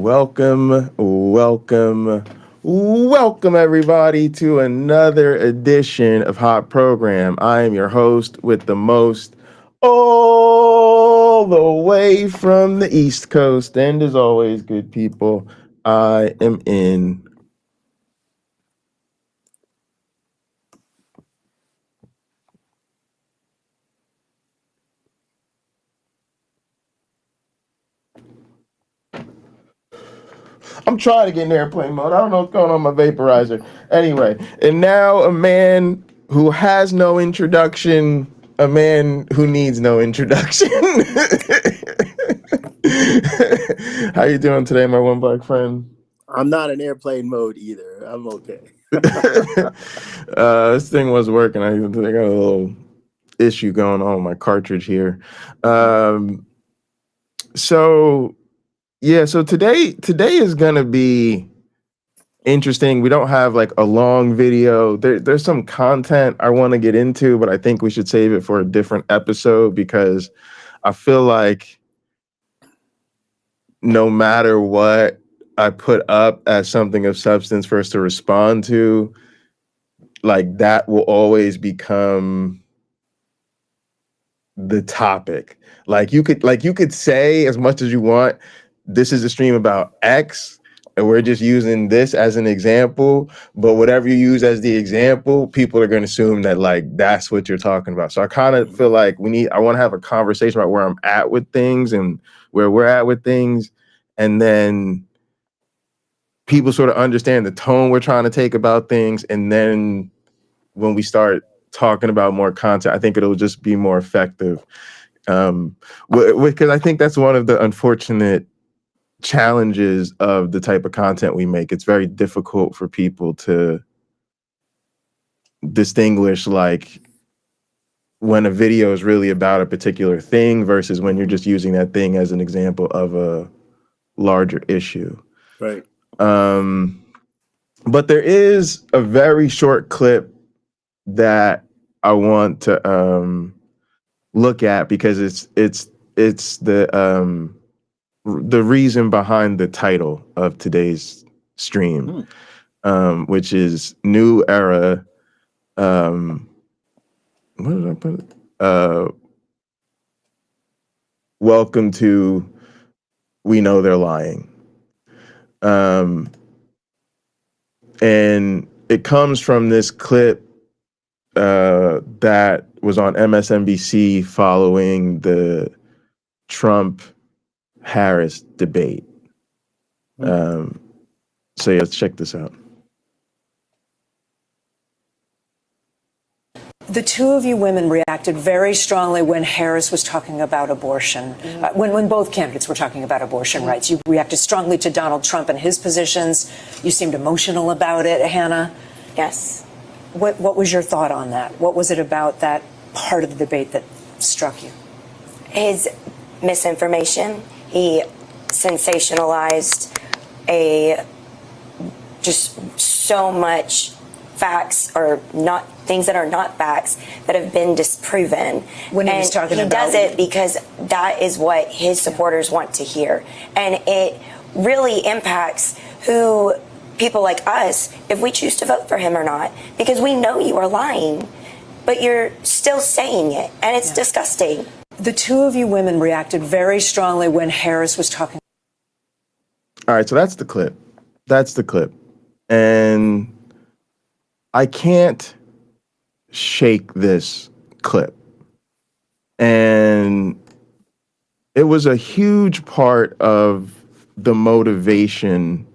Welcome everybody to another edition of Hot Program. I am your host with the most, all the way from the East Coast. And as always, good people, I am in. I'm trying to get in airplane mode. I don't know what's going on with my vaporizer. Anyway, and now a man who has no introduction, a man who needs no introduction. How you doing today, my one black friend? I'm not in airplane mode either. I'm okay. This thing was working. I got a little issue going on with my cartridge here. So today is gonna be interesting. We don't have like a long video. There's some content I want to get into, but I think we should save it for a different episode because I feel like no matter what I put up as something of substance for us to respond to, like that will always become the topic. Like you could say as much as you want, this is a stream about X, and we're just using this as an example, but whatever you use as the example, people are going to assume that like that's what you're talking about. So I kind of feel like I want to have a conversation about where I'm at with things and where we're at with things, and then people sort of understand the tone we're trying to take about things, and then when we start talking about more content, I think it'll just be more effective. Because I think that's one of the unfortunate challenges of the type of content we make. It's very difficult for people to distinguish like when a video is really about a particular thing versus when you're just using that thing as an example of a larger issue. Right. But there is a very short clip that I want to look at because it's the reason behind the title of today's stream, which is New Era. What did I put? Welcome to We Know They're Lying. And it comes from this clip that was on MSNBC following the Trump-Harris debate. So yeah, let's check this out. The two of you women reacted very strongly when Harris was talking about abortion. When both candidates were talking about abortion rights, you reacted strongly to Donald Trump and his positions. You seemed emotional about it, Hannah. Yes. What was your thought on that? What was it about that part of the debate that struck you? His misinformation. He sensationalized just so much facts or not things that are not facts that have been disproven. When he was talking he about, does it because that is what his supporters want to hear, and it really impacts who people like us if we choose to vote for him or not, because we know you are lying, but you're still saying it, and it's disgusting. The two of you women reacted very strongly when Harris was talking. All right, so that's the clip. And I can't shake this clip. And it was a huge part of the motivation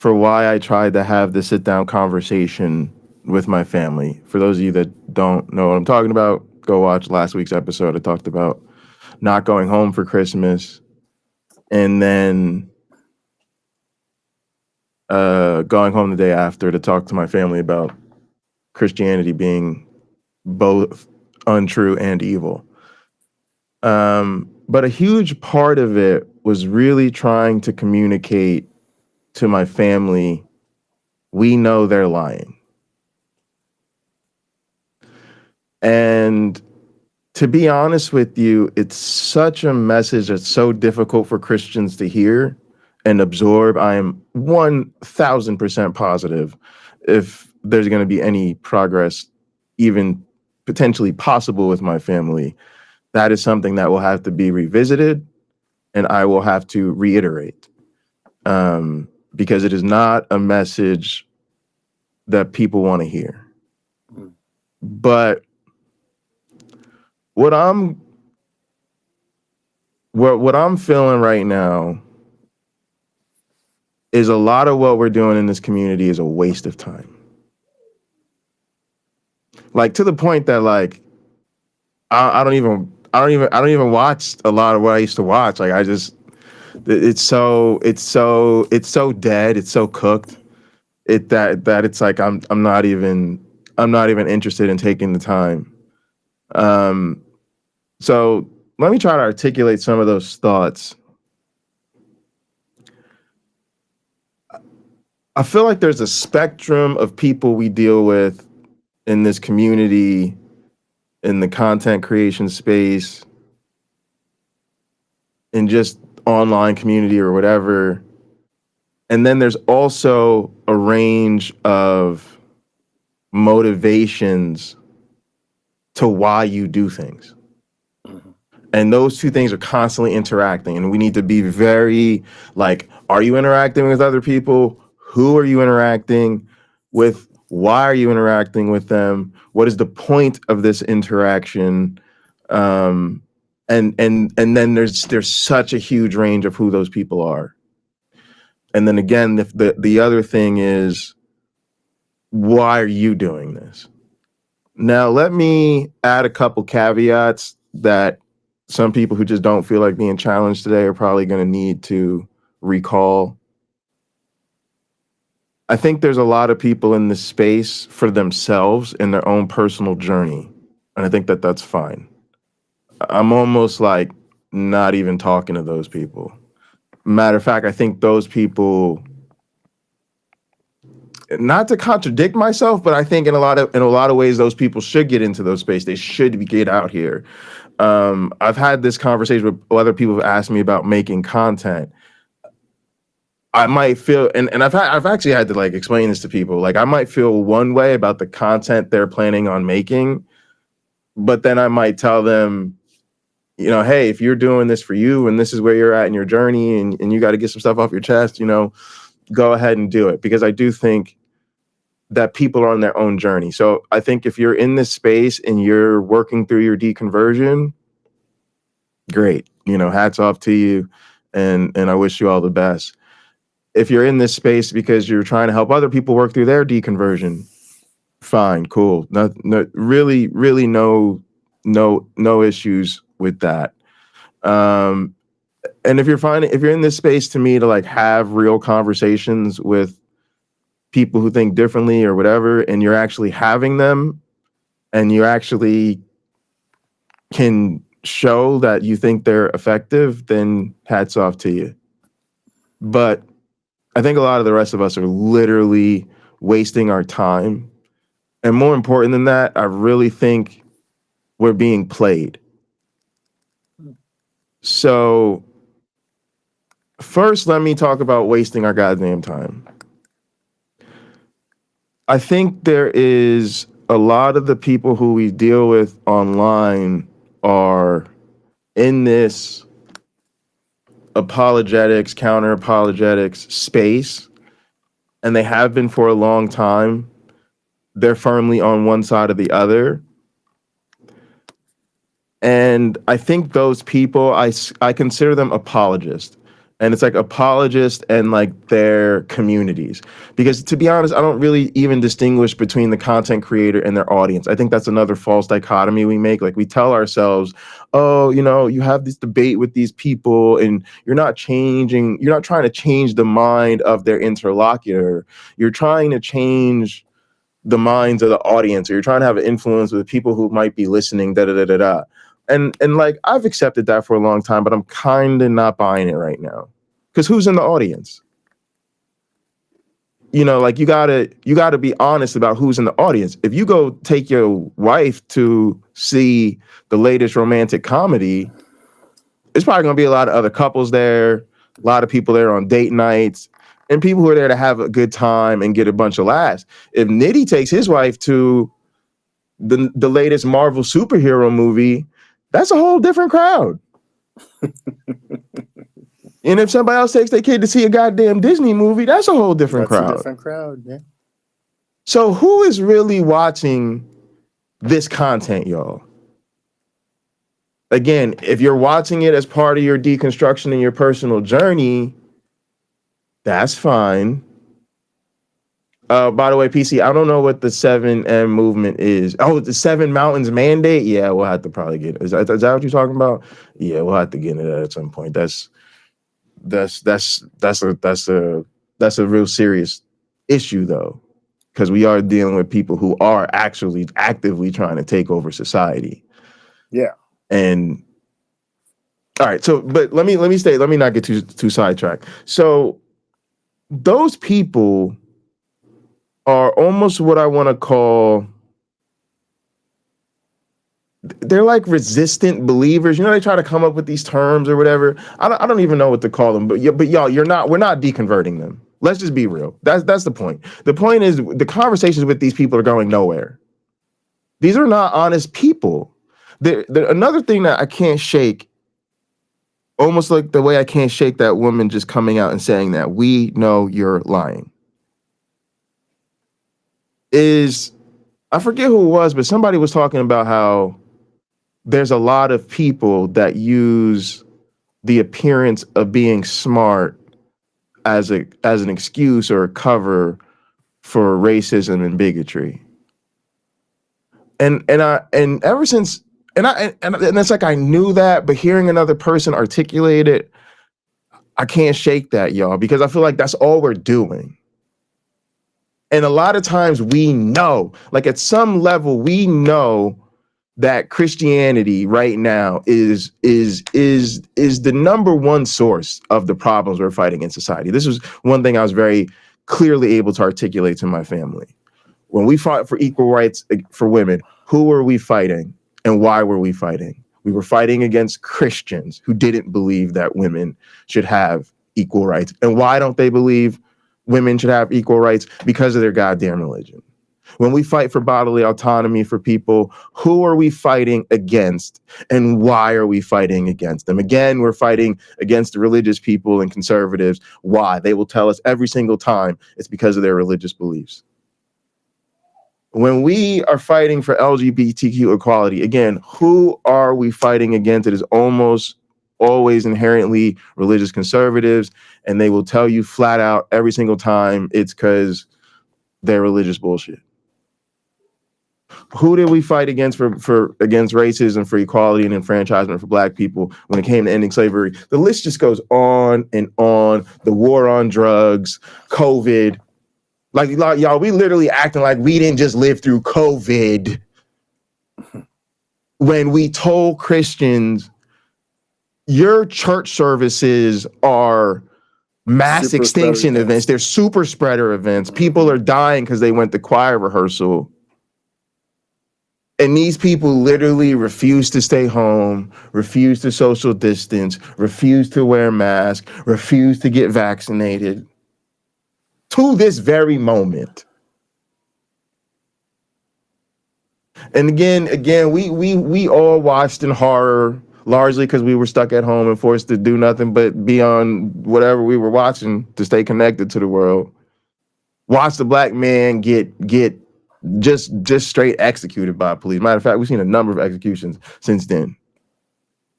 for why I tried to have the sit-down conversation with my family. For those of you that don't know what I'm talking about, go watch last week's episode. I talked about not going home for Christmas and then going home the day after to talk to my family about Christianity being both untrue and evil. But a huge part of it was really trying to communicate to my family, we know they're lying. And to be honest with you, it's such a message that's so difficult for Christians to hear. and absorb, I am 1000% positive if there's going to be any progress, even potentially possible with my family, that is something that will have to be revisited and I will have to reiterate, because it is not a message that people want to hear. But what I'm feeling right now is a lot of what we're doing in this community is a waste of time. Like, to the point that, like, I don't even watch a lot of what I used to watch. Like, it's so dead, it's so cooked. That it's like I'm not even interested in taking the time. So let me try to articulate some of those thoughts. I feel like there's a spectrum of people we deal with in this community, in the content creation space, in just online community or whatever. And then there's also a range of motivations to why you do things. And those two things are constantly interacting. And we need to be very, like, are you interacting with other people? Who are you interacting with? Why are you interacting with them? What is the point of this interaction? And then there's such a huge range of who those people are. And then again, the other thing is, why are you doing this? Now, let me add a couple caveats that some people who just don't feel like being challenged today are probably going to need to recall. I think there's a lot of people in this space for themselves in their own personal journey. And I think that that's fine. I'm almost like not even talking to those people. Matter of fact, I think those people, not to contradict myself, but I think in a lot of ways, those people should get into those space. They should get out here. I've had this conversation with other people who've asked me about making content. I might feel, and I've actually had to, like, explain this to people. Like, I might feel one way about the content they're planning on making, but then I might tell them, you know, hey, if you're doing this for you and this is where you're at in your journey and you got to get some stuff off your chest, you know, go ahead and do it. Because I do think that people are on their own journey. So I think if you're in this space and you're working through your deconversion, great, you know, hats off to you. And I wish you all the best. If you're in this space because you're trying to help other people work through their deconversion, fine, cool. Really no issues with that. And if you're in this space, to me, to, like, have real conversations with people who think differently or whatever, and you're actually having them, and you actually can show that you think they're effective, then hats off to you. But I think a lot of the rest of us are literally wasting our time. And more important than that, I really think we're being played. So first, let me talk about wasting our goddamn time. I think there is a lot of the people who we deal with online are in this apologetics, counter apologetics space, and they have been for a long time. They're firmly on one side or the other. And I think those people, I consider them apologists. And it's like apologists and, like, their communities. Because, to be honest, I don't really even distinguish between the content creator and their audience. I think that's another false dichotomy we make. Like, we tell ourselves, oh, you know, you have this debate with these people and you're not trying to change the mind of their interlocutor. You're trying to change the minds of the audience, or you're trying to have an influence with people who might be listening, da-da-da-da-da. And like, I've accepted that for a long time, but I'm kind of not buying it right now. Because who's in the audience? You know, like, you gotta be honest about who's in the audience. If you go take your wife to see the latest romantic comedy, it's probably gonna be a lot of other couples there, A lot of people there on date nights, and people who are there to have a good time and get a bunch of laughs. If Nitty takes his wife to the latest Marvel superhero movie, that's a whole different crowd. And if somebody else takes their kid to see a goddamn Disney movie, that's a whole different crowd. That's a different crowd, yeah. So who is really watching this content, y'all? Again, if you're watching it as part of your deconstruction and your personal journey, that's fine. By the way, PC, I don't know what the 7M movement is. Oh, the 7 Mountains Mandate? Yeah, we'll have to probably get it. Is that what you're talking about? Yeah, we'll have to get into that at some point. That's a real serious issue, though, because we are dealing with people who are actually actively trying to take over society. Yeah. And all right, so but let me not get too sidetracked. So those people are almost what I want to call, they're like resistant believers. You know, they try to come up with these terms or whatever. I don't even know what to call them, but y'all, we're not deconverting them. Let's just be real. That's the point. The point is the conversations with these people are going nowhere. These are not honest people. Another thing that I can't shake, almost like the way I can't shake that woman just coming out and saying that we know you're lying, is, I forget who it was, but somebody was talking about how there's a lot of people that use the appearance of being smart as an excuse or a cover for racism and bigotry. And ever since, and it's like I knew that, but hearing another person articulate it, I can't shake that, y'all, because I feel like that's all we're doing. And a lot of times we know, like at some level, we know that Christianity right now is the number one source of the problems we're fighting in society. This was one thing I was very clearly able to articulate to my family. When we fought for equal rights for women, who were we fighting and why were we fighting? We were fighting against Christians who didn't believe that women should have equal rights. And why don't they believe women should have equal rights? Because of their goddamn religion. When we fight for bodily autonomy for people, who are we fighting against and why are we fighting against them? Again, we're fighting against the religious people and conservatives. Why? They will tell us every single time it's because of their religious beliefs. When we are fighting for LGBTQ equality, again, who are we fighting against? It is almost always inherently religious conservatives, and they will tell you flat out every single time it's because they're religious bullshit. Who did we fight against for against racism, for equality and enfranchisement for Black people when it came to ending slavery? The list just goes on and on. The war on drugs, COVID. Like y'all, we literally acting like we didn't just live through COVID when we told Christians your church services are mass Super extinction spreader events. They're super spreader events. People are dying because they went to choir rehearsal. And these people literally refuse to stay home, refuse to social distance, refuse to wear masks, refuse to get vaccinated. To this very moment. And again, we all watched in horror, largely because we were stuck at home and forced to do nothing but be on whatever we were watching to stay connected to the world. Watch the Black man get just straight executed by police. Matter of fact, we've seen a number of executions since then.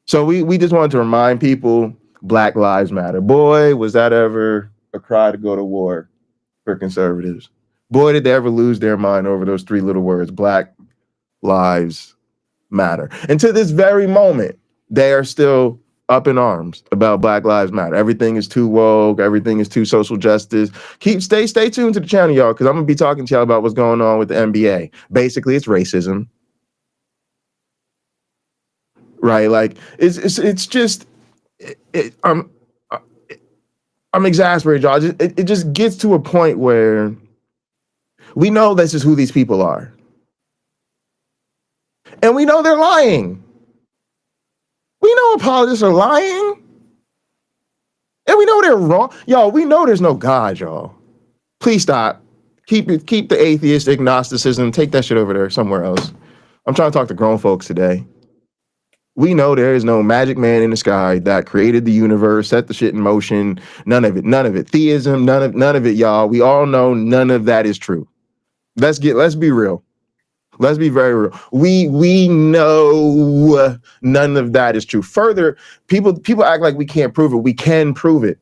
So we just wanted to remind people, Black Lives Matter. Boy, was that ever a cry to go to war for conservatives. Boy, did they ever lose their mind over those three little words, Black Lives Matter. And to this very moment, they are still up in arms about Black Lives Matter. Everything is too woke. Everything is too social justice. Stay tuned to the channel, y'all, because I'm going to be talking to y'all about what's going on with the NBA. Basically, it's racism. Right? Like, it's just, I'm exasperated, y'all. It just gets to a point where we know this is who these people are. And we know they're lying. We know apologists are lying. And we know they're wrong. Y'all, we know there's no God, y'all. Please stop. Keep the atheist agnosticism. Take that shit over there somewhere else. I'm trying to talk to grown folks today. We know there is no magic man in the sky that created the universe, set the shit in motion. None of it. Theism, none of it, y'all. We all know none of that is true. Let's be real. Let's be very real. We know none of that is true. Further, people act like we can't prove it. We can prove it.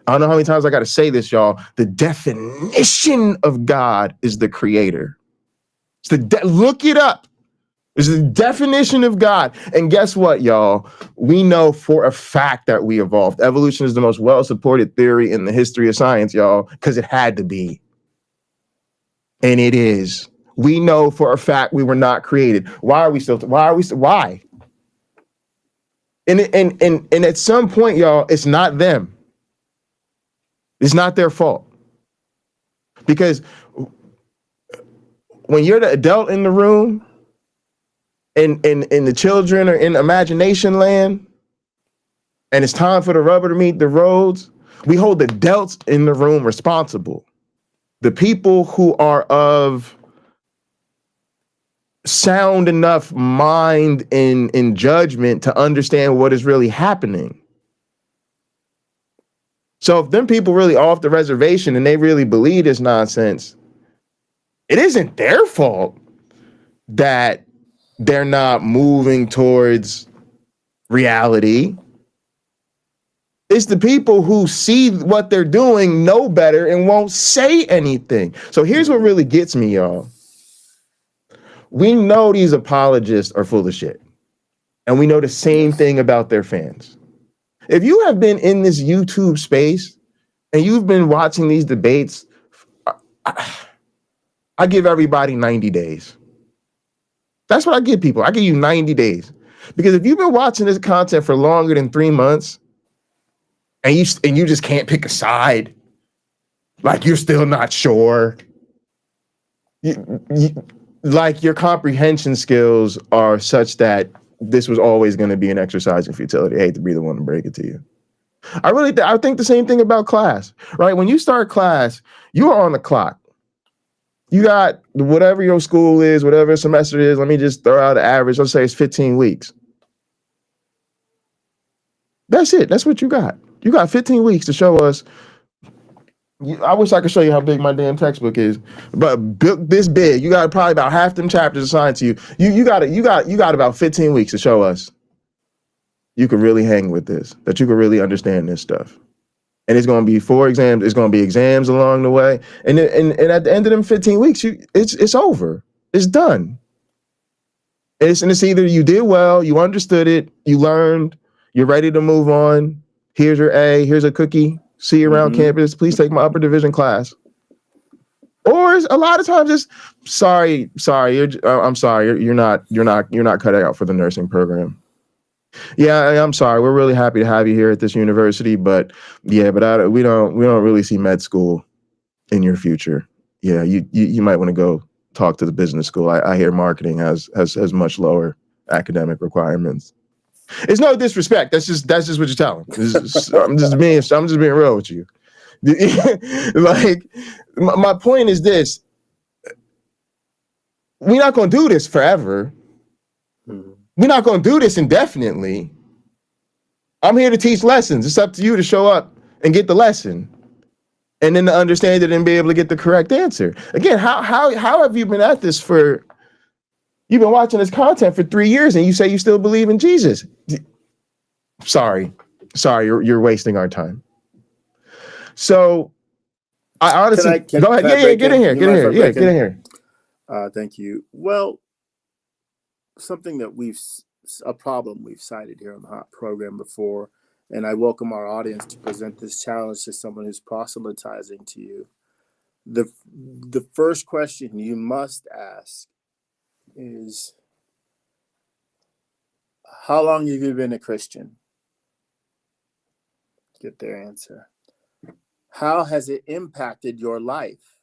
I don't know how many times I got to say this, y'all. The definition of God is the creator. It's look it up. It's the definition of God. And guess what, y'all? We know for a fact that we evolved. Evolution is the most well-supported theory in the history of science, y'all, because it had to be. And it is. We know for a fact we were not created. Why? And at some point, y'all, it's not them. It's not their fault. Because when you're the adult in the room and the children are in imagination land and it's time for the rubber to meet the roads, we hold the adults in the room responsible. The people who are of sound enough mind in judgment to understand what is really happening. So if them people really off the reservation and they really believe this nonsense, it isn't their fault that they're not moving towards reality. It's the people who see what they're doing, know better, and won't say anything. So here's what really gets me, y'all. We know these apologists are full of shit. And we know the same thing about their fans. If you have been in this YouTube space and you've been watching these debates, I give everybody 90 days. That's what I give people. I give you 90 days. Because if you've been watching this content for longer than 3 months and you just can't pick a side, like you're still not sure, like your comprehension skills are such that this was always going to be an exercise in futility. I hate to be the one to break it to you. I think the same thing about class, right? When you start class, you are on the clock. You got whatever your school is, whatever semester is. Let me just throw out an average. Let's say it's 15 weeks. That's it. That's what you got. You got 15 weeks to show us. I wish I could show you how big my damn textbook is, but book this big. You got probably about half them chapters assigned to you. You got about 15 weeks to show us you could really hang with this, that you could really understand this stuff. And it's going to be 4 exams. It's going to be exams along the way. And at the end of them 15 weeks, it's over. It's done. And it's either you did well, you understood it, you learned, you're ready to move on. Here's your A, here's a cookie. See you around campus. Please take my upper division class. Or a lot of times it's sorry. I'm sorry. You're not cut out for the nursing program. Yeah, I'm sorry. We're really happy to have you here at this university, but we don't really see med school in your future. Yeah, you might want to go talk to the business school. I hear marketing has much lower academic requirements. It's no disrespect. That's just what you're telling. I'm just being real with you. Like, my point is this: we're not going to do this forever. We're not going to do this indefinitely. I'm here to teach lessons. It's up to you to show up and get the lesson, and then to understand it and be able to get the correct answer. Again, how have you been at this for? You've been watching this content for 3 years and you say you still believe in Jesus. Sorry, you're wasting our time. So I honestly, go ahead. Yeah, get in here. Get in here. Thank you. Well, something that a problem we've cited here on the Hot program before, and I welcome our audience to present this challenge to someone who's proselytizing to you. The first question you must ask is, how long have you been a Christian? Get their answer. How has it impacted your life?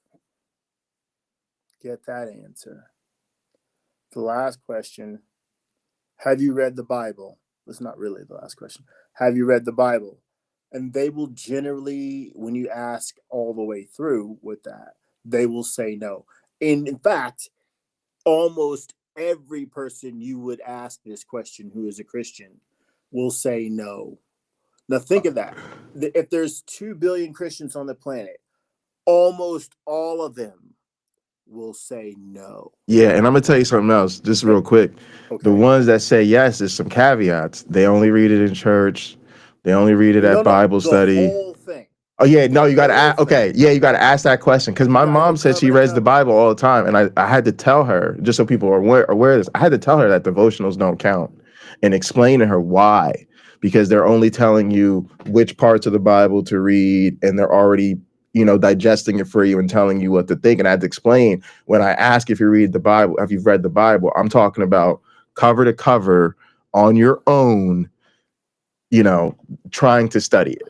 Get that answer. The last question, have you read the Bible? That's not really the last question. Have you read the Bible? And they will generally, when you ask all the way through with that, they will say no. And in fact, almost every person you would ask this question who is a Christian will say no. Now think of that. If there's 2 billion Christians on the planet, almost all of them will say no. Yeah, and I'm gonna tell you something else, just real quick. Okay. The ones that say yes, there's some caveats. They only read it in church. They only read it at Bible study. The whole thing. Oh yeah, no, you gotta ask. Okay, yeah, you gotta ask that question because my mom said she reads the Bible all the time, and I had to tell her, just so people are aware of this, I had to tell her that devotionals don't count, and explain to her why, because they're only telling you which parts of the Bible to read, and they're already, you know, digesting it for you and telling you what to think. And I had to explain, when I ask if you read the Bible, if you've read the Bible, I'm talking about cover to cover on your own, you know, trying to study it.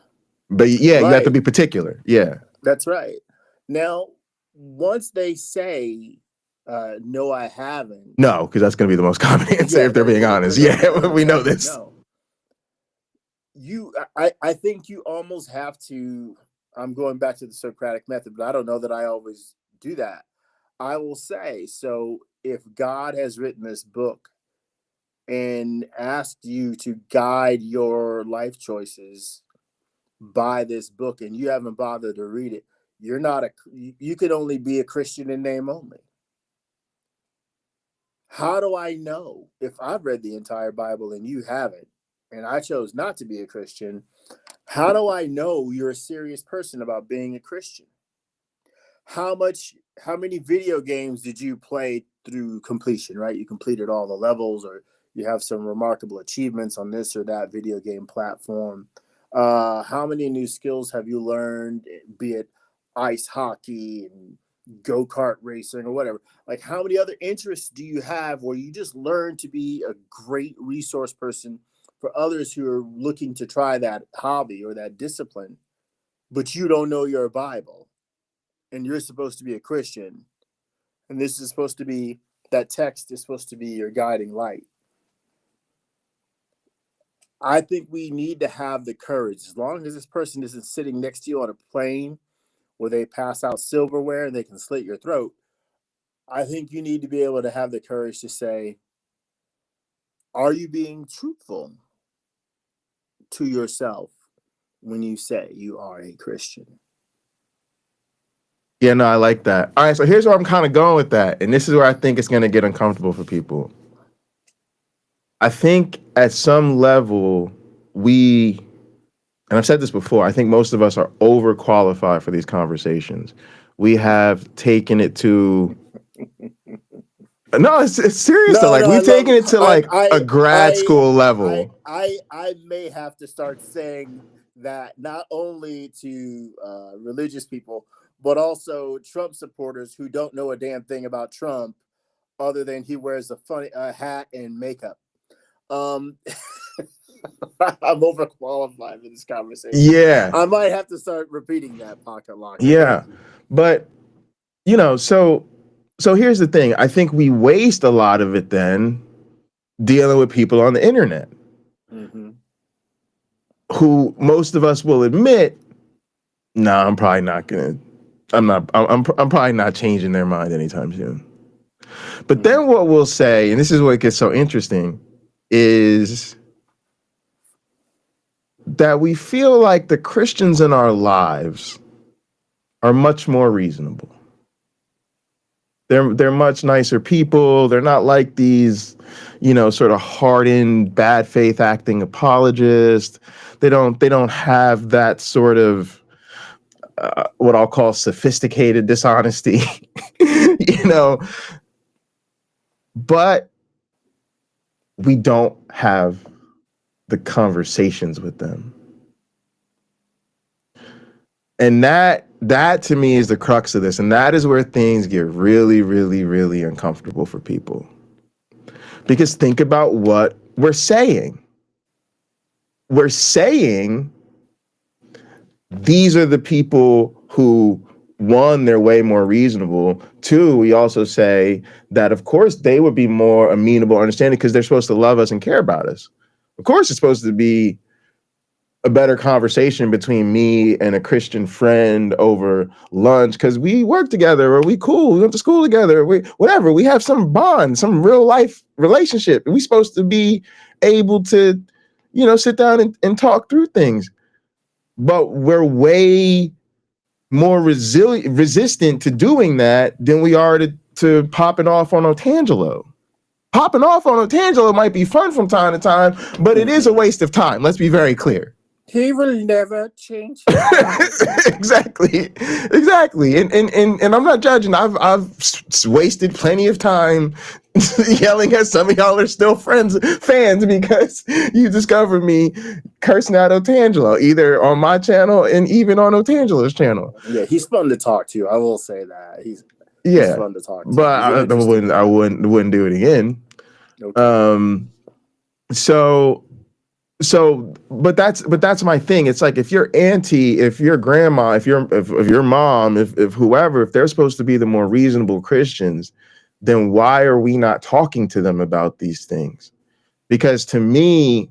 But yeah, you have to be particular. Yeah. That's right. Now, once they say, no, I haven't. No, because that's going to be the most common answer if they're being honest. Yeah, we know this. No. I think you almost have to, I'm going back to the Socratic method, but I don't know that I always do that. I will say, so if God has written this book and asked you to guide your life choices by this book, and you haven't bothered to read it, you could only be a Christian in name only. How do I know if I've read the entire Bible and you haven't, and I chose not to be a Christian? How do I know you're a serious person about being a Christian? How many video games did you play through completion, right? You completed all the levels, or you have some remarkable achievements on this or that video game platform. How many new skills have you learned, be it ice hockey and go-kart racing or whatever? Like, how many other interests do you have where you just learn to be a great resource person for others who are looking to try that hobby or that discipline, but you don't know your Bible and you're supposed to be a Christian, and this is supposed to be, that text is supposed to be your guiding light? I think we need to have the courage, as long as this person isn't sitting next to you on a plane where they pass out silverware and they can slit your throat. I think you need to be able to have the courage to say, are you being truthful to yourself when you say you are a Christian? Yeah, no, I like that. All right, so here's where I'm kind of going with that. And this is where I think it's going to get uncomfortable for people. I think at some level, and I've said this before, I think most of us are overqualified for these conversations. We have taken it to... No, it's serious though. Like, we've taken it to like a grad school level. I may have to start saying that not only to religious people, but also Trump supporters who don't know a damn thing about Trump other than he wears a funny hat and makeup. I'm overqualified for this conversation. Yeah. I might have to start repeating that, Pocket Locker. Yeah. But, you know, so here's the thing. I think we waste a lot of it then dealing with people on the internet, who most of us will admit, nah, I'm probably not changing their mind anytime soon. But then what we'll say, and this is what gets so interesting, is that we feel like the Christians in our lives are much more reasonable. They're much nicer people. They're not like these, you know, sort of hardened, bad faith acting apologists. They don't have that sort of what I'll call sophisticated dishonesty, you know. But we don't have the conversations with them. And that to me is the crux of this. And that is where things get really, really, really uncomfortable for people. Because think about what we're saying. We're saying these are the people who, one, they're way more reasonable. Two, we also say that, of course, they would be more amenable, understanding, because they're supposed to love us and care about us. Of course, it's supposed to be a better conversation between me and a Christian friend over lunch because we work together or we cool, we went to school together, we whatever, we have some bond, some real life relationship. We're supposed to be able to, you know, sit down and talk through things. But we're way more resistant to doing that than we are to popping off on Otangelo. Popping off on Otangelo might be fun from time to time, but it is a waste of time. Let's be very clear. He will never change. Exactly. And I'm not judging. I've wasted plenty of time yelling at some of y'all are still fans because you discovered me cursing out Otangelo, either on my channel and even on Otangelo's channel. Yeah, he's fun to talk to. I will say that. He's fun to talk to. But I wouldn't do it again. Okay. But that's my thing. It's like if your auntie, if your grandma, if your mom, if whoever, if they're supposed to be the more reasonable Christians, then why are we not talking to them about these things? Because to me,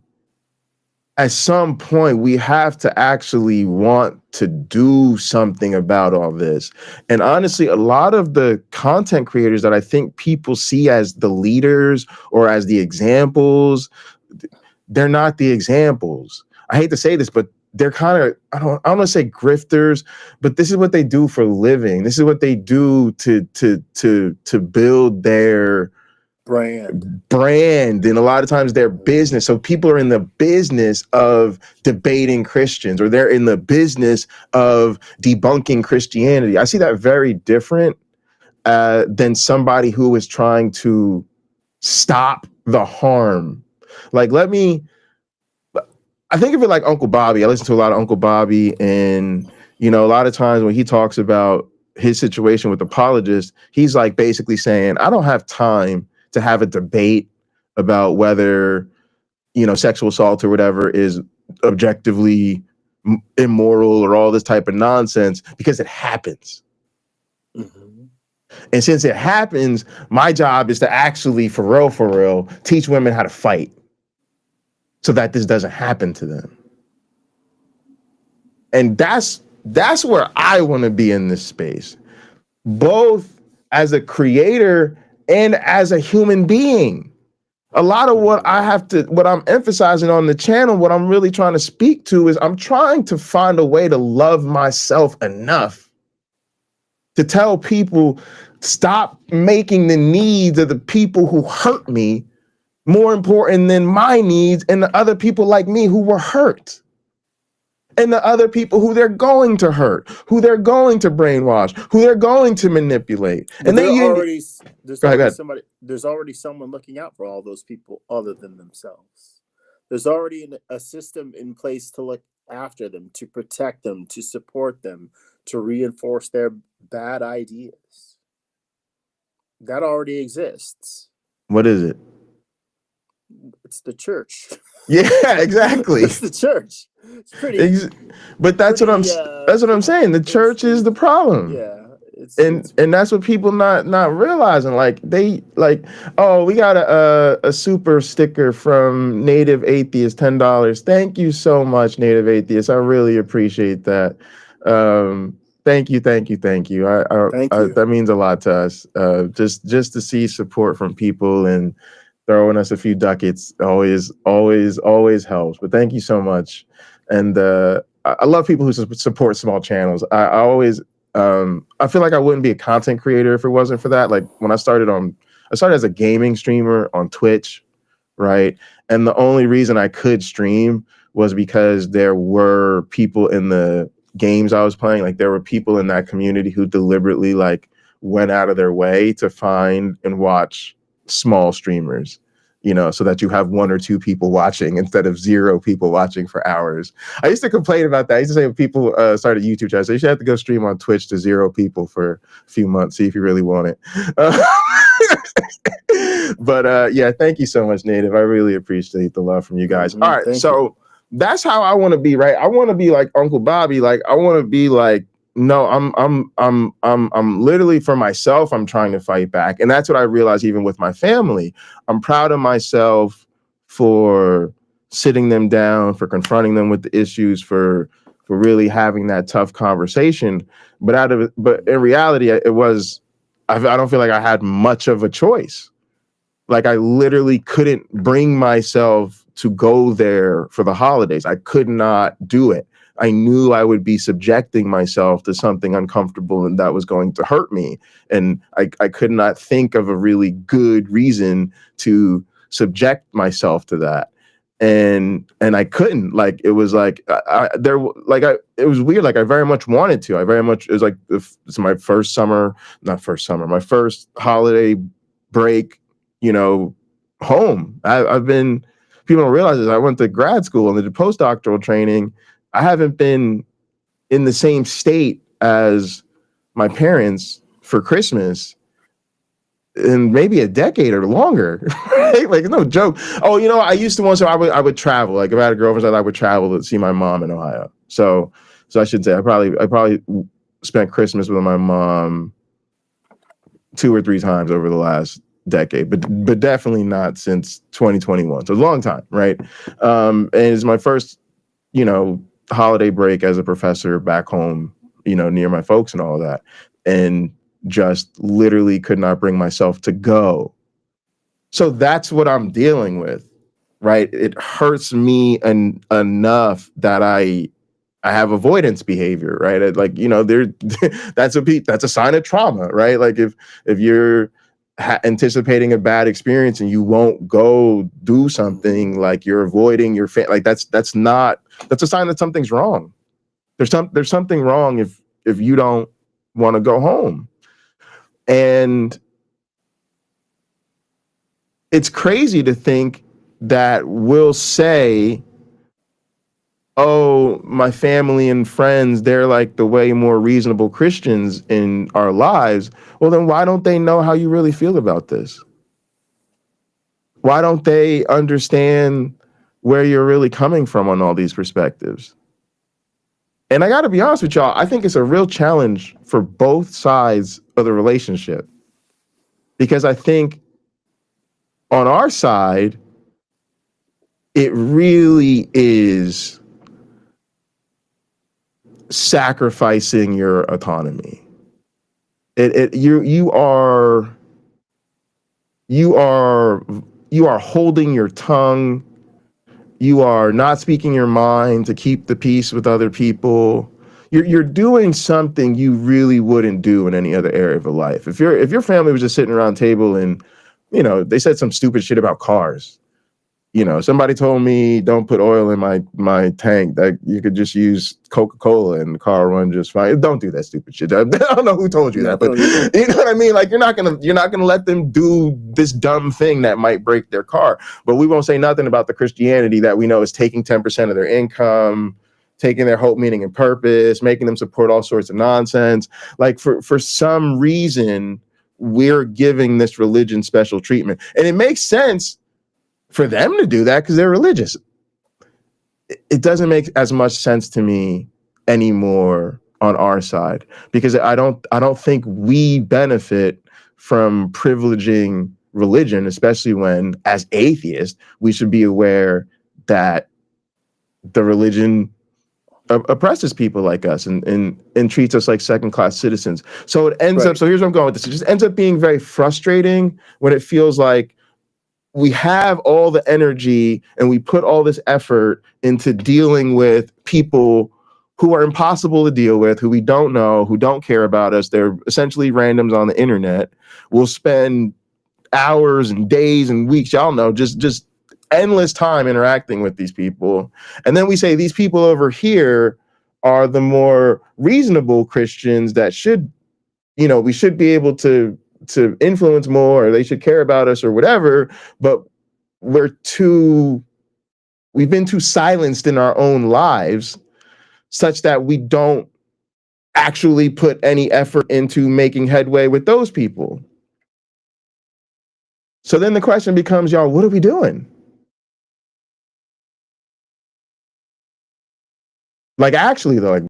at some point, we have to actually want to do something about all this. And honestly, a lot of the content creators that I think people see as the leaders or as the examples, they're not the examples. I hate to say this, but they're kind of, I don't want to say grifters, but this is what they do for a living. This is what they do to build their brand, and a lot of times their business. So people are in the business of debating Christians, or they're in the business of debunking Christianity. I see that very different than somebody who is trying to stop the harm. Like, I think of it like Uncle Bobby. I listen to a lot of Uncle Bobby, and, you know, a lot of times when he talks about his situation with apologists, he's like basically saying, I don't have time to have a debate about whether, you know, sexual assault or whatever is objectively immoral or all this type of nonsense, because it happens. Mm-hmm. And since it happens, my job is to actually, for real, teach women how to fight so that this doesn't happen to them. And that's where I want to be in this space, both as a creator and as a human being. A lot of what I'm emphasizing on the channel, what I'm really trying to speak to is I'm trying to find a way to love myself enough to tell people, stop making the needs of the people who hurt me more important than my needs and the other people like me who were hurt. And the other people who they're going to hurt, who they're going to brainwash, who they're going to manipulate. But there's already someone looking out for all those people other than themselves. There's already a system in place to look after them, to protect them, to support them, to reinforce their bad ideas. That already exists. What is it? It's the church. Yeah, exactly. It's the church. It's pretty. But that's what I'm saying. The church is the problem. Yeah. And that's what people not realizing. Like, they like, oh, we got a super sticker from Native Atheist, $10. Thank you so much, Native Atheist. I really appreciate that. Thank you. Thank you. That means a lot to us. Just to see support from people and throwing us a few ducats always helps. But thank you so much. And I love people who support small channels. I feel like I wouldn't be a content creator if it wasn't for that. Like, when I started as a gaming streamer on Twitch, right? And the only reason I could stream was because there were people in the games I was playing. Like, there were people in that community who deliberately like went out of their way to find and watch small streamers, you know, so that you have 1 or 2 people watching instead of 0 people watching for hours. I used to complain about that. I used to say when people started YouTube channels, you should have to go stream on Twitch to 0 people for a few months, see if you really want it. But yeah, thank you so much, Native. I really appreciate the love from you guys. All right, so that's how I want to be, right? I want to be like Uncle Bobby. Like, I want to be like, no, I'm literally, for myself, I'm trying to fight back. And that's what I realized even with my family. I'm proud of myself for sitting them down, for confronting them with the issues, for really having that tough conversation. But in reality, I don't feel like I had much of a choice. Like, I literally couldn't bring myself to go there for the holidays. I could not do it. I knew I would be subjecting myself to something uncomfortable and that was going to hurt me. And I could not think of a really good reason to subject myself to that. And I couldn't. Like, it was like it was weird. Like, I very much wanted to. It was like, it's my first summer, not first summer, my first holiday break, home. I've been, people don't realize this, I went to grad school and did postdoctoral training. I haven't been in the same state as my parents for Christmas in maybe a decade or longer, right? Like, no joke. Oh, I used to once, so I would travel. Like, if I had a girlfriend, I would travel to see my mom in Ohio. So I should say I probably spent Christmas with my mom 2 or 3 times over the last decade, but definitely not since 2021. So it's a long time, right? And it's my first, holiday break as a professor back home, near my folks and all of that. And just literally could not bring myself to go. So that's what I'm dealing with, right? It hurts me enough that I have avoidance behavior, right? That's a sign of trauma, right? Like, if you're anticipating a bad experience and you won't go do something, like, you're avoiding your like, that's a sign that something's wrong. There's something wrong if you don't want to go home. And it's crazy to think that we'll say, oh, my family and friends, they're like the way more reasonable Christians in our lives. Well, then why don't they know how you really feel about this? Why don't they understand where you're really coming from on all these perspectives? And I got to be honest with y'all, I think it's a real challenge for both sides of the relationship. Because I think on our side, it really is sacrificing your autonomy. You are holding your tongue. You are not speaking your mind to keep the peace with other people. You're doing something you really wouldn't do in any other area of your life. If your family was just sitting around a table and, they said some stupid shit about cars. Somebody told me don't put oil in my tank, that you could just use Coca-Cola and the car run just fine. Don't do that stupid shit. I don't know who told you that, but you know what I mean? Like, you're not gonna let them do this dumb thing that might break their car. But we won't say nothing about the Christianity that we know is taking 10% of their income, taking their hope, meaning, and purpose, making them support all sorts of nonsense. Like, for some reason, we're giving this religion special treatment. And it makes sense for them to do that because they're religious. It doesn't make as much sense to me anymore on our side, because I don't think we benefit from privileging religion, especially when, as atheists, we should be aware that the religion oppresses people like us and treats us like second-class citizens. So it ends up, so here's where I'm going with this. It just ends up being very frustrating when it feels like we have all the energy and we put all this effort into dealing with people who are impossible to deal with, who we don't know, who don't care about us. They're essentially randoms on the internet. We'll spend hours and days and weeks, y'all know, just endless time interacting with these people. And then we say these people over here are the more reasonable Christians that should, we should be able to influence more, or they should care about us or whatever, but we've been too silenced in our own lives such that we don't actually put any effort into making headway with those people. So then the question becomes, y'all, what are we doing? Like, actually though,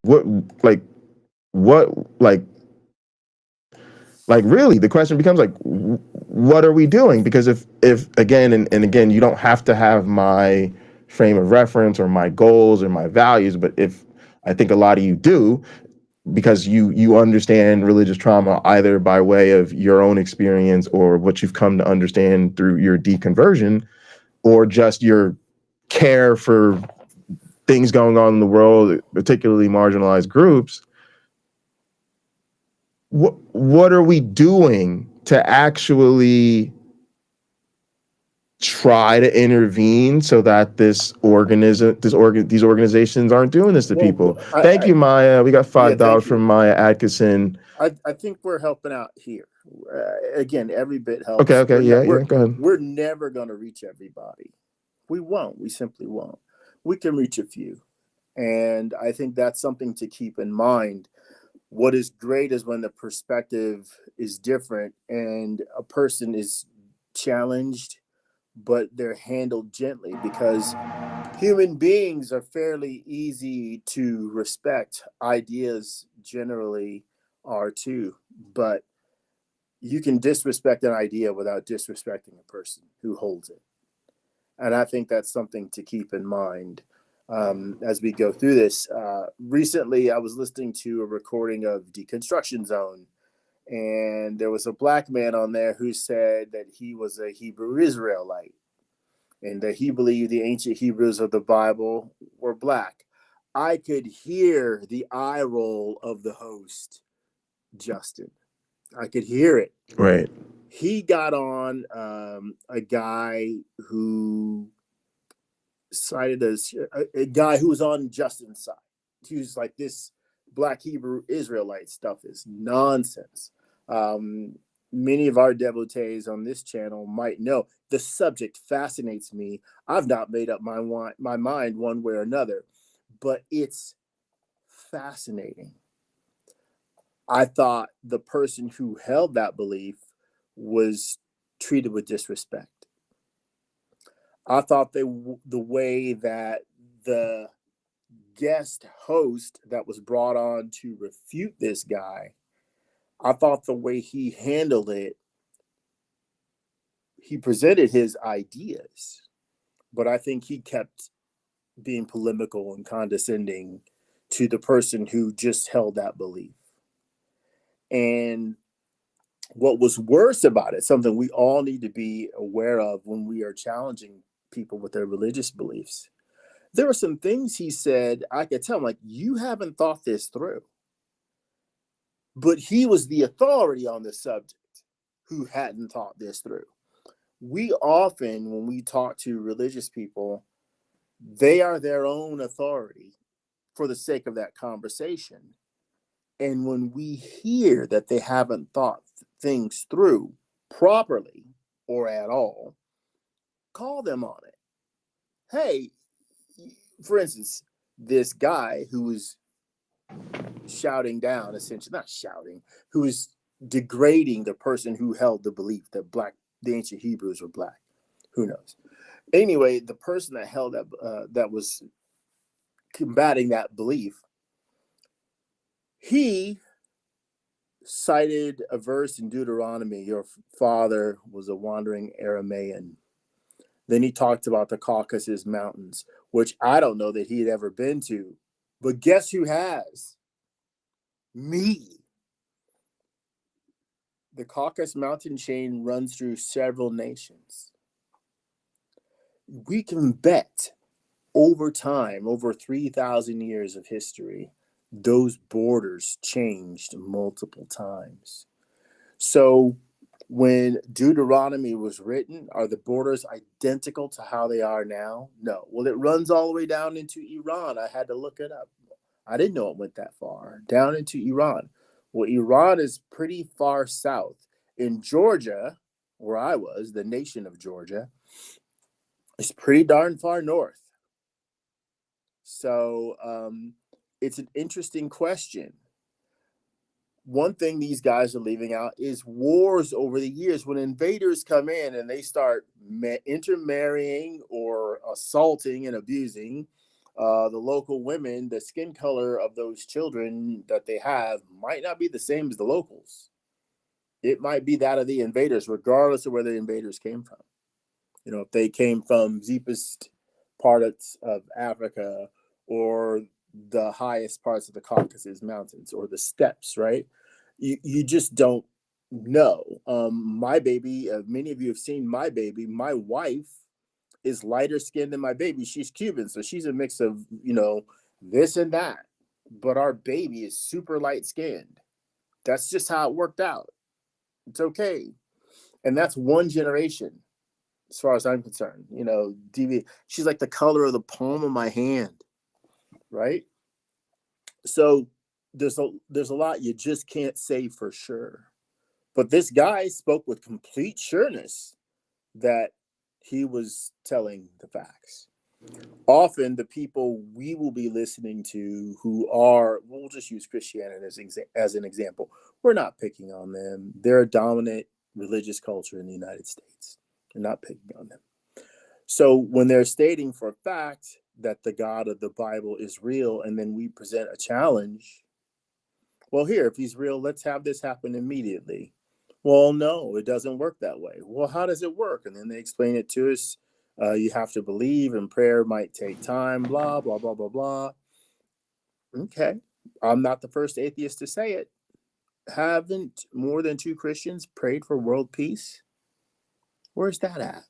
really, the question becomes, like, what are we doing? Because if again, and again, you don't have to have my frame of reference or my goals or my values. But if I think a lot of you do, because you understand religious trauma either by way of your own experience or what you've come to understand through your deconversion, or just your care for things going on in the world, particularly marginalized groups. What are we doing to actually try to intervene so that these organizations aren't doing this to people? Thank you, Maya. We got $5 from Maya Adkisson. I think we're helping out here. Again, every bit helps. Okay, go ahead. We're never going to reach everybody. We won't. We simply won't. We can reach a few. And I think that's something to keep in mind. What is great is when the perspective is different and a person is challenged, but they're handled gently, because human beings are fairly easy to respect. Ideas generally are too, but you can disrespect an idea without disrespecting a person who holds it. And I think that's something to keep in mind as we go through this. Recently, I was listening to a recording of Deconstruction Zone, and there was a black man on there who said that he was a Hebrew Israelite and that he believed the ancient Hebrews of the Bible were black. I could hear the eye roll of the host, Justin. I could hear it. Right. He got on a guy who cited as a guy who was on Justin's side. He was like, this black Hebrew Israelite stuff is nonsense. Many of our devotees on this channel might know the subject fascinates me. I've not made up my mind one way or another, but it's fascinating. I thought the person who held that belief was treated with disrespect. I thought the way that the guest host that was brought on to refute this guy, I thought the way he handled it, he presented his ideas, but I think he kept being polemical and condescending to the person who just held that belief. And what was worse about it, something we all need to be aware of when we are challenging people with their religious beliefs, there were some things he said, I could tell him, like, you haven't thought this through. But he was the authority on the subject who hadn't thought this through. We often, when we talk to religious people, they are their own authority for the sake of that conversation. And when we hear that they haven't thought things through properly or at all, call them on it. Hey, for instance, this guy who was shouting down, essentially, not shouting, who was degrading the person who held the belief that the ancient Hebrews were black. Who knows? Anyway, the person that held that was combating that belief, he cited a verse in Deuteronomy, your father was a wandering Aramaean. Then he talked about the Caucasus Mountains, which I don't know that he'd ever been to. But guess who has? Me. The Caucasus Mountain chain runs through several nations. We can bet over time, over 3,000 years of history, those borders changed multiple times. So when Deuteronomy was written, are the borders identical to how they are now? No. Well, it runs all the way down into Iran. I had to look it up. I didn't know it went that far, down into Iran. Well, Iran is pretty far south. In Georgia, where I was, the nation of Georgia, is pretty darn far north. So it's an interesting question. One thing these guys are leaving out is wars over the years. When invaders come in and they start intermarrying or assaulting and abusing the local women, the skin color of those children that they have might not be the same as the locals. It might be that of the invaders, regardless of where the invaders came from. You know, if they came from deepest parts of Africa or the highest parts of the Caucasus Mountains or the steppes, right? You just don't know. My baby, many of you have seen my baby. My wife is lighter skinned than my baby. She's Cuban, so she's a mix of, this and that. But our baby is super light skinned. That's just how it worked out. It's okay. And that's one generation, as far as I'm concerned. She's like the color of the palm of my hand, right? So there's a lot you just can't say for sure. But this guy spoke with complete sureness that he was telling the facts. Often the people we will be listening to who are, we'll just use Christianity as an example. We're not picking on them. They're a dominant religious culture in the United States. We're not picking on them. So when they're stating for a fact that the God of the Bible is real, and then we present a challenge, well, here, if he's real, let's have this happen immediately. Well, no, it doesn't work that way. Well, how does it work? And then they explain it to us. You have to believe, and prayer might take time, blah, blah, blah, blah, blah. Okay. I'm not the first atheist to say it. Haven't more than 2 Christians prayed for world peace? Where's that at?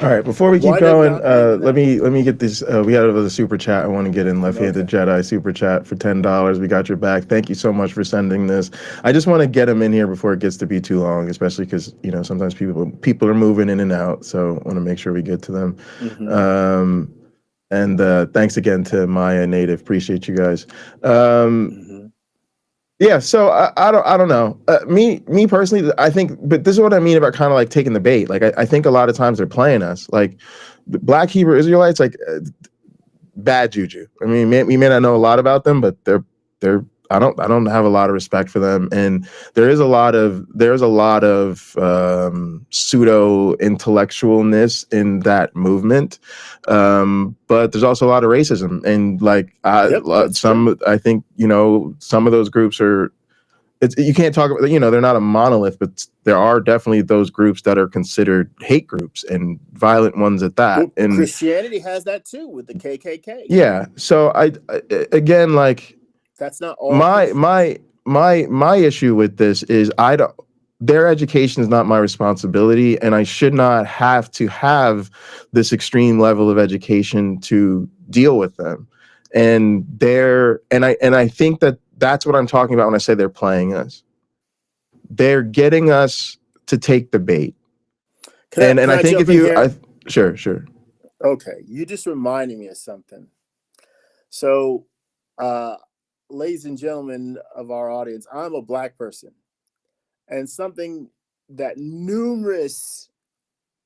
All right, before we keep going, let me get this. We had the super chat. I want to get in Left-Handed Jedi super chat for $10. We got your back. Thank you so much for sending this. I just want to get them in here before it gets to be too long, especially because sometimes people are moving in and out. So I want to make sure we get to them. Mm-hmm. And thanks again to Maya Native. Appreciate you guys. Yeah, so I don't know. Me personally, I think, but this is what I mean about kind of like taking the bait. Like I think a lot of times they're playing us. Like the Black Hebrew Israelites, like bad juju. I mean, we may not know a lot about them, but they're. I don't have a lot of respect for them, and there's a lot of pseudo intellectualness in that movement, but there's also a lot of racism, and like I think some of those groups are. You can't talk about they're not a monolith, but there are definitely those groups that are considered hate groups and violent ones at that. Well, and Christianity has that too with the KKK. Yeah, so I again like. That's not all. My issue with this is their education is not my responsibility, and I should not have to have this extreme level of education to deal with them. And I think that's what I'm talking about when I say they're playing us. They're getting us to take the bait. And I think if you sure. Okay, you just reminded me of something. So ladies and gentlemen of our audience, I'm a Black person, and something that numerous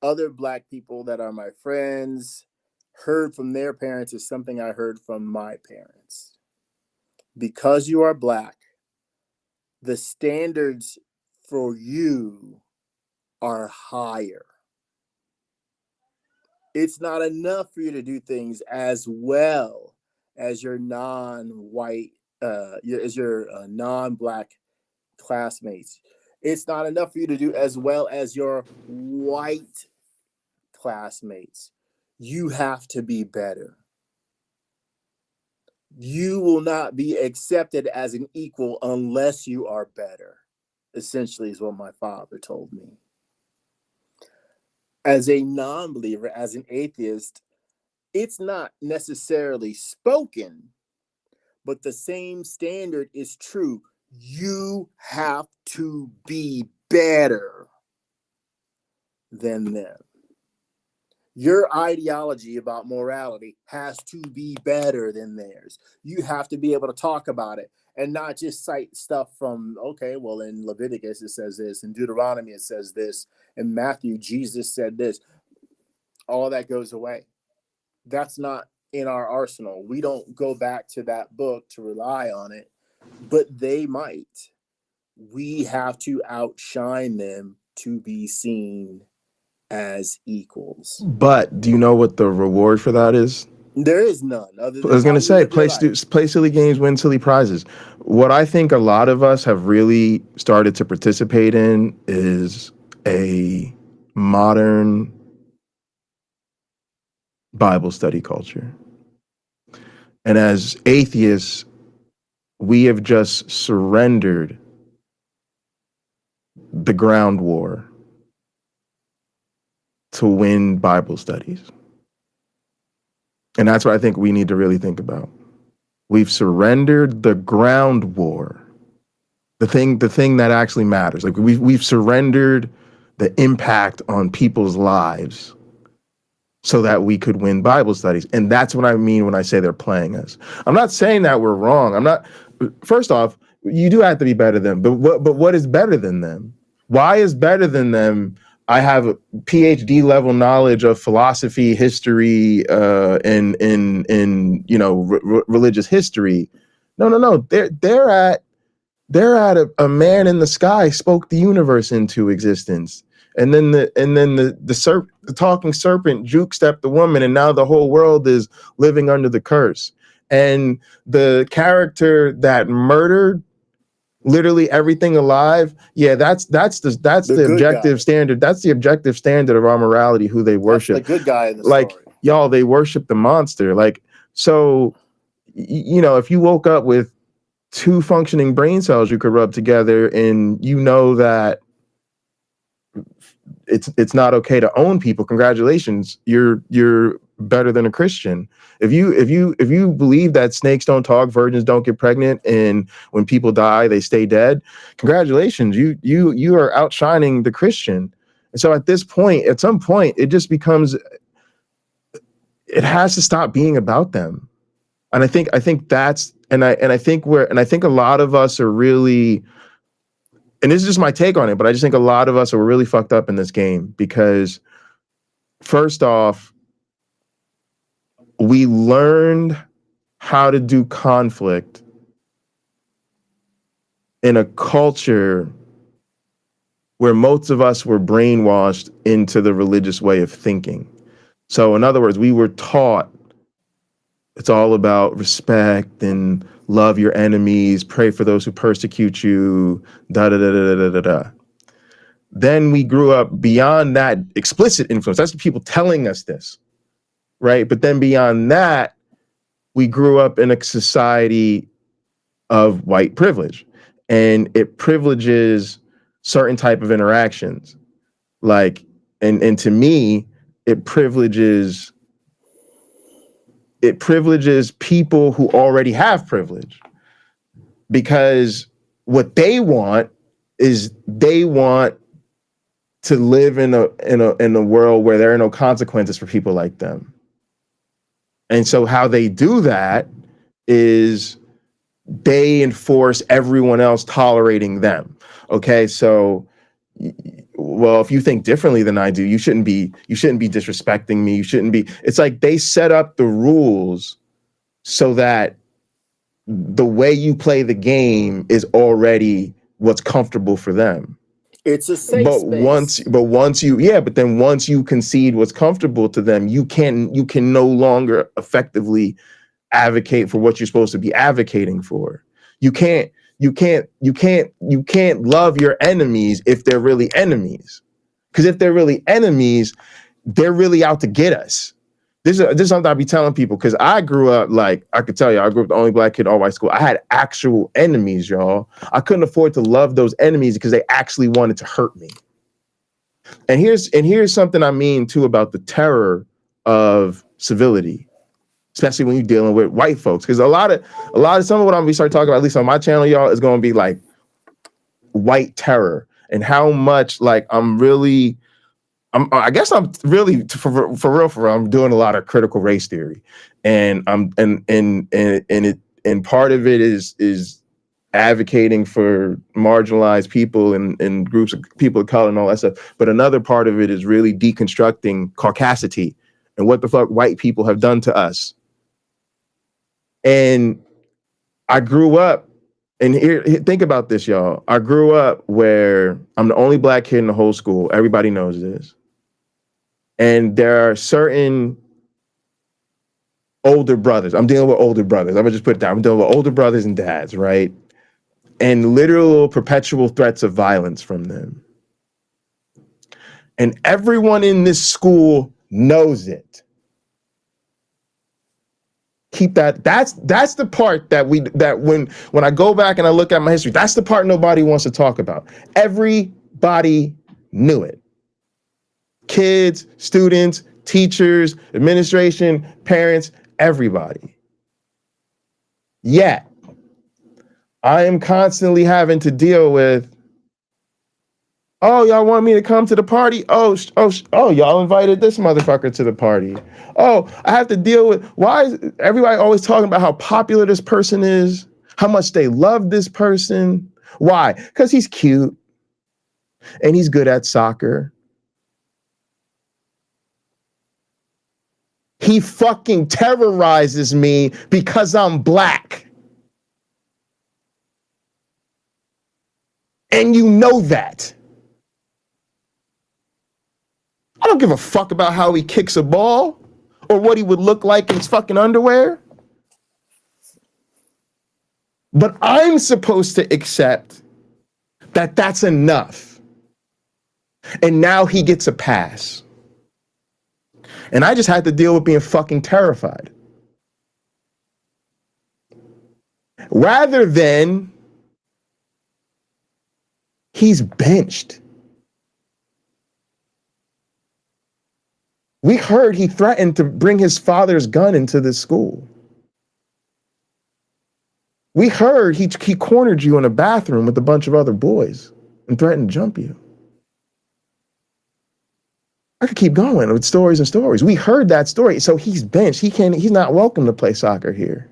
other Black people that are my friends heard from their parents is something I heard from my parents. Because you are Black, the standards for you are higher. It's not enough for you to do things as well as your non-white as your non-Black classmates. It's not enough for you to do as well as your white classmates. You have to be better. You will not be accepted as an equal unless you are better, essentially is what my father told me. As a non-believer, as an atheist, it's not necessarily spoken, but the same standard is true. You have to be better than them. Your ideology about morality has to be better than theirs. You have to be able to talk about it and not just cite stuff from, in Leviticus it says this, in Deuteronomy it says this, in Matthew Jesus said this. All that goes away. That's not in our arsenal. We don't go back to that book to rely on it, but they might. We have to outshine them to be seen as equals. But do you know what the reward for that is? There is none. Other than I was going to say, play silly games, win silly prizes. What I think a lot of us have really started to participate in is a modern Bible study culture. And as atheists, we have just surrendered the ground war to win Bible studies. And that's what I think we need to really think about. We've surrendered the ground war, the thing that actually matters. Like we've surrendered the impact on people's lives so that we could win Bible studies. And that's what I mean when I say they're playing us. I'm not saying that we're wrong. I'm not. First off, you do have to be better than them, but what is better than them? Why is better than them? I have a PhD level knowledge of philosophy, history, in religious history. No. They're at a man in the sky spoke the universe into existence, and then the talking serpent juke stepped the woman, and now the whole world is living under the curse. And the character that murdered literally everything alive, yeah, that's the objective standard. That's the objective standard of our morality, who they worship. That's the good guy in the like story. Y'all, they worship the monster. Like, so if you woke up with 2 functioning brain cells you could rub together, and you know that it's not okay to own people, congratulations, you're better than a Christian. If you believe that snakes don't talk, virgins don't get pregnant, and when people die they stay dead, congratulations, you are outshining the Christian. And so at some point it just becomes, it has to stop being about them. And I think that's, and I think a lot of us are really, and this is just my take on it, but I just think a lot of us are really fucked up in this game, because first off, we learned how to do conflict in a culture where most of us were brainwashed into the religious way of thinking. So in other words, we were taught it's all about respect and love your enemies, pray for those who persecute you, da da da da da da da. Then we grew up beyond that explicit influence. That's the people telling us this, right? But then beyond that, we grew up in a society of white privilege, and it privileges certain type of interactions. Like, and to me, it privileges people who already have privilege, because what they want is they want to live in a world where there are no consequences for people like them. And so how they do that is they enforce everyone else tolerating them. Okay, so, well, if you think differently than I do, you shouldn't be disrespecting me. You shouldn't be. It's like they set up the rules so that the way you play the game is already what's comfortable for them. It's a safe space. But then once you concede what's comfortable to them, you can no longer effectively advocate for what you're supposed to be advocating for. You can't love your enemies if they're really enemies. Because if they're really enemies, they're really out to get us. This is something I be telling people, because I grew up, like, I could tell you, I grew up the only black kid in all white school. I had actual enemies, y'all. I couldn't afford to love those enemies because they actually wanted to hurt me. And here's something I mean too about the terror of civility, especially when you're dealing with white folks. Because a lot of some of what I'm gonna start talking about, at least on my channel, y'all, is gonna be like white terror, and how much, like, I guess I'm really for real, I'm doing a lot of critical race theory, and part of it is advocating for marginalized people and groups of people of color and all that stuff. But another part of it is really deconstructing caucasity and what the fuck white people have done to us. And I grew up, and here, think about this, y'all. I grew up where I'm the only black kid in the whole school. Everybody knows this. And there are certain older brothers. I'm dealing with older brothers. I'm gonna just put it down. I'm dealing with older brothers and dads, right? And literal perpetual threats of violence from them. And everyone in this school knows it. Keep that. That's the part that when I go back and I look at my history, that's the part nobody wants to talk about. Everybody knew it. Kids, students, teachers, administration, parents, everybody. Yet, I am constantly having to deal with, oh, y'all want me to come to the party? Oh, y'all invited this motherfucker to the party. Oh, I have to deal with, why is everybody always talking about how popular this person is, how much they love this person? Why? Because he's cute and he's good at soccer. He fucking terrorizes me because I'm black. And you know that. I don't give a fuck about how he kicks a ball or what he would look like in his fucking underwear. But I'm supposed to accept that that's enough. And now he gets a pass. And I just had to deal with being fucking terrified. Rather than he's benched. We heard he threatened to bring his father's gun into this school. We heard he cornered you in a bathroom with a bunch of other boys and threatened to jump you. I could keep going with stories and stories. We heard that story. So he's benched. He's not welcome to play soccer here.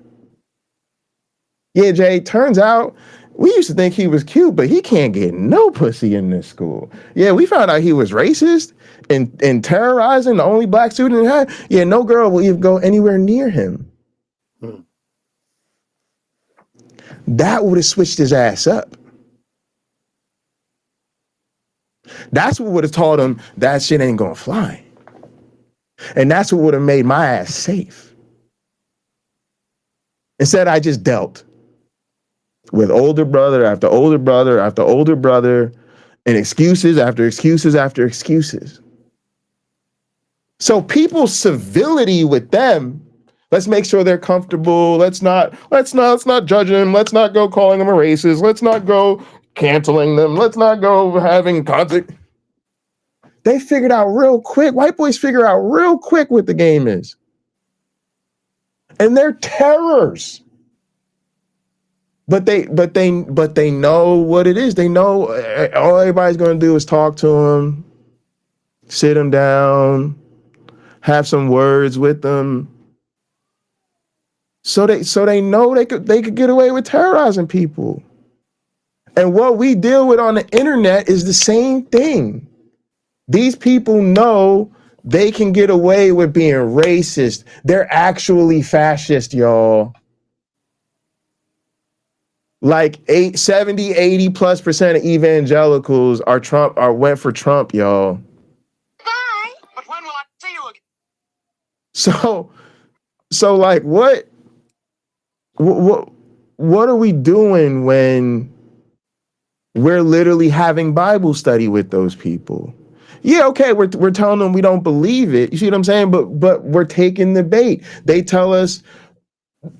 Yeah, Jay, turns out we used to think he was cute, but he can't get no pussy in this school. Yeah, we found out he was racist and terrorizing the only black student he had. Yeah, no girl will even go anywhere near him. That would have switched his ass up. That's what would have taught him that shit ain't gonna fly. And that's what would have made my ass safe. Instead, I just dealt with older brother after older brother after older brother and excuses after excuses after excuses. So people's civility with them, let's make sure they're comfortable. Let's not judge them. Let's not go calling them a racist. Let's not go canceling them. Let's not go having conflict. They figured out real quick. White boys figure out real quick what the game is. And they're terrors. But they know what it is. They know all everybody's gonna do is talk to them, sit them down, have some words with them. So they know they could get away with terrorizing people. And what we deal with on the internet is the same thing. These people know they can get away with being racist. They're actually fascist, y'all. Like 70, 80+% of evangelicals went for Trump, y'all. Bye. But when will I see you again? So like what are we doing when we're literally having Bible study with those people? Yeah, okay, we're telling them we don't believe it. You see what I'm saying? But we're taking the bait. They tell us,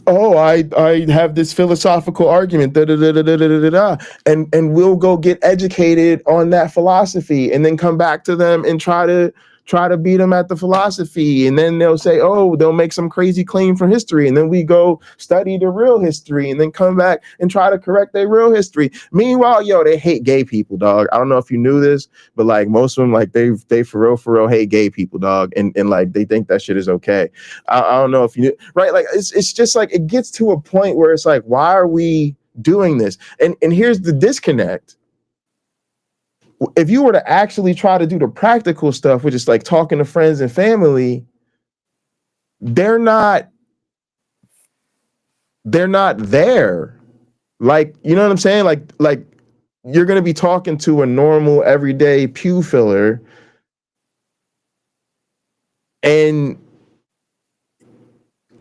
oh, I have this philosophical argument, and we'll go get educated on that philosophy and then come back to them and try to beat them at the philosophy. And then they'll say, oh, they'll make some crazy claim from history. And then we go study the real history and then come back and try to correct their real history. Meanwhile, yo, they hate gay people, dog. I don't know if you knew this, but like most of them, like they for real hate gay people, dog. And like they think that shit is okay. I don't know if you knew, right? Like it's just like it gets to a point where it's like, why are we doing this? And here's the disconnect. If you were to actually try to do the practical stuff, which is like talking to friends and family, they're not there. Like, you know what I'm saying? Like you're going to be talking to a normal everyday pew filler and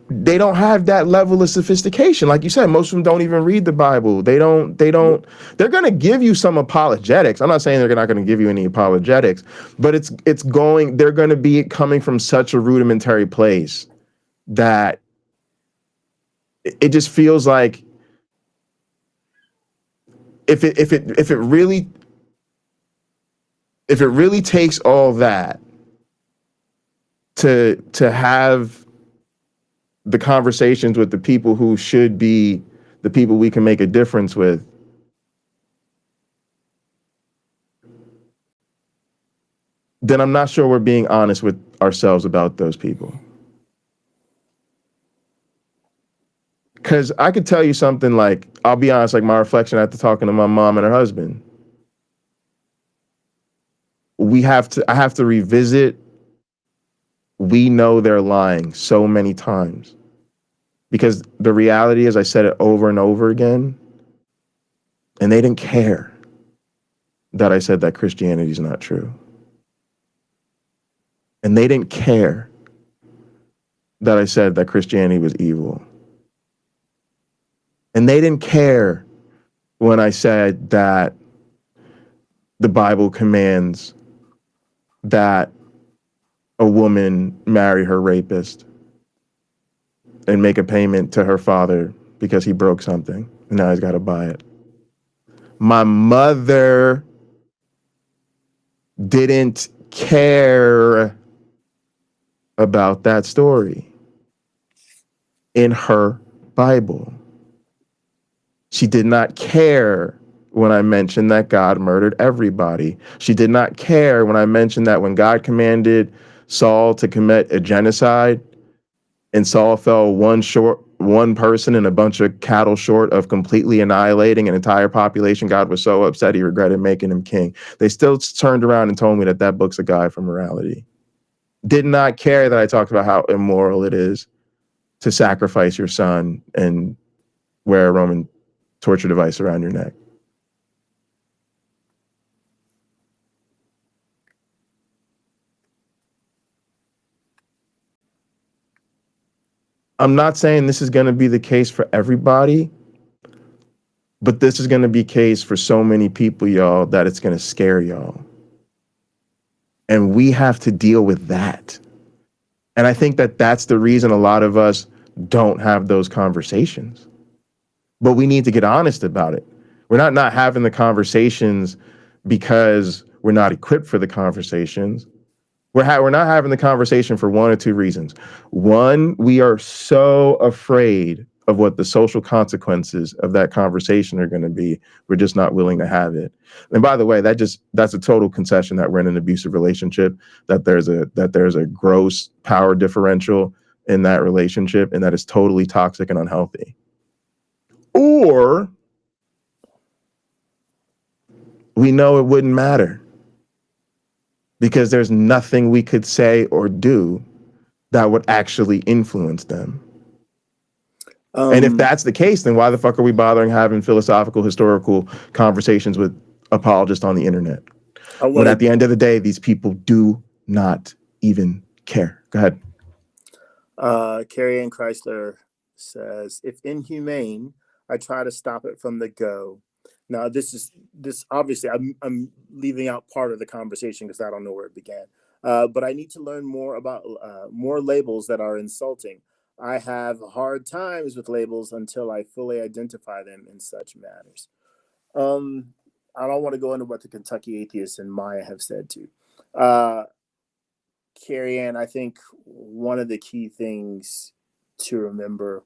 they don't have that level of sophistication. Like you said, most of them don't even read the Bible. They're going to give you some apologetics. I'm not saying they're not going to give you any apologetics, but they're going to be coming from such a rudimentary place that it just feels like if it really takes all that to have the conversations with the people who should be the people we can make a difference with, then I'm not sure we're being honest with ourselves about those people. Because I could tell you something like, I'll be honest, like my reflection after talking to my mom and her husband. I have to revisit, we know they're lying so many times. Because the reality is, I said it over and over again, and they didn't care that I said that Christianity is not true. And they didn't care that I said that Christianity was evil. And they didn't care when I said that the Bible commands that a woman marry her rapist and make a payment to her father because he broke something and now he's got to buy it. My mother didn't care about that story in her Bible. She did not care when I mentioned that God murdered everybody. She did not care when I mentioned that when God commanded Saul to commit a genocide and Saul fell one person and a bunch of cattle short of completely annihilating an entire population, God was so upset he regretted making him king. They still turned around and told me that that book's a guide for morality. Did not care that I talked about how immoral it is to sacrifice your son and wear a Roman torture device around your neck. I'm not saying this is going to be the case for everybody, but this is going to be the case for so many people, y'all, that it's going to scare y'all. And we have to deal with that. And I think that that's the reason a lot of us don't have those conversations. But we need to get honest about it. We're not having the conversations because we're not equipped for the conversations. We're not having the conversation for one or two reasons. One, we are so afraid of what the social consequences of that conversation are going to be. We're just not willing to have it. And by the way, that's a total concession that we're in an abusive relationship, that there's a gross power differential in that relationship, and that is totally toxic and unhealthy. Or we know it wouldn't matter because there's nothing we could say or do that would actually influence them. And if that's the case, then why the fuck are we bothering having philosophical, historical conversations with apologists on the internet? When at the end of the day, these people do not even care. Go ahead. Carrie Ann Chrysler says, if inhumane, I try to stop it from the go. Now, this obviously, I'm leaving out part of the conversation because I don't know where it began. But I need to learn more about more labels that are insulting. I have hard times with labels until I fully identify them in such matters. I don't want to go into what the Kentucky atheists and Maya have said too. Carrie Ann, I think one of the key things to remember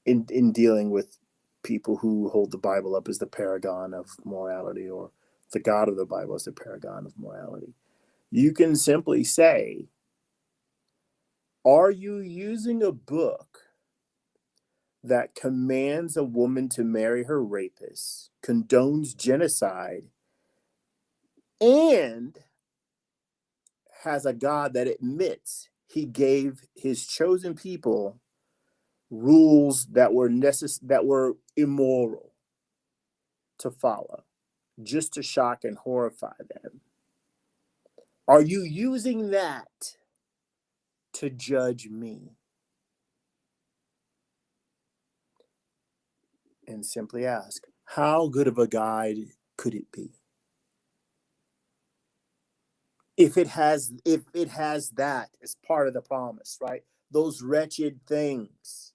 in dealing with people who hold the Bible up as the paragon of morality, or the God of the Bible as the paragon of morality, you can simply say, are you using a book that commands a woman to marry her rapist, condones genocide, and has a God that admits he gave his chosen people rules that were immoral to follow, just to shock and horrify them? Are you using that to judge me? And simply ask, how good of a guide could it be? If it has that as part of the promise, right? those wretched things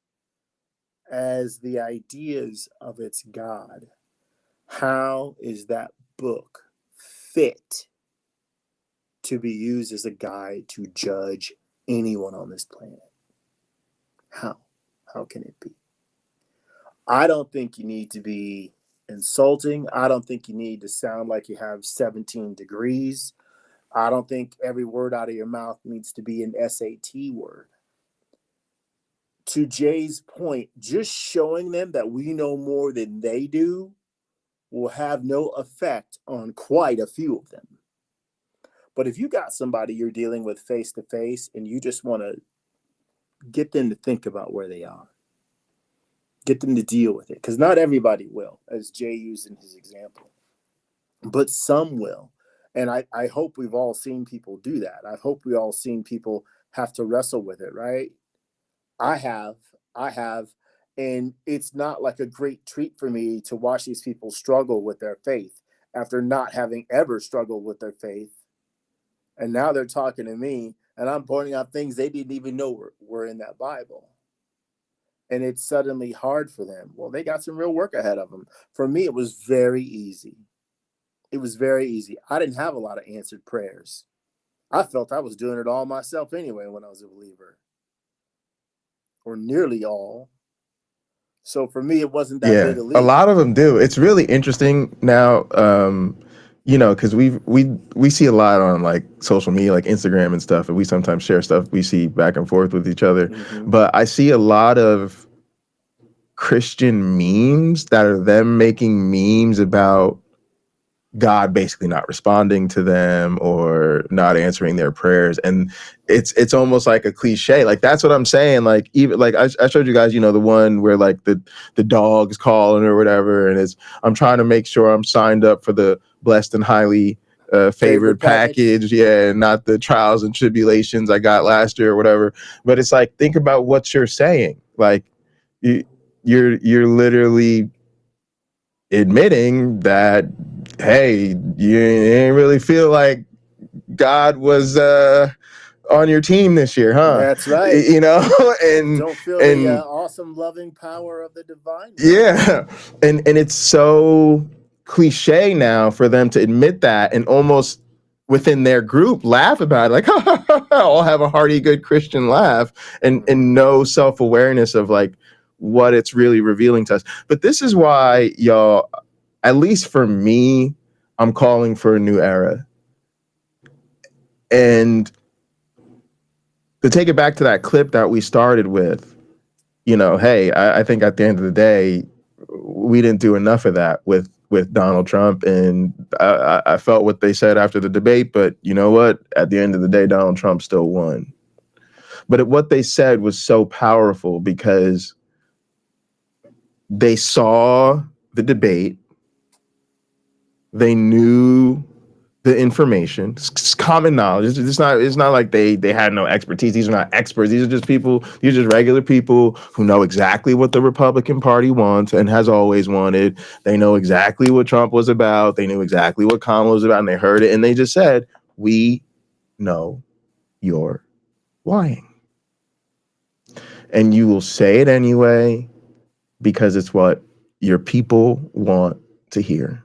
as the ideas of its God, how is that book fit to be used as a guide to judge anyone on this planet? How? How can it be? I don't think you need to be insulting. I don't think you need to sound like you have 17 degrees. I don't think every word out of your mouth needs to be an SAT word. To Jay's point, just showing them that we know more than they do will have no effect on quite a few of them. But if you got somebody you're dealing with face to face and you just want to get them to think about where they are, get them to deal with it, because not everybody will, as Jay used in his example, but some will. And I hope we've all seen people do that. I hope we all seen people have to wrestle with it, right? I have. And it's not like a great treat for me to watch these people struggle with their faith after not having ever struggled with their faith. And now they're talking to me and I'm pointing out things they didn't even know were in that Bible. And it's suddenly hard for them. Well, they got some real work ahead of them. For me, it was very easy. It was very easy. I didn't have a lot of answered prayers. I felt I was doing it all myself anyway when I was a believer. Or nearly all. So for me, it wasn't that big a leap. A lot of them do. It's really interesting now, you know, because we see a lot on like social media, like Instagram and stuff, and we sometimes share stuff we see back and forth with each other. Mm-hmm. But I see a lot of Christian memes that are them making memes about God basically not responding to them or not answering their prayers. And it's almost like a cliche. Like, that's what I'm saying. Like, even like I showed you guys, you know, the one where like the dog's calling or whatever. And I'm trying to make sure I'm signed up for the blessed and highly favored package. Yeah. And not the trials and tribulations I got last year or whatever. But it's like, think about what you're saying. Like you're literally admitting that, hey, you didn't really feel like God was on your team this year, huh? That's right. You know, and don't feel the awesome, loving power of the divine. Yeah, and it's so cliche now for them to admit that, and almost within their group laugh about it, like all have a hearty, good Christian laugh, and no self-awareness of like what it's really revealing to us. But this is why, y'all, at least for me, I'm calling for a new era. And to take it back to that clip that we started with, you know, hey, I think at the end of the day, we didn't do enough of that with Donald Trump. And I felt what they said after the debate, but you know what? At the end of the day, Donald Trump still won. But what they said was so powerful because they saw the debate. They knew the information. It's common knowledge. It's not like they had no expertise. These are not experts. These are just people. These are just regular people who know exactly what the Republican Party wants and has always wanted. They know exactly what Trump was about. They knew exactly what Kamala was about, and they heard it, and they just said, "We know you're lying, and you will say it anyway because it's what your people want to hear."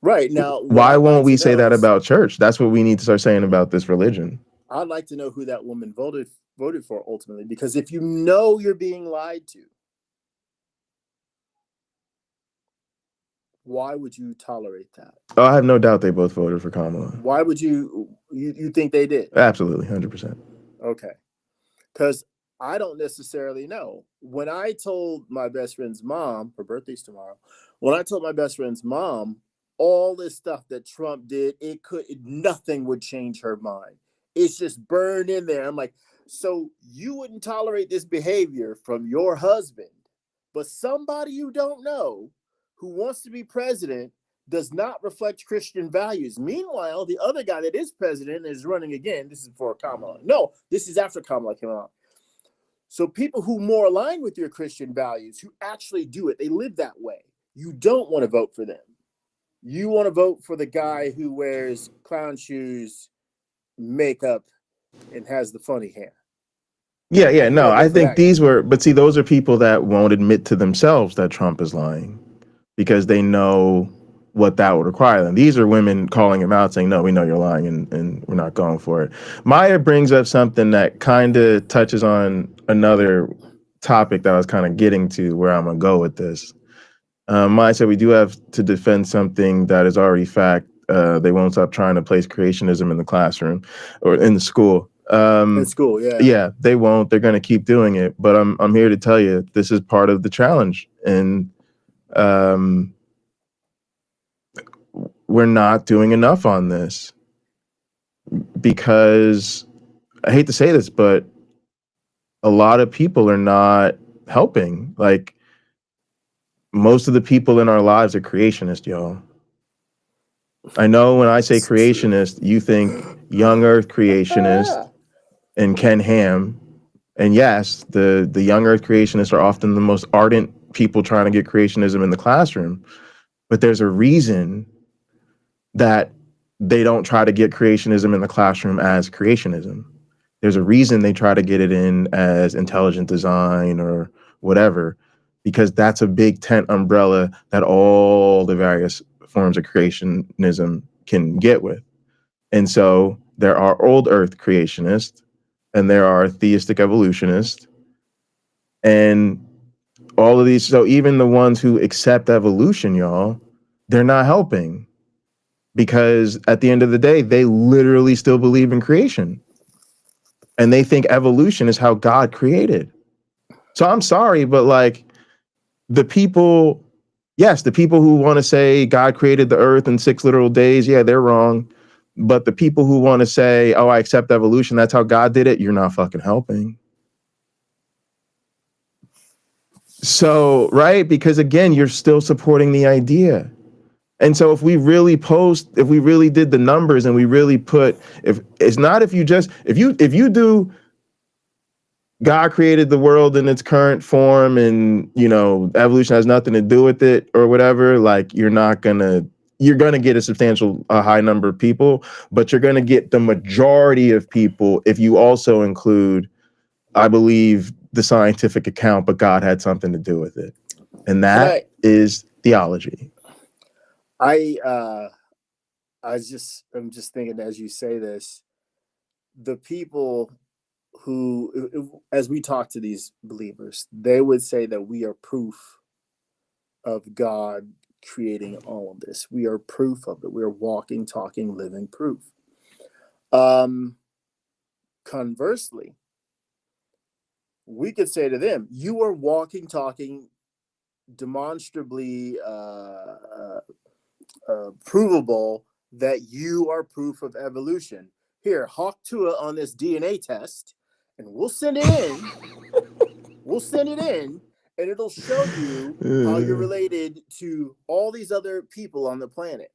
Right. Now, why won't we say that about church? That's what we need to start saying about this religion. I'd like to know who that woman voted for ultimately, because if you know you're being lied to, why would you tolerate that? Oh, I have no doubt they both voted for Kamala. Why would you think they did? Absolutely, 100%. Okay. Because I don't necessarily know. When I told my best friend's mom, her birthday's tomorrow, when I told my best friend's mom all this stuff that Trump did, nothing would change her mind. It's just burned in there. I'm like, so you wouldn't tolerate this behavior from your husband, but somebody you don't know who wants to be president does not reflect Christian values. Meanwhile, the other guy that is president is running again. This is before Kamala. No, this is after Kamala came out. So people who more align with your Christian values, who actually do it, they live that way. You don't want to vote for them. You want to vote for the guy who wears clown shoes, makeup, and has the funny hair. Yeah, no, Yeah, go I for think that. these were, but see, those are people that won't admit to themselves that Trump is lying because they know what that would require them. These are women calling him out saying, no, we know you're lying and we're not going for it. Maya brings up something that kind of touches on another topic that I was kind of getting to where I'm going to go with this. Maya said we do have to defend something that is already fact. They won't stop trying to place creationism in the classroom or in the school. In school, yeah. Yeah, they won't. They're going to keep doing it. But I'm here to tell you this is part of the challenge, and we're not doing enough on this because I hate to say this, but a lot of people are not helping. Like most of the people in our lives are creationist, y'all. I know when I say creationist, you think young Earth creationist and Ken Ham. And yes, the young Earth creationists are often the most ardent people trying to get creationism in the classroom. But there's a reason that they don't try to get creationism in the classroom as creationism. There's a reason they try to get it in as intelligent design or whatever, because that's a big tent umbrella that all the various forms of creationism can get with. And so there are old Earth creationists and there are theistic evolutionists and all of these. So even the ones who accept evolution, y'all, they're not helping because at the end of the day, they literally still believe in creation and they think evolution is how God created. So I'm sorry, but like the people, yes, the people who want to say God created the earth in 6 literal days, yeah, they're wrong. But the people who want to say, oh, I accept evolution, that's how God did it, you're not fucking helping. So, right? Because again, you're still supporting the idea. And so if we really if we really did the numbers and we really put, if it's not, if you do God created the world in its current form and, you know, evolution has nothing to do with it or whatever, like you're going to get a high number of people, but you're going to get the majority of people if you also include, I believe, the scientific account, but God had something to do with it. And that is theology. I'm just thinking as you say this, the people who, as we talk to these believers, they would say that we are proof of God creating all of this. We are proof of it. We are walking, talking, living proof. Conversely, we could say to them, you are walking, talking, demonstrably provable that you are proof of evolution. Here, hawk to it on this DNA test, and we'll send it in. And it'll show you how you're related to all these other people on the planet.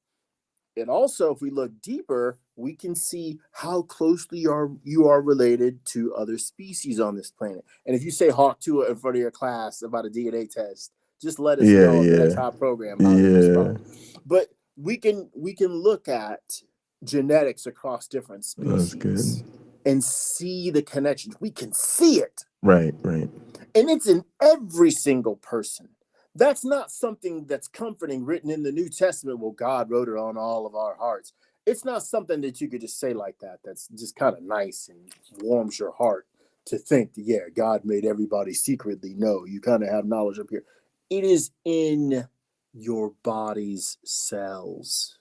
And also, if we look deeper, we can see how closely you are related to other species on this planet. And if you say hawk to it in front of your class about a DNA test, just let us know in the next hot program how you respond. But we can look at genetics across different species and see the connections. We can see it. Right. And it's in every single person. That's not something that's comforting written in the New Testament. Well, God wrote it on all of our hearts. It's not something that you could just say like that. That's just kind of nice and warms your heart to think, yeah, God made everybody secretly. No, you kind of have knowledge up here. It is in your body's cells.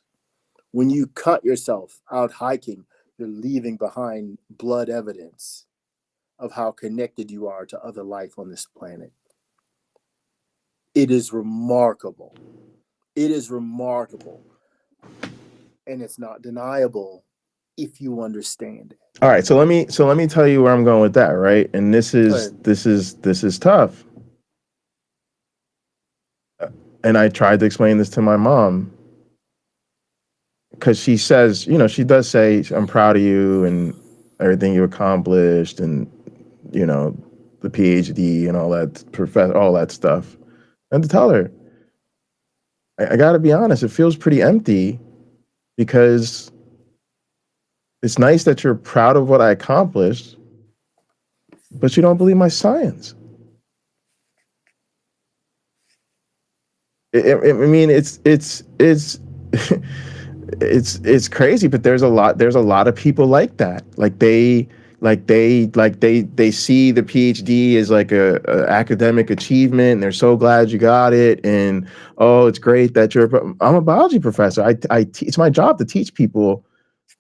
When you cut yourself out hiking, you're leaving behind blood evidence of how connected you are to other life on this planet. It is remarkable. It is remarkable. And it's not deniable if you understand it. All right, so let me tell you where I'm going with that, right? And this is tough. And I tried to explain this to my mom because she says, you know, she does say, I'm proud of you and everything you accomplished and, you know, the PhD and all that stuff. And to tell her, I got to be honest, it feels pretty empty because it's nice that you're proud of what I accomplished, but you don't believe my science. I mean, it's it's crazy, but there's a lot of people like that. They see the PhD as like a academic achievement, and they're so glad you got it. And oh, it's great that I'm a biology professor. It's my job to teach people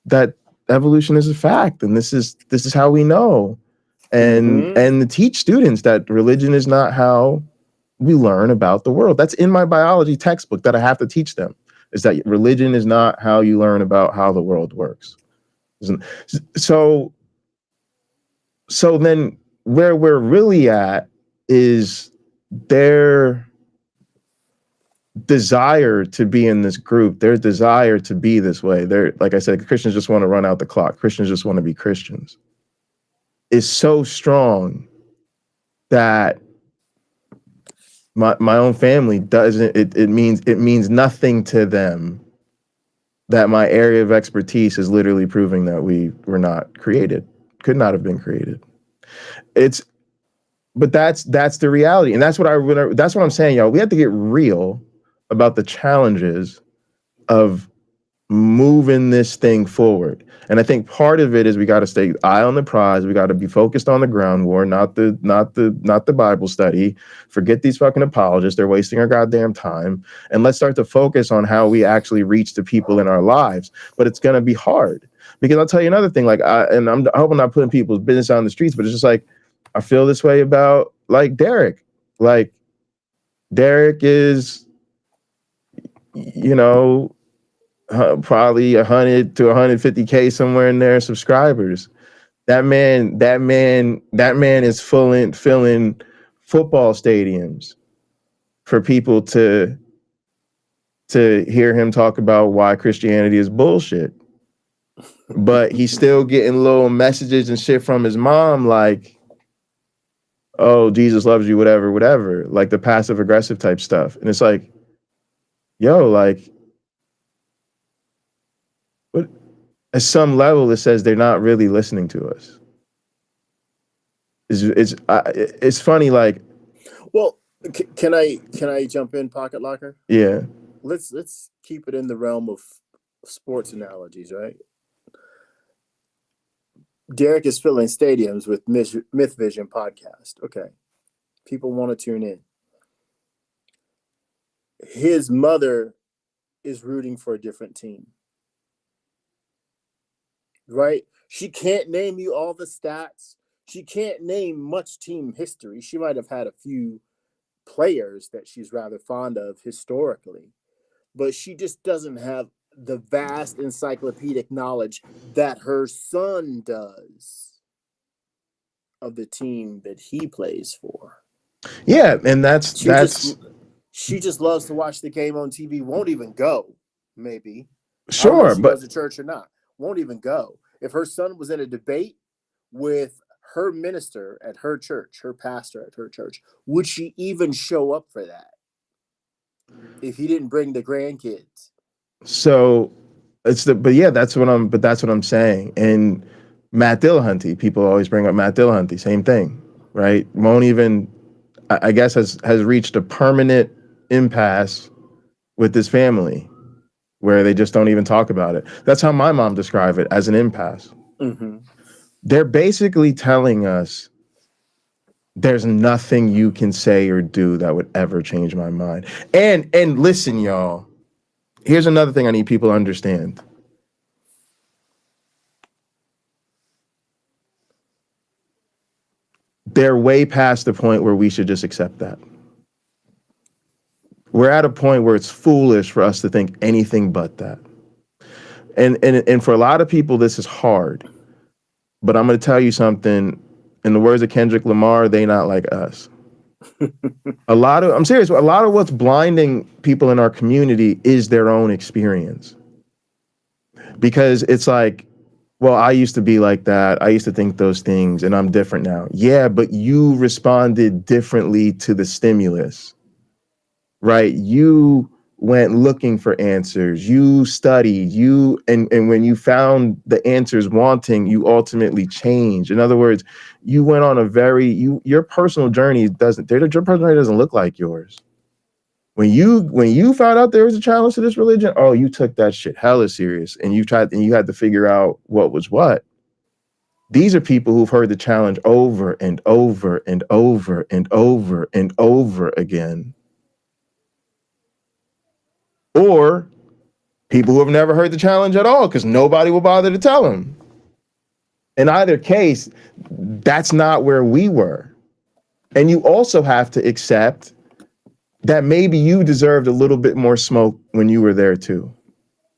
that evolution is a fact, and this is how we know, and to teach students that religion is not how we learn about the world. That's in my biology textbook that I have to teach them, is that religion is not how you learn about how the world works. So then where we're really at is their desire to be in this group, their desire to be this way. They're, like I said, Christians just want to run out the clock. Christians just want to be Christians. Is so strong that my own family doesn't, it means nothing to them that my area of expertise is literally proving that we were not created, could not have been created. But that's the reality. And that's what I'm saying, y'all. We have to get real about the challenges of moving this thing forward. And I think part of it is we got to stay eye on the prize. We got to be focused on the ground war, not the Bible study. Forget these fucking apologists. They're wasting our goddamn time. And let's start to focus on how we actually reach the people in our lives. But it's going to be hard, because I'll tell you another thing. I hope I'm not putting people's business out on the streets, but it's just like, I feel this way about like Derek. Like Derek is, probably 100 to 150K somewhere in there subscribers. That man is filling football stadiums for people to hear him talk about why Christianity is bullshit. But he's still getting little messages and shit from his mom like, oh, Jesus loves you, whatever, like the passive aggressive type stuff. And it's like, yo, like, but at some level, it says they're not really listening to us. It's funny, like. Well, can I jump in, Pocket Locker? Yeah. Let's keep it in the realm of sports analogies, right? Derek is filling stadiums with Mythvision podcast. Okay, people want to tune in. His mother is rooting for a different team. Right? She can't name you all the stats. She can't name much team history. She might have had a few players that she's rather fond of historically, but she just doesn't have the vast encyclopedic knowledge that her son does of the team that he plays for. Yeah, and she just loves to watch the game on TV, won't even go, maybe. Sure, I don't know if she but goes to church or not. Won't even go. If her son was in a debate with her minister at her church, her pastor at her church, would she even show up for that if he didn't bring the grandkids? So that's what I'm saying. And Matt Dillahunty, people always bring up Matt Dillahunty, same thing, right? Won't even, I guess, has reached a permanent impasse with his family, where they just don't even talk about it. That's how my mom described it, as an impasse. Mm-hmm. They're basically telling us there's nothing you can say or do that would ever change my mind. And listen, y'all, here's another thing I need people to understand. They're way past the point where we should just accept that. We're at a point where it's foolish for us to think anything but that. And for a lot of people, this is hard. But I'm going to tell you something. In the words of Kendrick Lamar, they not like us. I'm serious. A lot of what's blinding people in our community is their own experience. Because it's like, well, I used to be like that. I used to think those things, and I'm different now. Yeah, but you responded differently to the stimulus. Right? You went looking for answers. You studied, and when you found the answers wanting, you ultimately changed. In other words, you went on your personal journey doesn't look like yours. When you found out there was a challenge to this religion, oh, you took that shit hella serious, and you had to figure out what was what. These are people who've heard the challenge over and over and over and over and over again. Or people who have never heard the challenge at all because nobody will bother to tell them. In either case, that's not where we were. And you also have to accept that maybe you deserved a little bit more smoke when you were there too.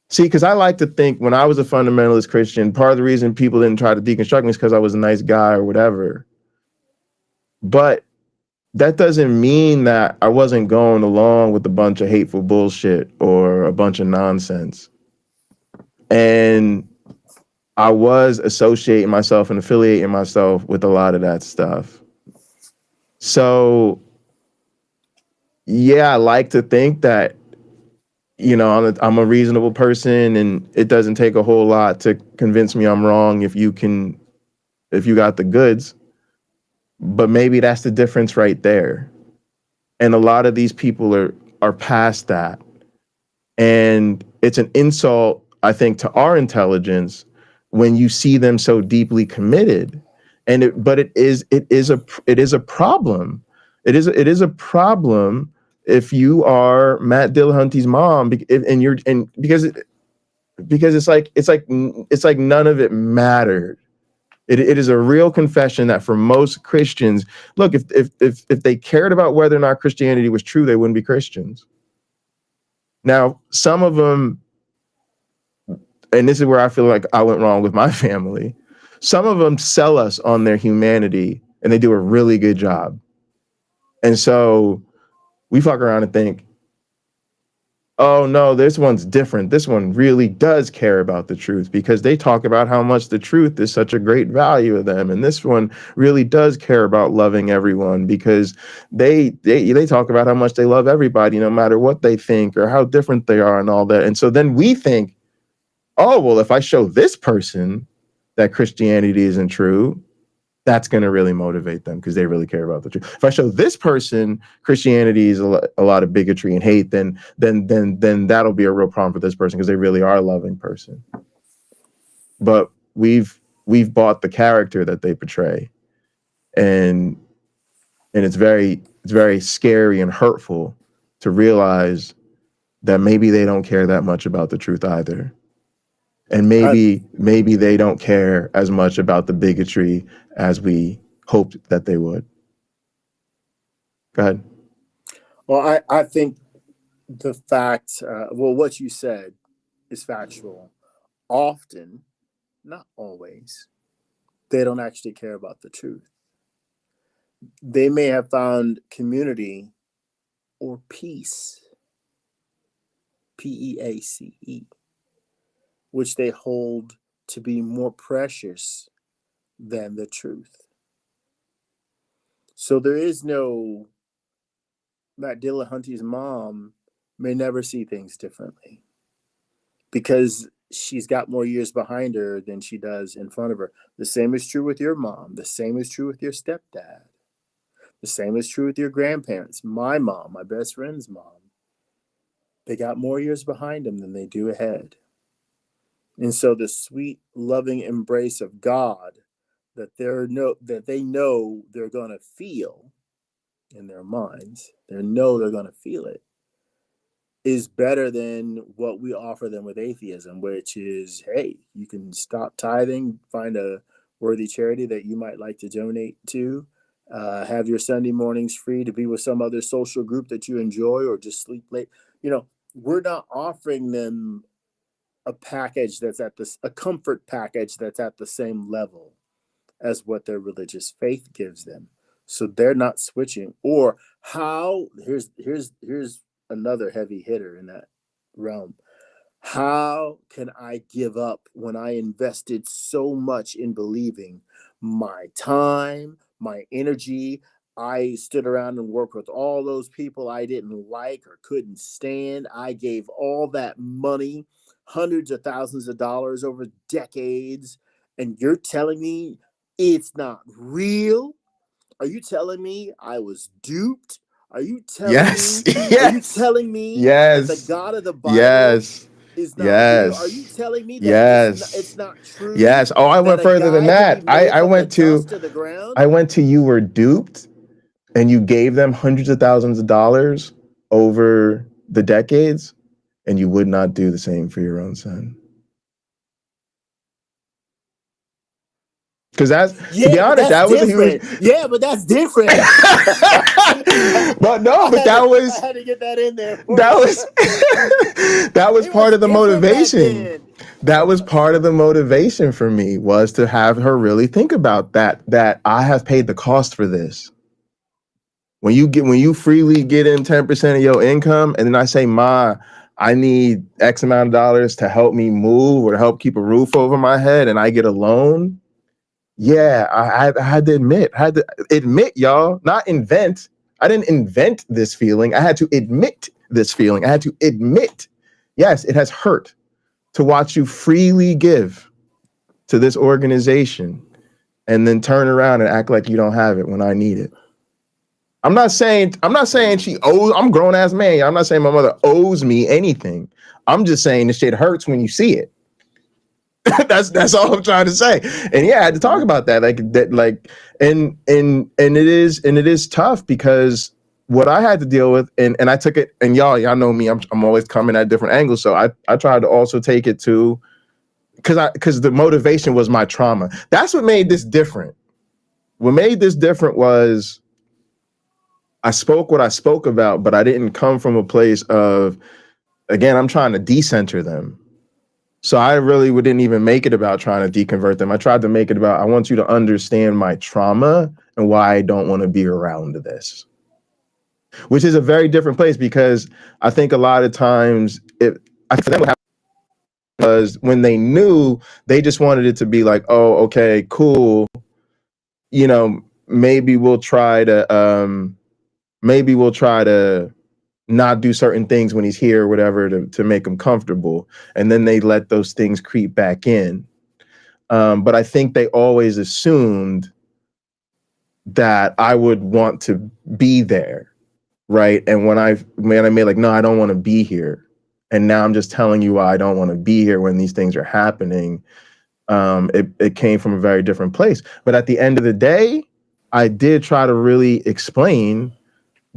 See, because I like to think when I was a fundamentalist Christian, part of the reason people didn't try to deconstruct me is because I was a nice guy or whatever. But that doesn't mean that I wasn't going along with a bunch of hateful bullshit or a bunch of nonsense. And I was associating myself and affiliating myself with a lot of that stuff. So, yeah, I like to think that, I'm a reasonable person, and it doesn't take a whole lot to convince me I'm wrong if you got the goods. But maybe that's the difference right there. And a lot of these people are past that. And it's an insult, I think, to our intelligence when you see them so deeply committed. But it is a problem. It is a problem if you are Matt Dillahunty's mom, because it's like none of it mattered. It is a real confession that for most Christians, look, if they cared about whether or not Christianity was true, they wouldn't be Christians. Now, some of them, and this is where I feel like I went wrong with my family, some of them sell us on their humanity, and they do a really good job. And so we fuck around and think, oh no, this one's different. This one really does care about the truth because they talk about how much the truth is such a great value to them. And this one really does care about loving everyone because they talk about how much they love everybody, no matter what they think or how different they are and all that. And so then we think, oh, well, if I show this person that Christianity isn't true, that's going to really motivate them because they really care about the truth. If I show this person Christianity is a lot of bigotry and hate, then that'll be a real problem for this person because they really are a loving person. But we've bought the character that they portray, and it's very scary and hurtful to realize that maybe they don't care that much about the truth either. And maybe they don't care as much about the bigotry as we hoped that they would. Go ahead. Well, I think the fact, what you said is factual. Often, not always, they don't actually care about the truth. They may have found community or peace, P-E-A-C-E, which they hold to be more precious than the truth. So there is no, Matt Dillahunty's mom may never see things differently because she's got more years behind her than she does in front of her. The same is true with your mom. The same is true with your stepdad. The same is true with your grandparents. My mom, my best friend's mom, they got more years behind them than they do ahead. And so the sweet, loving embrace of God that they know they're going to feel in their minds, they're going to feel it, is better than what we offer them with atheism, which is, hey, you can stop tithing, find a worthy charity that you might like to donate to, have your Sunday mornings free to be with some other social group that you enjoy, or just sleep late. We're not offering them a package that's a comfort package that's at the same level as what their religious faith gives them. So they're not switching. Or here's another heavy hitter in that realm. How can I give up when I invested so much in believing, my time, my energy? I stood around and worked with all those people I didn't like or couldn't stand. I gave all that money, hundreds of thousands of dollars over decades, and you're telling me it's not real? Are you telling me I was duped? Are you telling Yes. me? Are you telling me that the Yes. God of the Bible Yes. is not real? Are you Yes. telling me that it's Yes. not true Yes. Oh, I that went a further than guy could be that. made I from the went to dust of the ground? you were duped and you gave them hundreds of thousands of dollars over the decades, and you would not do the same for your own son. Because that's, to be Yeah, but honest, that's that was a huge. different. Yeah, but that's different. But no, but that I was had to get that in there for that you. was that was It part was of the different back motivation. then. That was part of the motivation for me, was to have her really think about that I have paid the cost for this. When you freely get in 10% of your income, and then I say, Ma, I need X amount of dollars to help me move or to help keep a roof over my head, and I get a loan. Yeah, I had to admit, y'all, not invent. I didn't invent this feeling. I had to admit this feeling. I had to admit, yes, it has hurt to watch you freely give to this organization and then turn around and act like you don't have it when I need it. I'm not saying she owes, I'm a grown ass man. I'm not saying my mother owes me anything. I'm just saying the shit hurts when you see it. That's all I'm trying to say. And yeah, I had to talk about that. And it is tough, because what I had to deal with, and I took it, and y'all know me, I'm always coming at different angles. So I tried to also take it to, because the motivation was my trauma. That's what made this different. What made this different was I spoke what I spoke about, but I didn't come from a place of, again, I'm trying to decenter them. So I really didn't even make it about trying to deconvert them. I tried to make it about, I want you to understand my trauma and why I don't want to be around this, which is a very different place, because I think a lot of times I think what happened was, when they knew, they just wanted it to be like, oh, okay, cool. You know, maybe we'll try to not do certain things when he's here or whatever to make him comfortable. And then they let those things creep back in. But I think they always assumed that I would want to be there, right? And when I made like, no, I don't want to be here. And now I'm just telling you why I don't want to be here when these things are happening. It came from a very different place. But at the end of the day, I did try to really explain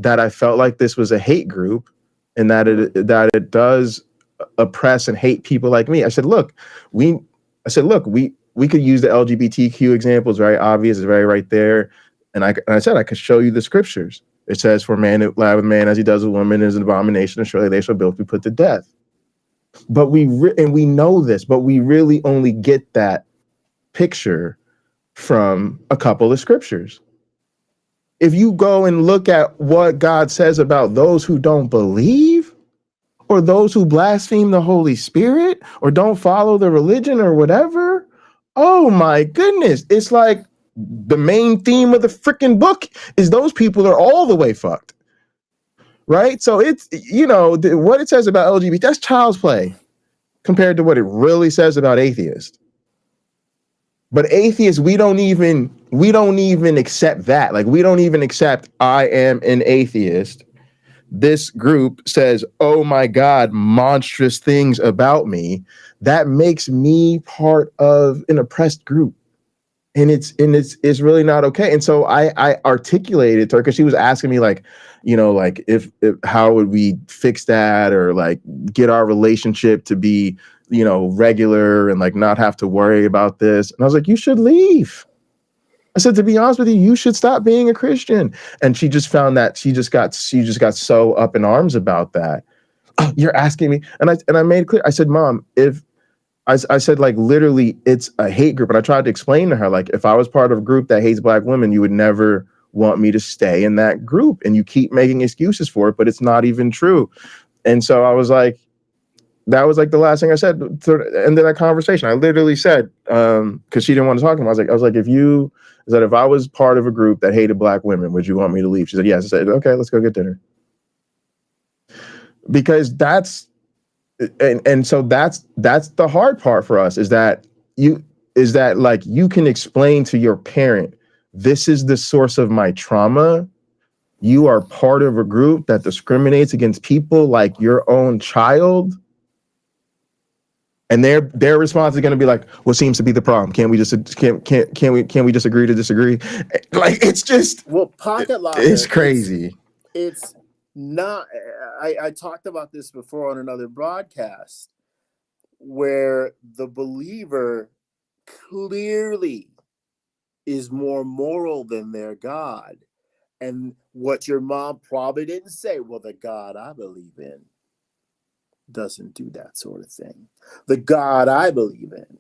that I felt like this was a hate group, and that it does oppress and hate people like me. I said, look, we could use the LGBTQ example. It's very obvious. It's very right there. And I said I could show you the scriptures. It says, for man to lie with man as he does with woman is an abomination, and surely they shall both be put to death. But we know this, but we really only get that picture from a couple of scriptures. If you go and look at what God says about those who don't believe, or those who blaspheme the Holy Spirit, or don't follow the religion or whatever, oh my goodness, it's like the main theme of the freaking book is those people are all the way fucked, right? So it's, what it says about LGBT, that's child's play compared to what it really says about atheists. But atheists, we don't even accept that. Like, we don't even accept I am an atheist. This group says, oh my God, monstrous things about me. That makes me part of an oppressed group. And it's really not okay. And so I articulated to her, because she was asking me, like, if how would we fix that, or like get our relationship to be, regular, and like not have to worry about this. And I was like, you should leave. I said, to be honest with you, you should stop being a Christian. And she just found that she just got so up in arms about that. Oh, you're asking me. And I made it clear. I said, Mom, if I said, like, literally, it's a hate group. And I tried to explain to her, like, if I was part of a group that hates Black women, you would never want me to stay in that group. And you keep making excuses for it, but it's not even true. And so I was like, that was like the last thing I said to the end of that conversation. I literally said, because she didn't want to talk to me. I was like, if I was part of a group that hated black women, would you want me to leave? She said, yes. I said, okay, let's go get dinner. Because so that's the hard part for us, is that you can explain to your parent, this is the source of my trauma. You are part of a group that discriminates against people like your own child. And their response is going to be like, what seems to be the problem? Can't we just agree to disagree? Like, it's just, pocket locker, it's crazy. It's not, I talked about this before on another broadcast, where the believer clearly is more moral than their God. And what your mom probably didn't say, well, the God I believe in doesn't do that sort of thing. The God I believe in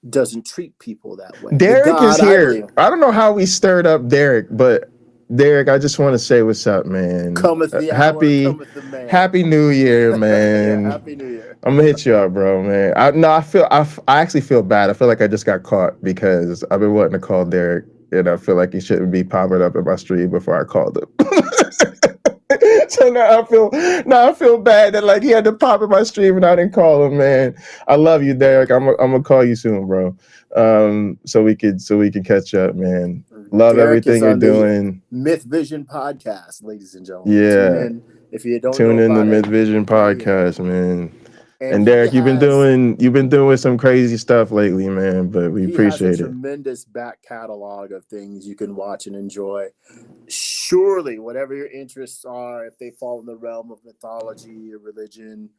doesn't treat people that way. Derek is here. I don't know how we stirred up Derek, but Derek, I just want to say what's up, man. Cometh the hour, cometh the man. Happy New Year, man. Yeah, Happy New Year. I'm gonna hit you up, bro, man. I actually feel bad. I feel like I just got caught because I've been wanting to call Derek, and I feel like he shouldn't be popping up in my stream before I called him. So now I feel bad that like he had to pop in my stream and I didn't call him, man. I love you, Derek. I'm gonna call you soon, bro. So we can catch up, man. Love Derek everything you're doing. Mythvision podcast, ladies and gentlemen. Yeah. If you don't tune know in the about Mythvision podcast, man. And he Derek, you've been doing some crazy stuff lately, man. But we appreciate it. Tremendous back catalog of things you can watch and enjoy. Surely, whatever your interests are, if they fall in the realm of mythology or religion,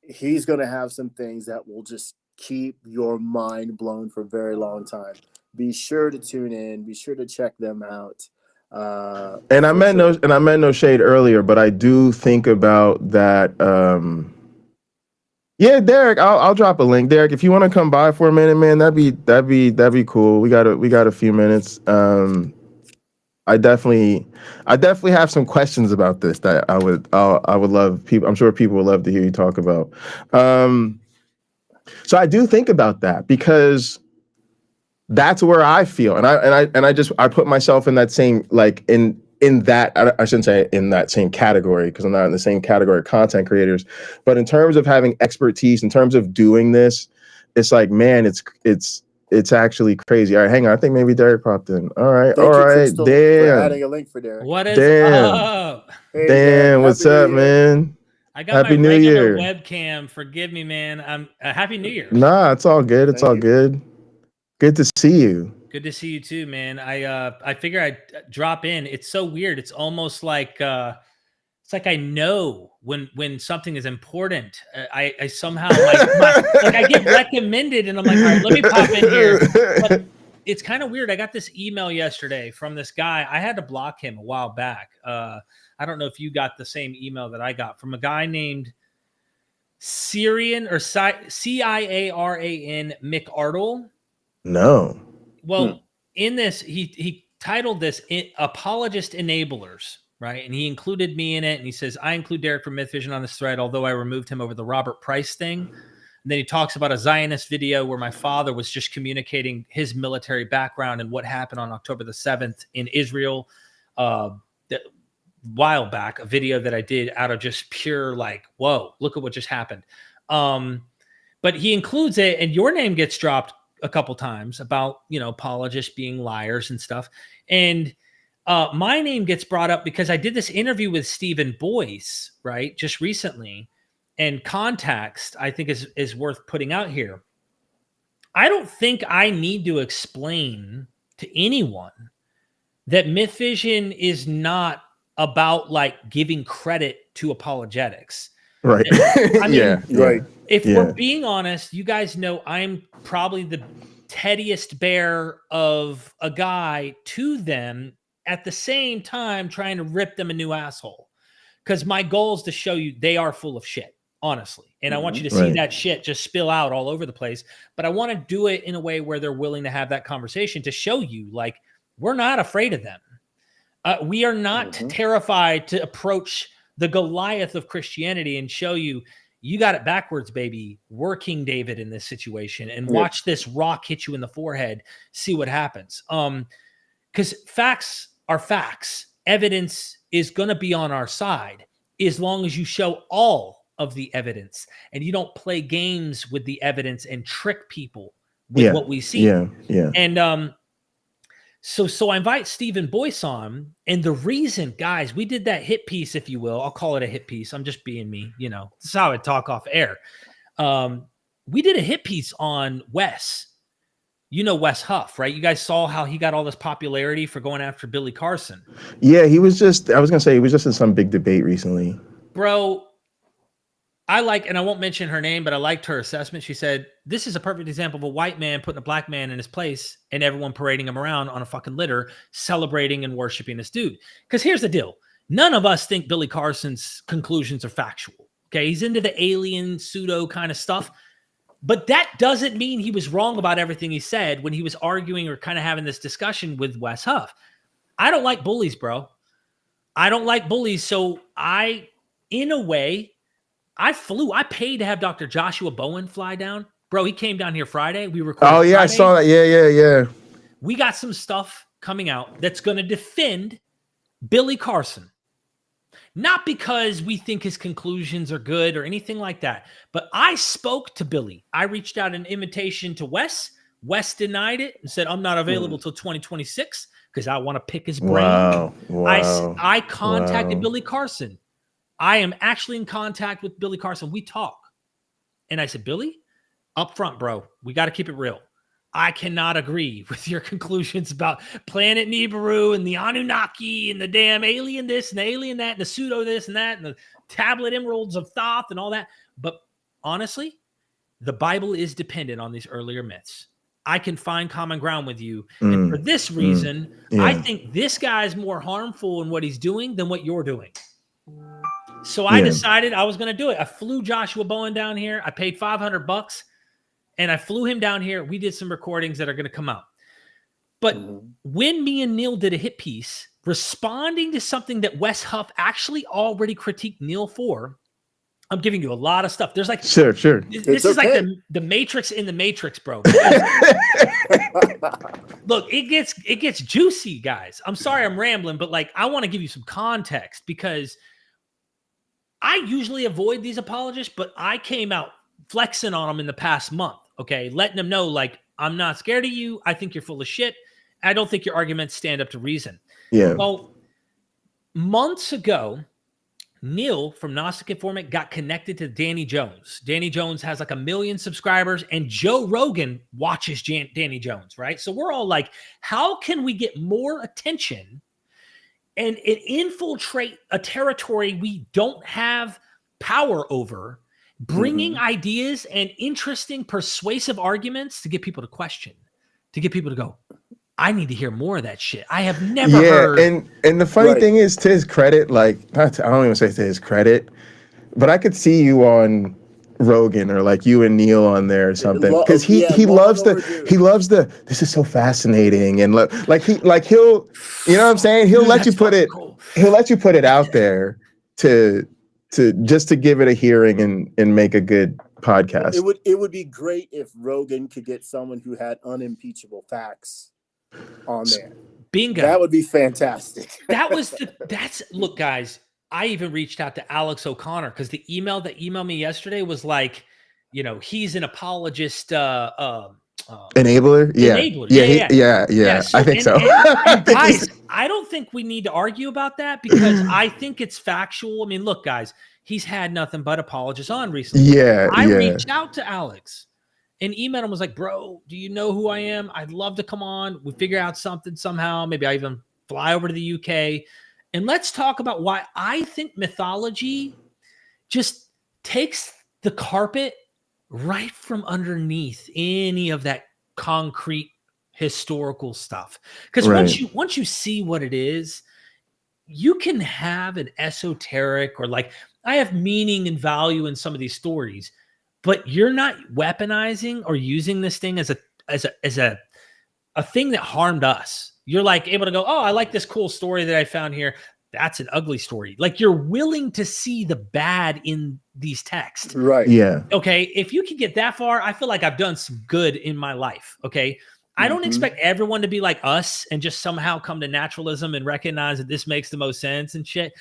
he's going to have some things that will just keep your mind blown for a very long time. Be sure to tune in. Be sure to check them out. And I meant no shade earlier, but I do think about that. Yeah, Derek, I'll drop a link. Derek, if you want to come by for a minute, man, that'd be cool. We got a few minutes. I definitely have some questions about this that I would love people. I'm sure people would love to hear you talk about. So I do think about that because that's where I feel, and I put myself in that same, like, in that, I shouldn't say in that same category because I'm not in the same category of content creators, but in terms of having expertise, in terms of doing this, it's like, man, it's actually crazy. All right, hang on. I think maybe Derek popped in. All right, Thank you, Crystal, for damn. adding a link for Derek. What is up? Hey, damn, Derek, what's up, man? I got Happy my New regular Year. webcam. Forgive me, man. I'm Happy New Year. Nah, it's all good. It's all good. Good to see you. Good to see you too, man. I figure I'd drop in. It's so weird. It's almost like it's like I know when something is important. I somehow like I get recommended, and I'm like, all right, let me pop in here. But it's kind of weird. I got this email yesterday from this guy. I had to block him a while back. I don't know if you got the same email that I got from a guy named Ciaran McArdle. No. Well, in this, he titled this Apologist Enablers, right? And he included me in it. And he says, I include Derek from Mythvision on this thread, although I removed him over the Robert Price thing. And then he talks about a Zionist video where my father was just communicating his military background and what happened on October the 7th in Israel. While back, a video that I did out of just pure like, whoa, look at what just happened. But he includes it, and your name gets dropped a couple times about, apologists being liars and stuff. And my name gets brought up because I did this interview with Stephen Boyce, right, just recently. And context, I think, is worth putting out here. I don't think I need to explain to anyone that Mythvision is not about like giving credit to apologetics. Right. I mean, right. If we're being honest, you guys know I'm probably the teddiest bear of a guy to them, at the same time trying to rip them a new asshole. Because my goal is to show you they are full of shit, honestly. And I want you to see that shit just spill out all over the place. But I want to do it in a way where they're willing to have that conversation to show you, like, we're not afraid of them. We are not terrified to approach the Goliath of Christianity and show you, you got it backwards, baby. We're King David in this situation, and watch this rock hit you in the forehead. See what happens. Because facts are facts. Evidence is going to be on our side as long as you show all of the evidence and you don't play games with the evidence and trick people with what we see. And so I invite Stephen Boyce on, and the reason, guys, we did that hit piece, if you will. I'll call it a hit piece. I'm just being me, you know. This is how I talk off air. We did a hit piece on Wes. You know Wes Huff, right? You guys saw how he got all this popularity for going after Billy Carson. Yeah, he was just, I was going to say, he was just in some big debate recently. Bro, I like, and I won't mention her name, but I liked her assessment. She said, this is a perfect example of a white man putting a black man in his place and everyone parading him around on a fucking litter, celebrating and worshiping this dude. Because here's the deal. None of us think Billy Carson's conclusions are factual. Okay, he's into the alien pseudo kind of stuff. But that doesn't mean he was wrong about everything he said when he was arguing or kind of having this discussion with Wes Huff. I don't like bullies, bro. I don't like bullies. So in a way, I paid to have Dr. Joshua Bowen fly down. Bro, he came down here Friday. We recorded Oh, yeah, Friday. I saw that. Yeah. We got some stuff coming out that's going to defend Billy Carson. Not because we think his conclusions are good or anything like that, but I spoke to Billy. I reached out an invitation to Wes. Wes denied it and said, I'm not available till 2026 because I want to pick his brain. Wow. I contacted Billy Carson. I am actually in contact with Billy Carson. We talk. And I said, Billy, up front, bro, we got to keep it real. I cannot agree with your conclusions about Planet Nibiru and the Anunnaki and the damn alien this and the alien that and the pseudo this and that and the tablet emeralds of Thoth and all that. But honestly, the Bible is dependent on these earlier myths. I can find common ground with you. And for this reason, I think this guy is more harmful in what he's doing than what you're doing. So I decided I was going to do it. I flew Joshua Bowen down here. I paid $500 and I flew him down here. We did some recordings that are going to come out. But when me and Neil did a hit piece responding to something that Wes Huff actually already critiqued Neil for, I'm giving you a lot of stuff. There's like, sure. This is like the Matrix in the Matrix, bro. Look, it gets juicy, guys. I'm sorry I'm rambling, but like I want to give you some context because I usually avoid these apologists, but I came out flexing on them in the past month, okay? Letting them know, like, I'm not scared of you. I think you're full of shit. I don't think your arguments stand up to reason. Yeah. Well, months ago, Neil from Gnostic Informant got connected to Danny Jones. Danny Jones has like 1 million subscribers, and Joe Rogan watches Danny Jones, right? So we're all like, how can we get more attention and it infiltrate a territory we don't have power over, bringing ideas and interesting, persuasive arguments to get people to question, to get people to go, I need to hear more of that shit. I have never heard. And the funny thing is, to his credit, like, I don't even say to his credit, but I could see you on Rogan or like you and Neil on there or something, because he loves the this is so fascinating, and he'll, you know what I'm saying, he'll let you put it out there to just to give it a hearing and make a good podcast. It would be great if Rogan could get someone who had unimpeachable facts on there. Bingo. That would be fantastic. Look, guys, I even reached out to Alex O'Connor because the email that emailed me yesterday was like, you know, he's an apologist. Enabler? Yeah. Enabler. Yeah. I think so. And guys, I don't think we need to argue about that because I think it's factual. I mean, look, guys, he's had nothing but apologists on recently. I reached out to Alex and emailed him, was like, bro, do you know who I am? I'd love to come on. We figure out something somehow. Maybe I even fly over to the UK. And let's talk about why I think mythology just takes the carpet right from underneath any of that concrete historical stuff. Because once you see what it is, you can have an esoteric or like, I have meaning and value in some of these stories, but you're not weaponizing or using this thing as a thing that harmed us. You're like able to go, oh, I like this cool story that I found here. that's an ugly story. Like, you're willing to see the bad in these texts. Right. Yeah. Okay. If you can get that far, I feel like I've done some good in my life. Okay. I don't expect everyone to be like us and just somehow come to naturalism and recognize that this makes the most sense and shit.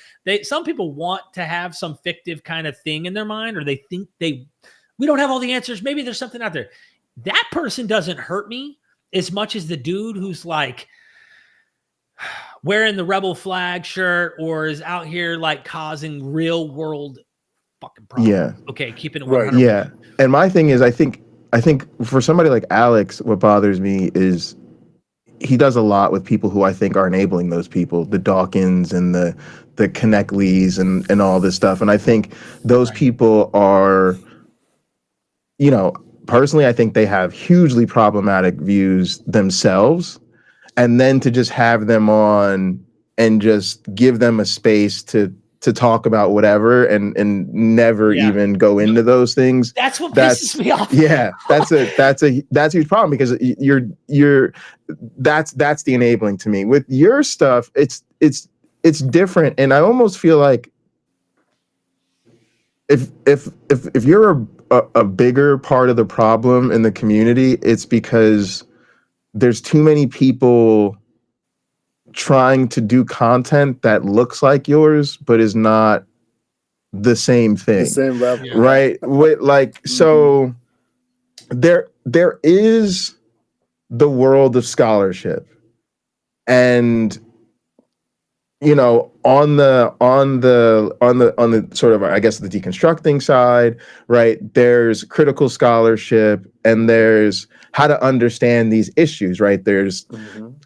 Some people want to have some fictive kind of thing in their mind, or they think we don't have all the answers. Maybe there's something out there. That person doesn't hurt me as much as the dude who's like wearing the rebel flag shirt or is out here like causing real world fucking problems. Yeah. Okay. Keeping it 100%. Right. Yeah. And my thing is, I think for somebody like Alex, what bothers me is he does a lot with people who I think are enabling those people, the Dawkins and the Connectleys and all this stuff. And I think those people are, you know, personally, I think they have hugely problematic views themselves. And then to just have them on and just give them a space to talk about whatever and never even go into those things. That's what pisses me off. Yeah, that's a huge problem, because that's the enabling to me. With your stuff, it's different, and I almost feel like if you're a bigger part of the problem in the community, it's because there's too many people trying to do content that looks like yours but is not the same thing, The same level. right? Like, so there is the world of scholarship, and you know, on the sort of, I guess, the deconstructing side, right, there's critical scholarship and there's how to understand these issues, right? There's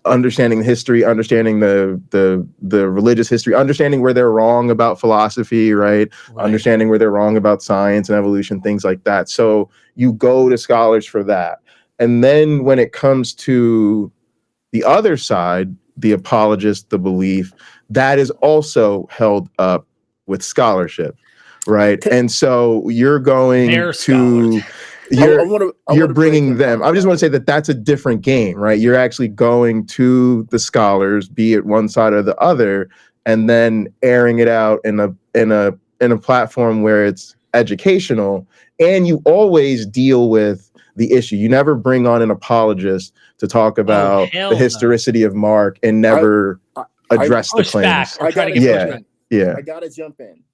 understanding the history, understanding the religious history, understanding where they're wrong about philosophy, right? Understanding where they're wrong about science and evolution, things like that. So you go to scholars for that. And then when it comes to the other side, the apologist, the belief, that is also held up with scholarship, right? And so you're going to, you're bringing them. I just want to say that that's a different game, right? You're actually going to the scholars, be it one side or the other, and then airing it out in a platform where it's educational, and you always deal with the issue. You never bring on an apologist to talk about the historicity of Mark and never address the claims. I gotta jump in.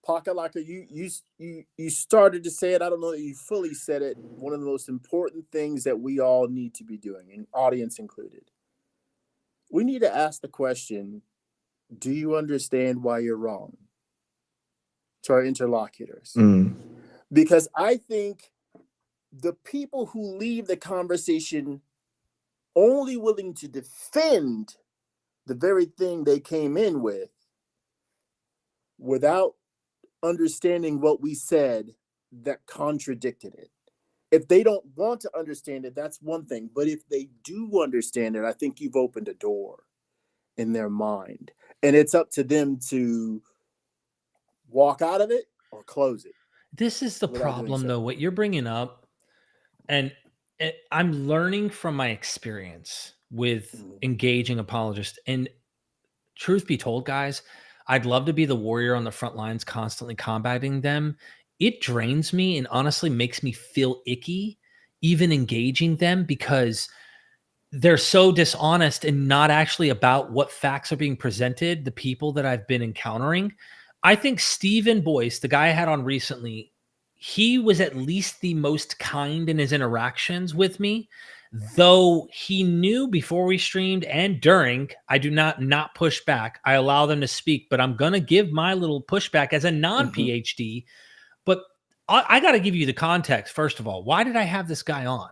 Pakalaka, you started to say it. I don't know that you fully said it. One of the most important things that we all need to be doing, and audience included, we need to ask the question, do you understand why you're wrong? To our interlocutors. Because I think the people who leave the conversation only willing to defend the very thing they came in with without understanding what we said that contradicted it. If they don't want to understand it, that's one thing. But if they do understand it, I think you've opened a door in their mind. And it's up to them to walk out of it or close it. This is the problem, though, what you're bringing up. And I'm learning from my experience with engaging apologists. And truth be told, guys, I'd love to be the warrior on the front lines, constantly combating them. It drains me and honestly makes me feel icky, even engaging them, because they're so dishonest and not actually about what facts are being presented, the people that I've been encountering. I think Stephen Boyce, the guy I had on recently, he was at least the most kind in his interactions with me, though he knew before we streamed and during. I do not push back. I allow them to speak, but I'm going to give my little pushback as a non-PhD. But I got to give you the context, first of all. Why did I have this guy on,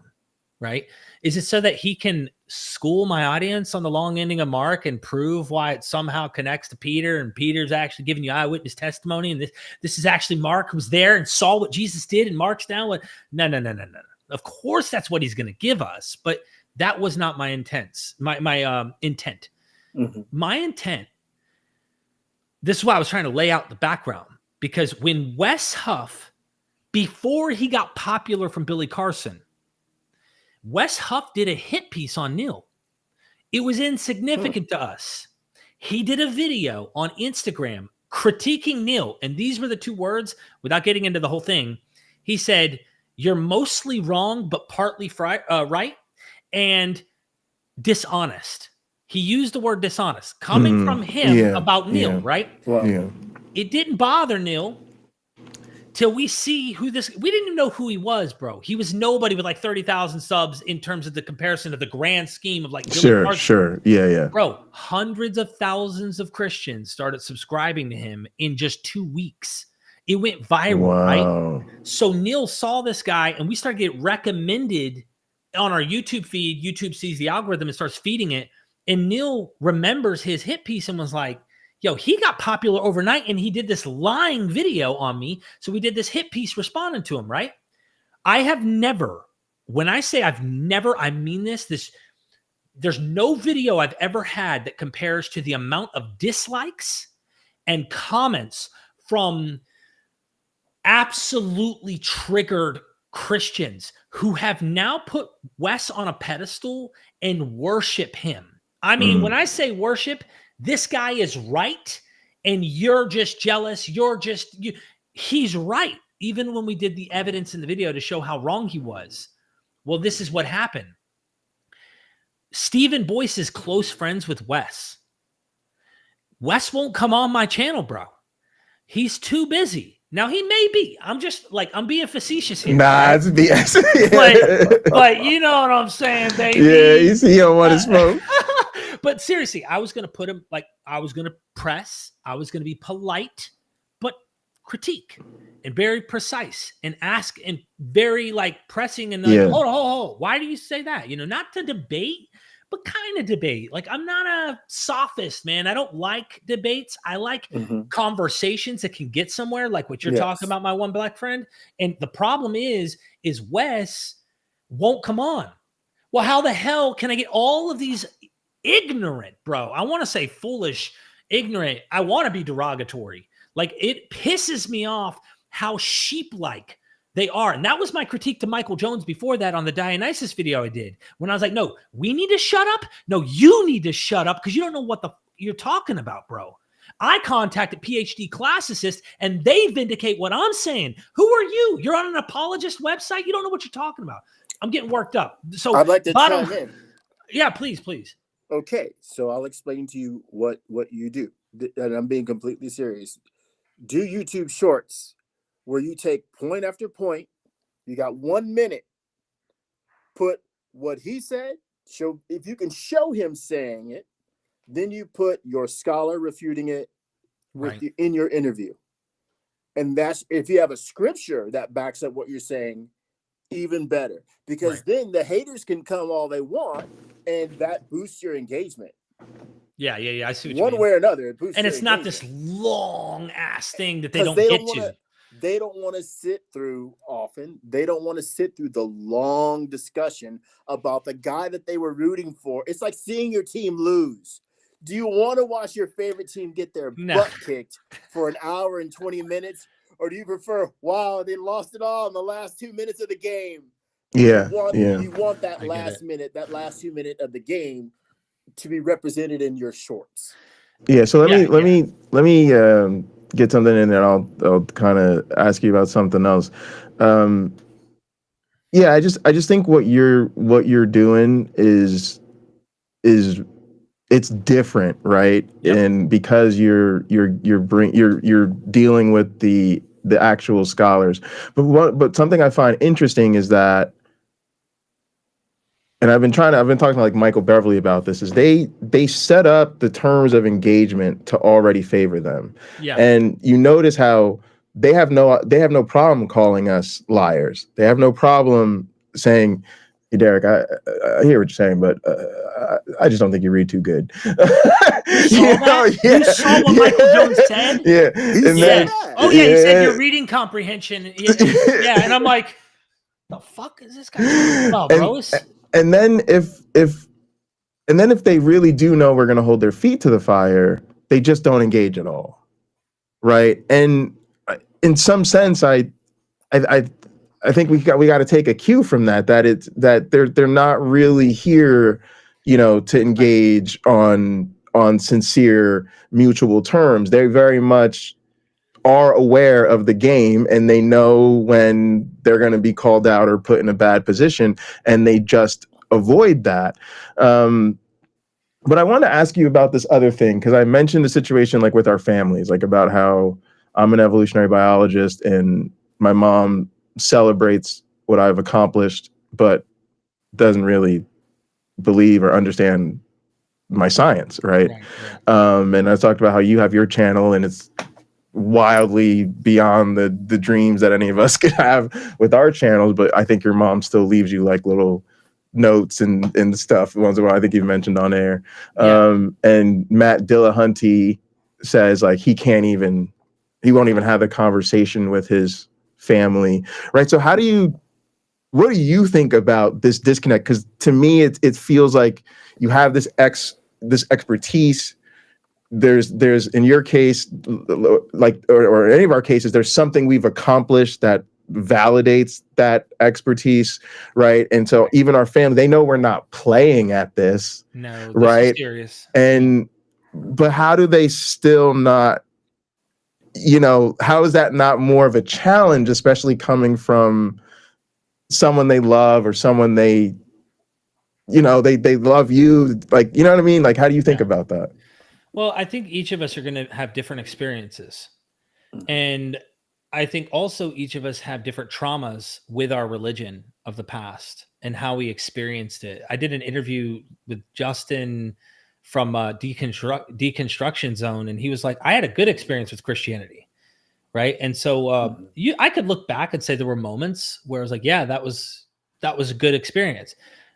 right? Is it so that he can school my audience on the long ending of Mark and prove why it somehow connects to Peter, and Peter's actually giving you eyewitness testimony, and this is actually Mark who's there and saw what Jesus did, and Mark's down with? No. Of course that's what he's going to give us, but that was not my intent. My intent. My intent, this is why I was trying to lay out the background, because when Wes Huff, before he got popular from Billy Carson, Wes Huff did a hit piece on Neil. It was insignificant to us. He did a video on Instagram critiquing Neil. And these were the 2 words, without getting into the whole thing. He said, "You're mostly wrong, but partly right, and dishonest." He used the word dishonest, coming from him about Neil, right? Wow. Yeah. It didn't bother Neil till we see who this. We didn't even know who he was, bro. He was nobody with like 30,000 subs in terms of the comparison of the grand scheme of like. Sure. Yeah. Bro, hundreds of thousands of Christians started subscribing to him in just 2 weeks. It went viral, right? So Neil saw this guy, and we started getting recommended on our YouTube feed. YouTube sees the algorithm and starts feeding it. And Neil remembers his hit piece and was like, yo, he got popular overnight, and he did this lying video on me. So we did this hit piece responding to him, right? I have never, when I say I've never, I mean this, there's no video I've ever had that compares to the amount of dislikes and comments from absolutely triggered Christians who have now put Wes on a pedestal and worship him. I mean, when I say worship, this guy is right, and you're just jealous. He's right. Even when we did the evidence in the video to show how wrong he was. Well, this is what happened. Stephen Boyce is close friends with Wes. Wes won't come on my channel, bro. He's too busy. Now, he may be. I'm just like, I'm being facetious here. Nah, it's BS. but you know what I'm saying, baby. Yeah, you see, you don't want to smoke. But seriously, I was going to put him, like, I was going to press. I was going to be polite, but critique and very precise and ask and very, like, pressing and like, hold on. Why do you say that? You know, not to debate, but kind of debate. Like, I'm not a sophist, man. I don't like debates. I like conversations that can get somewhere, like what you're talking about, my one black friend. And the problem is Wes won't come on. Well, how the hell can I get all of these ignorant, bro? I want to say foolish, ignorant. I want to be derogatory. Like, it pisses me off how sheep-like they are. And that was my critique to Michael Jones before that on the Dionysus video I did. When I was like, no, we need to shut up. No, you need to shut up because you don't know what you're talking about, bro. I contacted PhD classicists and they vindicate what I'm saying. Who are you? You're on an apologist website. You don't know what you're talking about. I'm getting worked up. So I'd like to chime in. Yeah, please. Okay, so I'll explain to you what you do, and I'm being completely serious. Do YouTube shorts where you take point after point. You got 1 minute. Put what he said. Show if you can show him saying it. Then you put your scholar refuting it with in your interview. And that's if you have a scripture that backs up what you're saying, even better. Because then the haters can come all they want, and that boosts your engagement. Yeah. I see what you One mean. way or another. It boosts and it's not this long ass thing that they don't get to. They don't want to sit through often. They don't want to sit through the long discussion about the guy that they were rooting for. It's like seeing your team lose. Do you want to watch your favorite team get their butt kicked for an hour and 20 minutes? Or do you prefer, wow, they lost it all in the last 2 minutes of the game? You want that last minute, that last 2 minutes of the game to be represented in your shorts. Yeah, so let me get something in there. I'll kind of ask you about something else. Yeah, I just think what you're doing is it's different, right? Yep. And because you're dealing with the actual scholars. But something I find interesting is that, and I've been talking to like Michael Beverly about this, is they set up the terms of engagement to already favor them. Yeah. And you notice how they have no problem calling us liars. They have no problem saying, hey, Derek, I hear what you're saying, but I just don't think you read too good. You saw what Michael Jones said? Yeah. He said your reading comprehension. Yeah, and I'm like, the fuck is this guy talking about, bro? And then if they really do know we're gonna hold their feet to the fire, they just don't engage at all. Right. And in some sense, I think we got to take a cue from that they're not really here, to engage on on sincere mutual terms. They very much are aware of the game, and they know when they're going to be called out or put in a bad position, and they just avoid that. But I want to ask you about this other thing, because I mentioned the situation like with our families, like about how I'm an evolutionary biologist and my mom celebrates what I've accomplished, but doesn't really believe or understand my science, right? And I talked about how you have your channel and it's wildly beyond the dreams that any of us could have with our channels, but I think your mom still leaves you like little notes and stuff, the ones that I think you've mentioned on air. And Matt Dillahunty says like he won't even have the conversation with his family, right? So what do you think about this disconnect? Because to me, it feels like you have this expertise. There's in your case, like or any of our cases, there's something we've accomplished that validates that expertise, right? And so even our family, they know we're not playing at this. No, this right? is serious. But how do they still not, how is that not more of a challenge, especially coming from someone they love or someone they love you, like, you know what I mean? Like, how do you think about that? Well, I think each of us are going to have different experiences. And I think also each of us have different traumas with our religion of the past and how we experienced it. I did an interview with Justin from Deconstruction Zone, and he was like, I had a good experience with Christianity, right? And so I could look back and say there were moments where I was like, yeah, that was a good experience.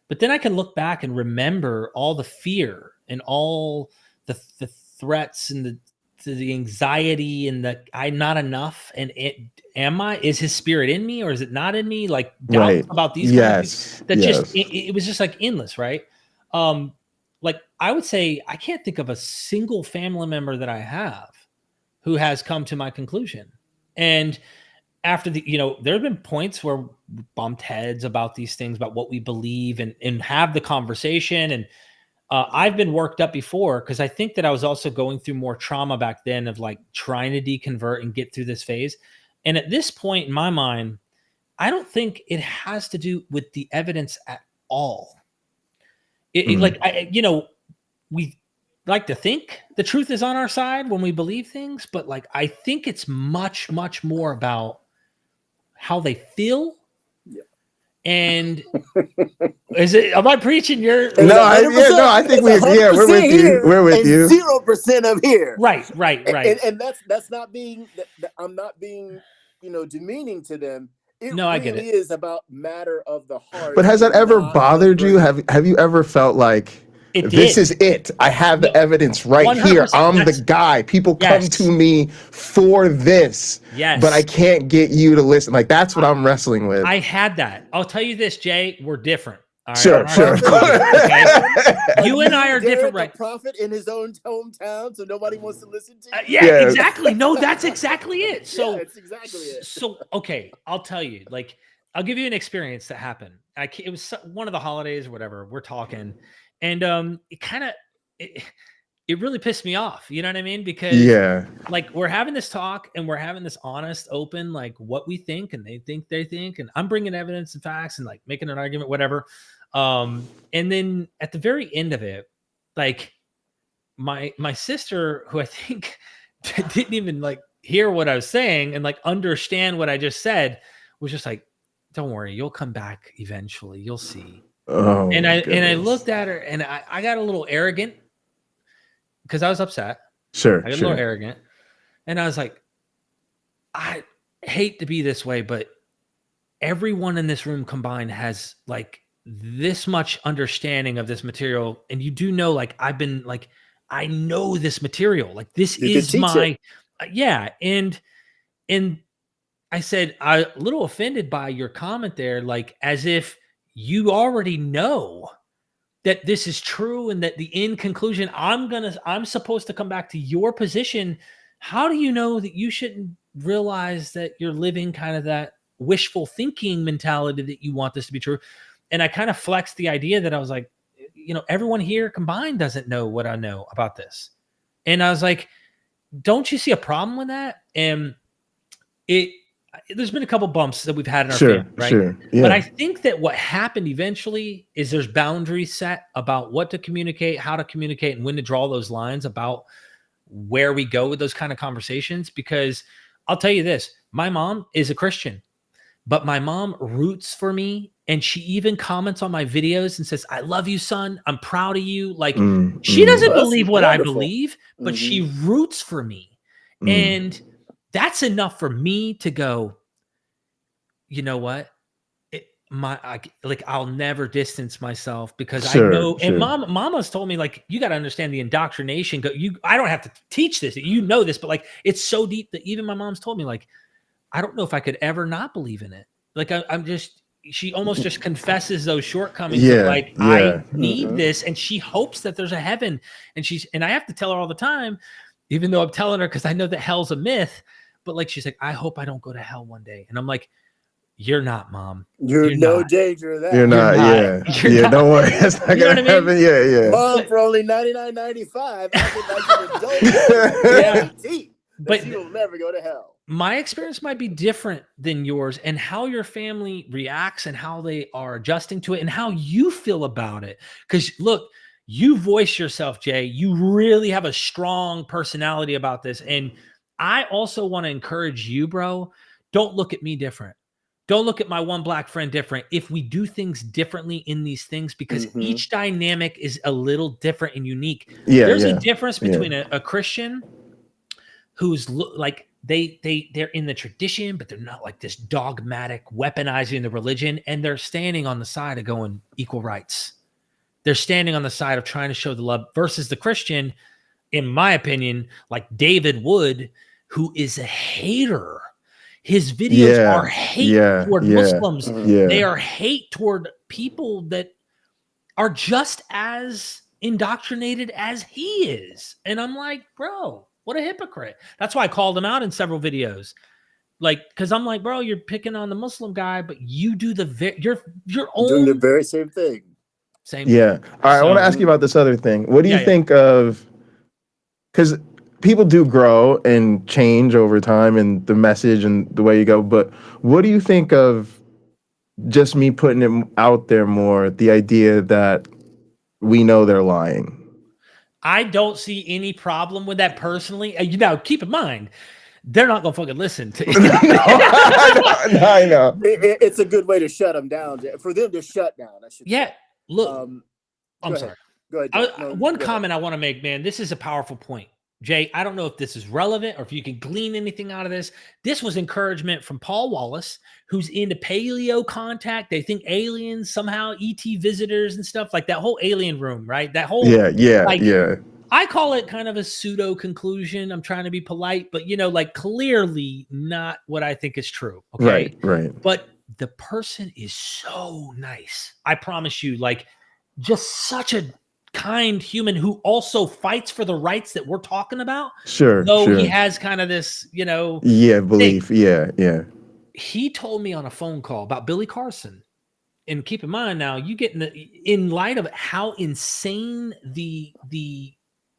But then I can look back and remember all the fear and all the threats and the anxiety and the I'm not enough, and is his spirit in me or is it not in me? Like doubts about these kind of things that just it was just like endless, right? Like I would say I can't think of a single family member that I have who has come to my conclusion. And after there have been points where we bumped heads about these things, about what we believe, and have the conversation. And I've been worked up before because I think that I was also going through more trauma back then of like trying to deconvert and get through this phase. And at this point in my mind, I don't think it has to do with the evidence at all. We like to think the truth is on our side when we believe things, but like I think it's much, much more about how they feel. And am I preaching your? I think we're with you. We're with you. 0% of here. Right. And that's not being. I'm not being, demeaning to them. I get it. Is about matter of the heart. But has that ever bothered you? Have you ever felt like this is it? I have the evidence right here. I'm the guy. People come to me for this. Yes. But I can't get you to listen. Like that's what I'm wrestling with. I had that. I'll tell you this, Jay. We're different. All right? Sure. Okay. You and I are different, right? Prophet in his own hometown, so nobody wants to listen to you. Yeah, exactly. No, that's exactly it. So that's exactly it. So okay, I'll tell you. Like, I'll give you an experience that happened. It was one of the holidays or whatever. We're talking, and it really pissed me off. You know what I mean? Because like we're having this talk and we're having this honest, open, like what we think and they think, and I'm bringing evidence and facts and like making an argument, whatever. And then at the very end of it, like my sister, who I think didn't even like hear what I was saying and like understand what I just said, was just like, don't worry, you'll come back eventually. You'll see. Oh, and I looked at her and I got a little arrogant because I was upset. Sure. I got a little arrogant. And I was like, I hate to be this way, but everyone in this room combined has like this much understanding of this material. And you do know, like, I've been like, I know this material. Like, this is my, And I said, I'm a little offended by your comment there, like, as if you already know that this is true and that the end conclusion, I'm supposed to come back to your position. How do you know that you shouldn't realize that you're living kind of that wishful thinking mentality that you want this to be true? And I kind of flexed the idea that I was like, everyone here combined doesn't know what I know about this. And I was like, don't you see a problem with that? And there's been a couple bumps that we've had in our family, right? Sure. Yeah. But I think that what happened eventually is there's boundaries set about what to communicate, how to communicate, and when to draw those lines about where we go with those kind of conversations. Because I'll tell you this, my mom is a Christian, but my mom roots for me. And she even comments on my videos and says, I love you, son. I'm proud of you. Like she doesn't believe what I believe, but she roots for me. And that's enough for me to go, you know what? I'll never distance myself because I know, and mama's told me, like, you got to understand the indoctrination. I don't have to teach this, this, but like, it's so deep that even my mom's told me, like, I don't know if I could ever not believe in it. Like, she almost just confesses those shortcomings. I need this. And she hopes that there's a heaven. And I have to tell her all the time, even though I'm telling her, cause I know that hell's a myth, but like, she's like, I hope I don't go to hell one day. And I'm like, you're not, Mom. You're no danger of that. You're not. Yeah. Don't worry. That's not going to happen. Yeah. Mom, for only $99.95, I can adult. But you will never go to hell. My experience might be different than yours, and how your family reacts and how they are adjusting to it and how you feel about it. Because look, you voice yourself, Jay. You really have a strong personality about this. And I also want to encourage you, bro. Don't look at me different. Don't look at my one black friend different. If we do things differently in these things, because each dynamic is a little different and unique. There's a difference between a Christian who's like, they're in the tradition, but they're not like this dogmatic weaponizing the religion. And they're standing on the side of going equal rights. They're standing on the side of trying to show the love versus the Christian, in my opinion, like David Wood, who is a hater. His videos are hate toward Muslims. They are hate toward people that are just as indoctrinated as he is. And I'm like, bro, what a hypocrite. That's why I called him out in several videos. Like, because I'm like, bro, you're picking on the Muslim guy, but you do your own. Doing the very same thing. All right, I want to ask you about this other thing. What do you think of, because people do grow and change over time and the message and the way you go, but what do you think of just me putting it out there more, the idea that we know they're lying? I don't see any problem with that personally. Keep in mind, they're not going to fucking listen to it. I know. It's a good way to shut them down, for them to shut down. I should say. Look, I'm sorry. Go ahead. One comment I want to make, man, this is a powerful point. Jay, I don't know if this is relevant or if you can glean anything out of this. This was encouragement from Paul Wallace, who's into paleo contact. They think aliens, somehow ET visitors and stuff, like that whole alien room, right? That whole I call it kind of a pseudo conclusion. I'm trying to be polite, but clearly not what I think is true. Okay. Right. But the person is so nice. I promise you, like, just such a kind human who also fights for the rights that we're talking about. Though he has kind of this, belief. Thing. Yeah. He told me on a phone call about Billy Carson. And keep in mind now, you get in light of how insane the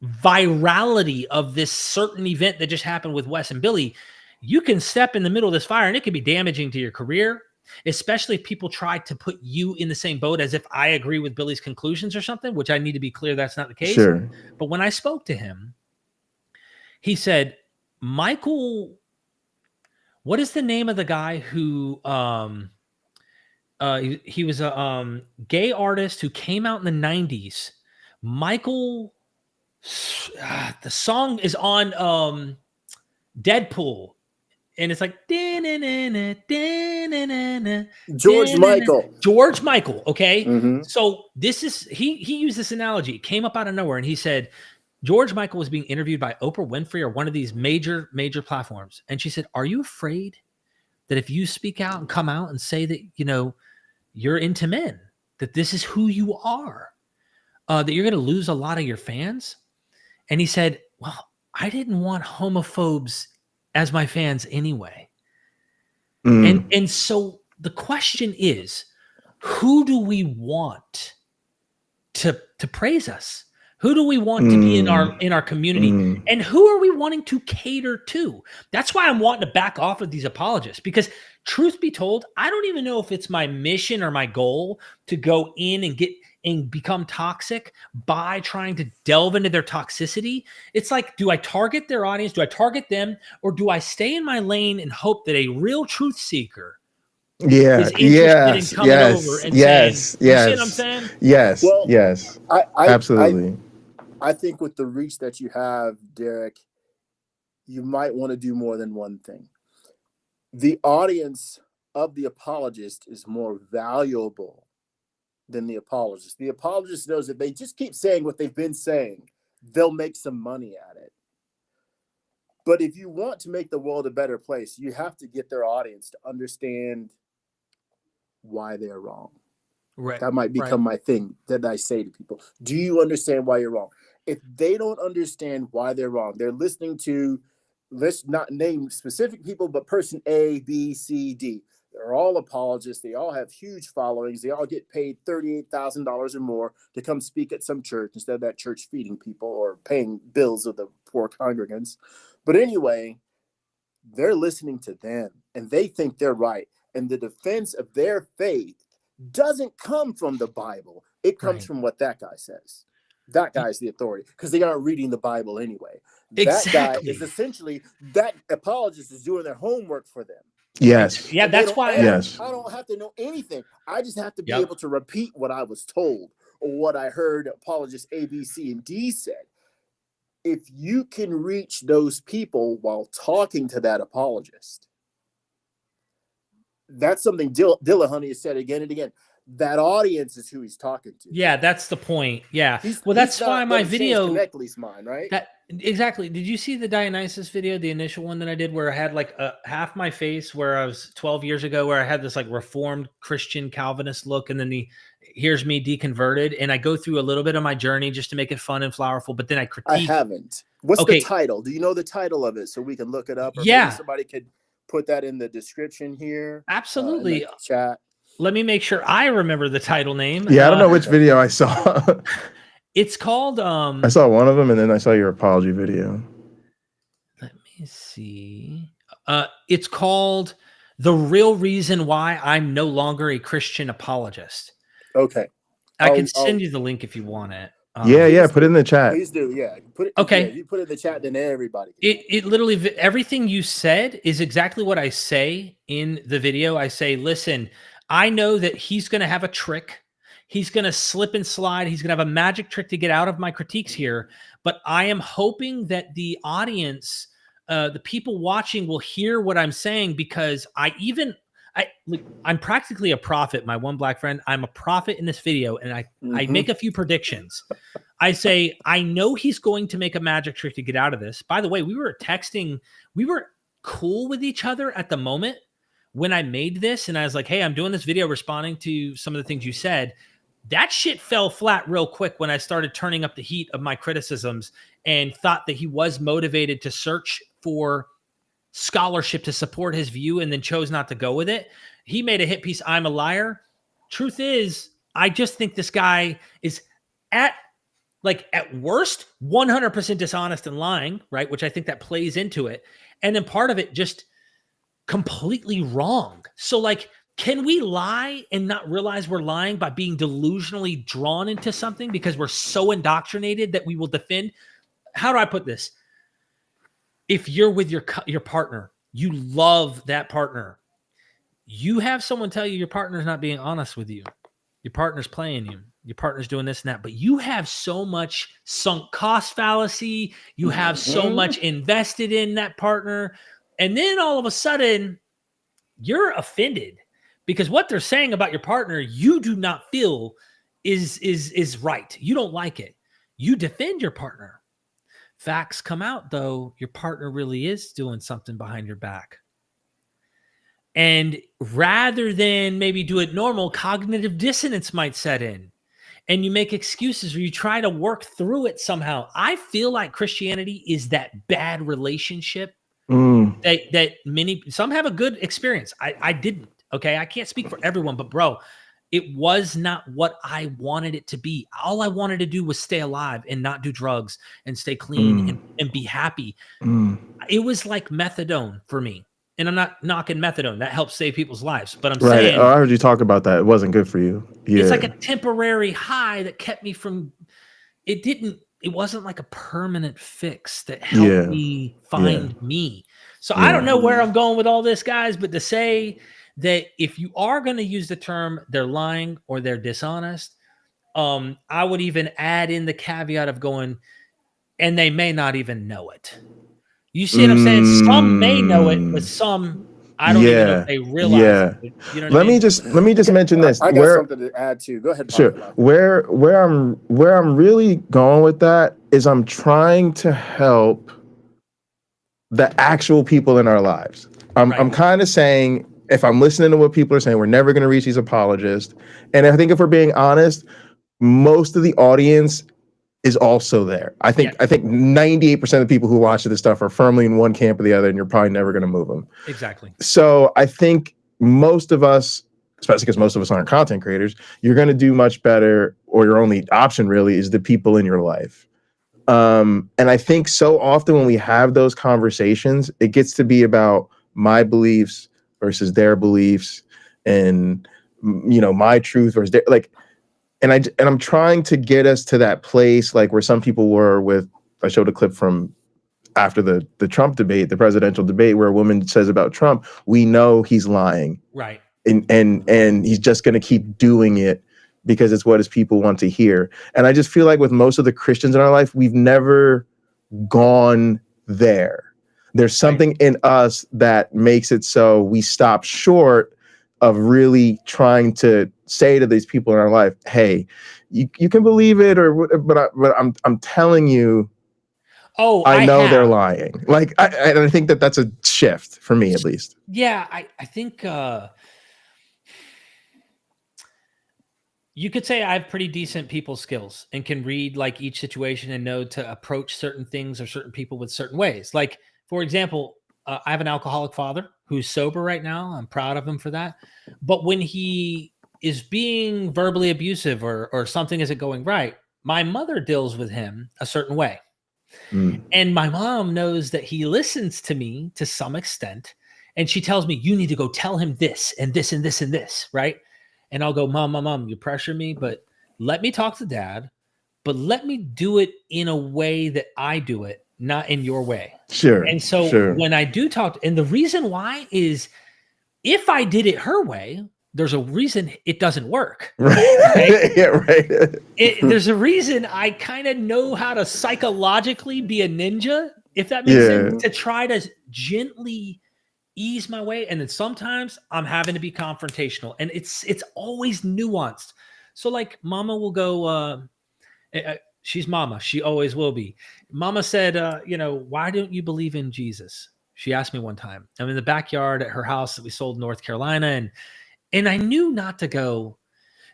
virality of this certain event that just happened with Wes and Billy, you can step in the middle of this fire and it can be damaging to your career, especially if people try to put you in the same boat as if I agree with Billy's conclusions or something, which I need to be clear that's not the case. But when I spoke to him, he said, Michael, what is the name of the guy who he was a gay artist who came out in the 90s? Michael, the song is on Deadpool. And it's like George Michael. Okay. So this is he used this analogy. It came up out of nowhere, and he said George Michael was being interviewed by Oprah Winfrey or one of these major platforms. And she said, are you afraid that if you speak out and come out and say that, you're into men, that this is who you are, that you're going to lose a lot of your fans? And he said, well, I didn't want homophobes as my fans anyway. And so the question is, who do we want to to praise us? Who do we want to be in our community? And who are we wanting to cater to? That's why I'm wanting to back off of these apologists, because truth be told, I don't even know if it's my mission or my goal to go in and become toxic by trying to delve into their toxicity. It's like, do I target their audience? Do I target them? Or do I stay in my lane and hope that a real truth seeker is interested in coming over and saying, you see what I'm saying? Yes, Well, yes, absolutely. I think with the reach that you have, Derek, you might want to do more than one thing. The audience of the apologist is more valuable than the apologist. The apologist knows if they just keep saying what they've been saying, they'll make some money at it. But if you want to make the world a better place, you have to get their audience to understand why they're wrong. Right. That might become my thing that I say to people. Do you understand why you're wrong? If they don't understand why they're wrong, they're listening to, let's not name specific people, but person A, B, C, D. They're all apologists. They all have huge followings. They all get paid $38,000 or more to come speak at some church instead of that church feeding people or paying bills of the poor congregants. But anyway, they're listening to them and they think they're right. And the defense of their faith doesn't come from the Bible. It comes from what that guy says. That guy's the authority because they aren't reading the Bible anyway. That guy is essentially, that apologist is doing their homework for them. Yes. Yeah, that's why. Yes. I don't have to know anything. I just have to be able to repeat what I was told or what I heard apologists A, B, C, and D said. If you can reach those people while talking to that apologist, that's something Dillahunty has said again and again. That audience is who he's talking to. Yeah, that's the point. Yeah. That's why my video. Connectly's mind, right? Exactly. Did you see the Dionysus video, the initial one that I did, where I had like half my face where I was 12 years ago, where I had this like reformed Christian Calvinist look, and then here's me deconverted, and I go through a little bit of my journey just to make it fun and flowerful, but then I critique. I haven't. What's the title? Do you know the title of it so we can look it up? Or maybe somebody could put that in the description here. Absolutely. In the chat. Let me make sure I remember the title name. Yeah, I don't know which video I saw. It's called I saw one of them and then I saw your apology video. Let me see. It's called The Real Reason Why I'm No Longer a Christian Apologist. Okay. I can send you the link if you want it. Yeah, put it in the chat. Please do. Yeah. Put it. Okay. Yeah, you put it in the chat, then everybody. It literally, everything you said is exactly what I say in the video. I say, listen, I know that he's going to have a trick. He's going to slip and slide. He's going to have a magic trick to get out of my critiques here. But I am hoping that the audience, the people watching, will hear what I'm saying, because I'm practically a prophet, my one black friend. I'm a prophet in this video, and I make a few predictions. I say, I know he's going to make a magic trick to get out of this. By the way, we were texting. We were cool with each other at the moment when I made this, and I was like, hey, I'm doing this video responding to some of the things you said. That shit fell flat real quick when I started turning up the heat of my criticisms and thought that he was motivated to search for scholarship to support his view and then chose not to go with it. He made a hit piece, I'm a liar. Truth is, I just think this guy is at worst 100% dishonest and lying, right? Which I think that plays into it. And then part of it just completely wrong. So like, can we lie and not realize we're lying by being delusionally drawn into something because we're so indoctrinated that we will defend? How do I put this? If you're with your partner, you love that partner, you have someone tell you your partner's not being honest with you. Your partner's playing you. Your partner's doing this and that, but you have so much sunk cost fallacy. You have so much invested in that partner. And then all of a sudden you're offended because what they're saying about your partner, you do not feel is right. You don't like it. You defend your partner. Facts come out, though, your partner really is doing something behind your back. And rather than maybe do it normal, cognitive dissonance might set in. And you make excuses or you try to work through it somehow. I feel like Christianity is that bad relationship that some have a good experience. I didn't. Okay. I can't speak for everyone, but bro, it was not what I wanted it to be. All I wanted to do was stay alive and not do drugs and stay clean and be happy. It was like methadone for me. And I'm not knocking methadone. That helps save people's lives. But I'm saying, I heard you talk about that. It wasn't good for you. Yeah. It's like a temporary high that kept me from, it wasn't like a permanent fix that helped me find me. So I don't know where I'm going with all this, guys, but to say that if you are going to use the term they're lying or they're dishonest, I would even add in the caveat of going, and they may not even know it. You see what I'm saying? Some may know it, but some, I don't even know if they realize it. You know what I mean? Let me just mention this. I got something to add too. Go ahead. Sure. Where I'm really going with that is I'm trying to help the actual people in our lives. I'm kind of saying, if I'm listening to what people are saying, we're never going to reach these apologists. And I think if we're being honest, most of the audience is also there. I think 98% of the people who watch this stuff are firmly in one camp or the other, and you're probably never going to move them. Exactly. So I think most of us, especially because most of us aren't content creators, you're going to do much better, or your only option really is the people in your life. And I think so often when we have those conversations, it gets to be about my beliefs versus their beliefs, and my truth versus their, like. And I'm trying to get us to that place, like where some people were with. I showed a clip from after the Trump debate, the presidential debate, where a woman says about Trump, "We know he's lying, right? And he's just going to keep doing it because it's what his people want to hear." And I just feel like with most of the Christians in our life, we've never gone there. There's something in us that makes it so we stop short of really trying to say to these people in our life, "Hey, you can believe it, but I'm telling you, I know they're lying." Like, I think that's a shift for me, at least. Yeah, I think you could say I have pretty decent people skills and can read like each situation and know to approach certain things or certain people with certain ways. Like, for example, I have an alcoholic father who's sober right now. I'm proud of him for that. But when he is being verbally abusive or something isn't going right, my mother deals with him a certain way. And my mom knows that he listens to me to some extent. And she tells me, "You need to go tell him this and this and this and this," right? And I'll go, Mom, you pressure me, but let me talk to Dad, but let me do it in a way that I do it, not in your way. Sure. And so when I do talk, and the reason why is if I did it her way, there's a reason it doesn't work. Right. Okay? Yeah, right. There's a reason I kind of know how to psychologically be a ninja, if that makes sense, to try to gently ease my way. And then sometimes I'm having to be confrontational, and it's always nuanced. So like Mama will go, she's Mama. She always will be. Mama said, "Why don't you believe in Jesus?" She asked me one time. I'm in the backyard at her house that we sold in North Carolina. And I knew not to go,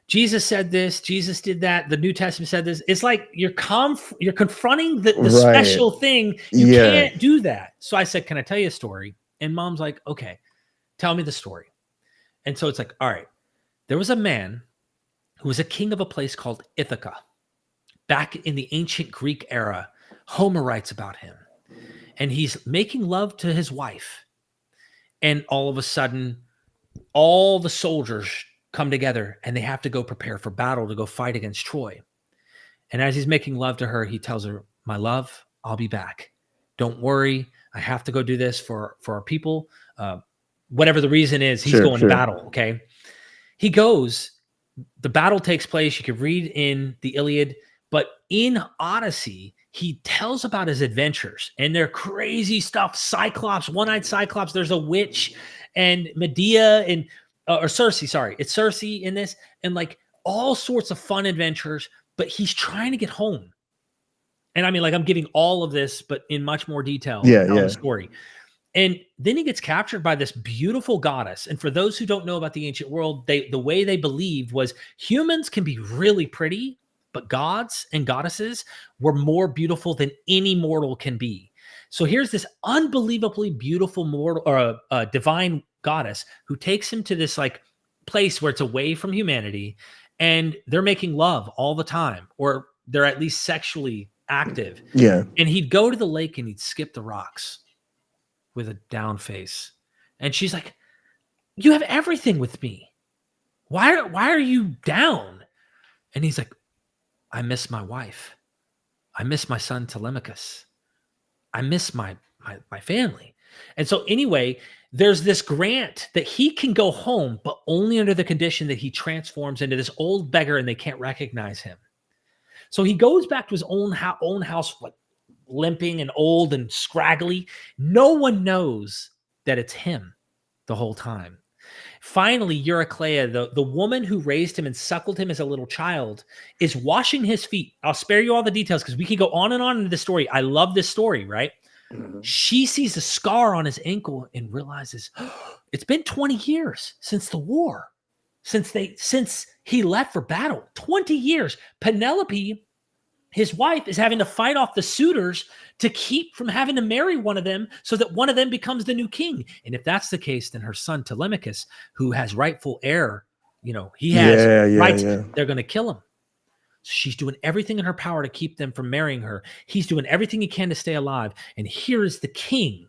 "Jesus said this, Jesus did that, the New Testament said this." It's like you're confronting the special thing. You can't do that. So I said, "Can I tell you a story?" And Mom's like, "Okay, tell me the story." And so it's like, all right, there was a man who was a king of a place called Ithaca. Back in the ancient Greek era, Homer writes about him. And he's making love to his wife. And all of a sudden, all the soldiers come together and they have to go prepare for battle to go fight against Troy. And as he's making love to her, he tells her, "My love, I'll be back. Don't worry. I have to go do this for our people." Whatever the reason is, he's going to battle. Okay. He goes, the battle takes place. You can read in the Iliad, but in Odyssey, he tells about his adventures and their crazy stuff. Cyclops, one-eyed Cyclops. There's a witch and Medea and or Circe. Sorry, it's Circe in this, and like all sorts of fun adventures. But he's trying to get home. And I mean, like, I'm giving all of this, but in much more detail. The story. And then he gets captured by this beautiful goddess. And for those who don't know about the ancient world, the way they believed was humans can be really pretty, but gods and goddesses were more beautiful than any mortal can be. So here's this unbelievably beautiful mortal or divine goddess who takes him to this like place where it's away from humanity and they're making love all the time, or they're at least sexually active. Yeah. And he'd go to the lake and he'd skip the rocks with a down face. And she's like, you have everything with me. Why are you down? And he's like, I miss my wife. I miss my son Telemachus. I miss my family. And so anyway, there's this grant that he can go home, but only under the condition that he transforms into this old beggar and they can't recognize him. So he goes back to his own house, like limping and old and scraggly. No one knows that it's him the whole time. Finally, Eurycleia, the woman who raised him and suckled him as a little child, is washing his feet. I'll spare you all the details because we can go on and on into the story. I love this story, right? She sees a scar on his ankle and realizes it's been 20 years since the war, since he left for battle. 20 years. Penelope, his wife, is having to fight off the suitors to keep from having to marry one of them so that one of them becomes the new king. And if that's the case, then her son Telemachus, who has rightful heir, he has rights. Yeah. They're going to kill him. So she's doing everything in her power to keep them from marrying her. He's doing everything he can to stay alive. And here is the king,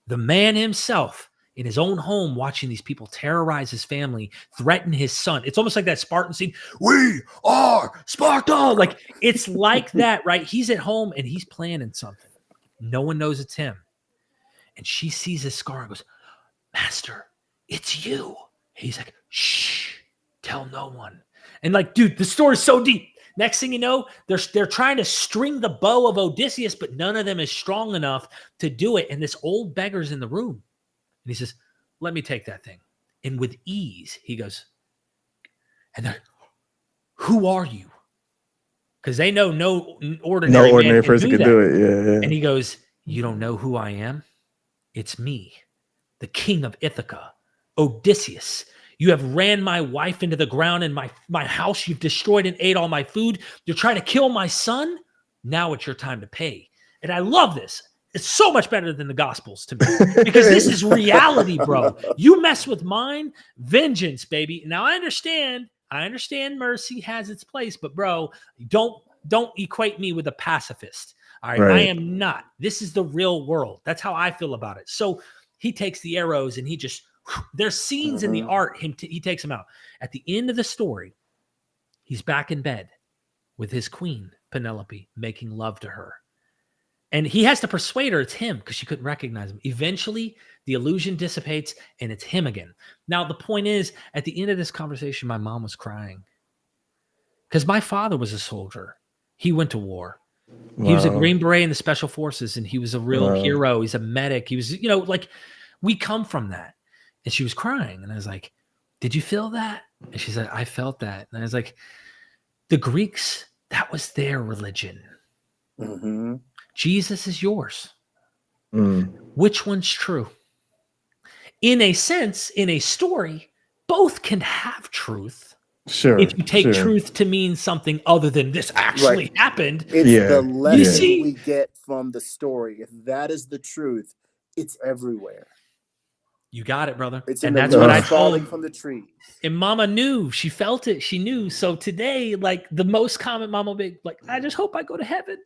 the man himself, in his own home, watching these people terrorize his family, threaten his son. It's almost like that Spartan scene. We are Sparta. Like, it's like that, right? He's at home and he's planning something. No one knows it's him. And she sees his scar and goes, Master, it's you. He's like, shh, tell no one. And like, dude, the story's so deep. Next thing you know, they're trying to string the bow of Odysseus, but none of them is strong enough to do it. And this old beggar's in the room. And he says, let me take that thing. And with ease, he goes, and they're, who are you? Because they know no ordinary person can do it. Yeah. And he goes, you don't know who I am? It's me, the king of Ithaca, Odysseus. You have ran my wife into the ground and my house. You've destroyed and ate all my food. You're trying to kill my son. Now it's your time to pay. And I love this. It's so much better than the Gospels to me because this is reality, bro. You mess with mine, vengeance, baby. Now I understand mercy has its place, but bro, don't equate me with a pacifist. All right. I am not. This is the real world. That's how I feel about it. So he takes the arrows and he just, there's scenes in the art. He takes them out. At the end of the story, he's back in bed with his queen, Penelope, making love to her. And he has to persuade her it's him because she couldn't recognize him. Eventually, the illusion dissipates and it's him again. Now, the point is, at the end of this conversation, my mom was crying because my father was a soldier. He went to war. Wow. He was a Green Beret in the Special Forces, and he was a real hero. He's a medic. He was, like, we come from that. And she was crying. And I was like, did you feel that? And she said, I felt that. And I was like, the Greeks, that was their religion. Mm-hmm. Jesus is yours. Which one's true? In a sense, in a story, both can have truth. Sure. If you take truth to mean something other than this actually happened. It's the lesson we get from the story. If that is the truth, it's everywhere. You got it, brother. It's and that's what I falling told from the trees. And Mama knew. She felt it. She knew. So today, like the most common, Mama will be like, I just hope I go to heaven.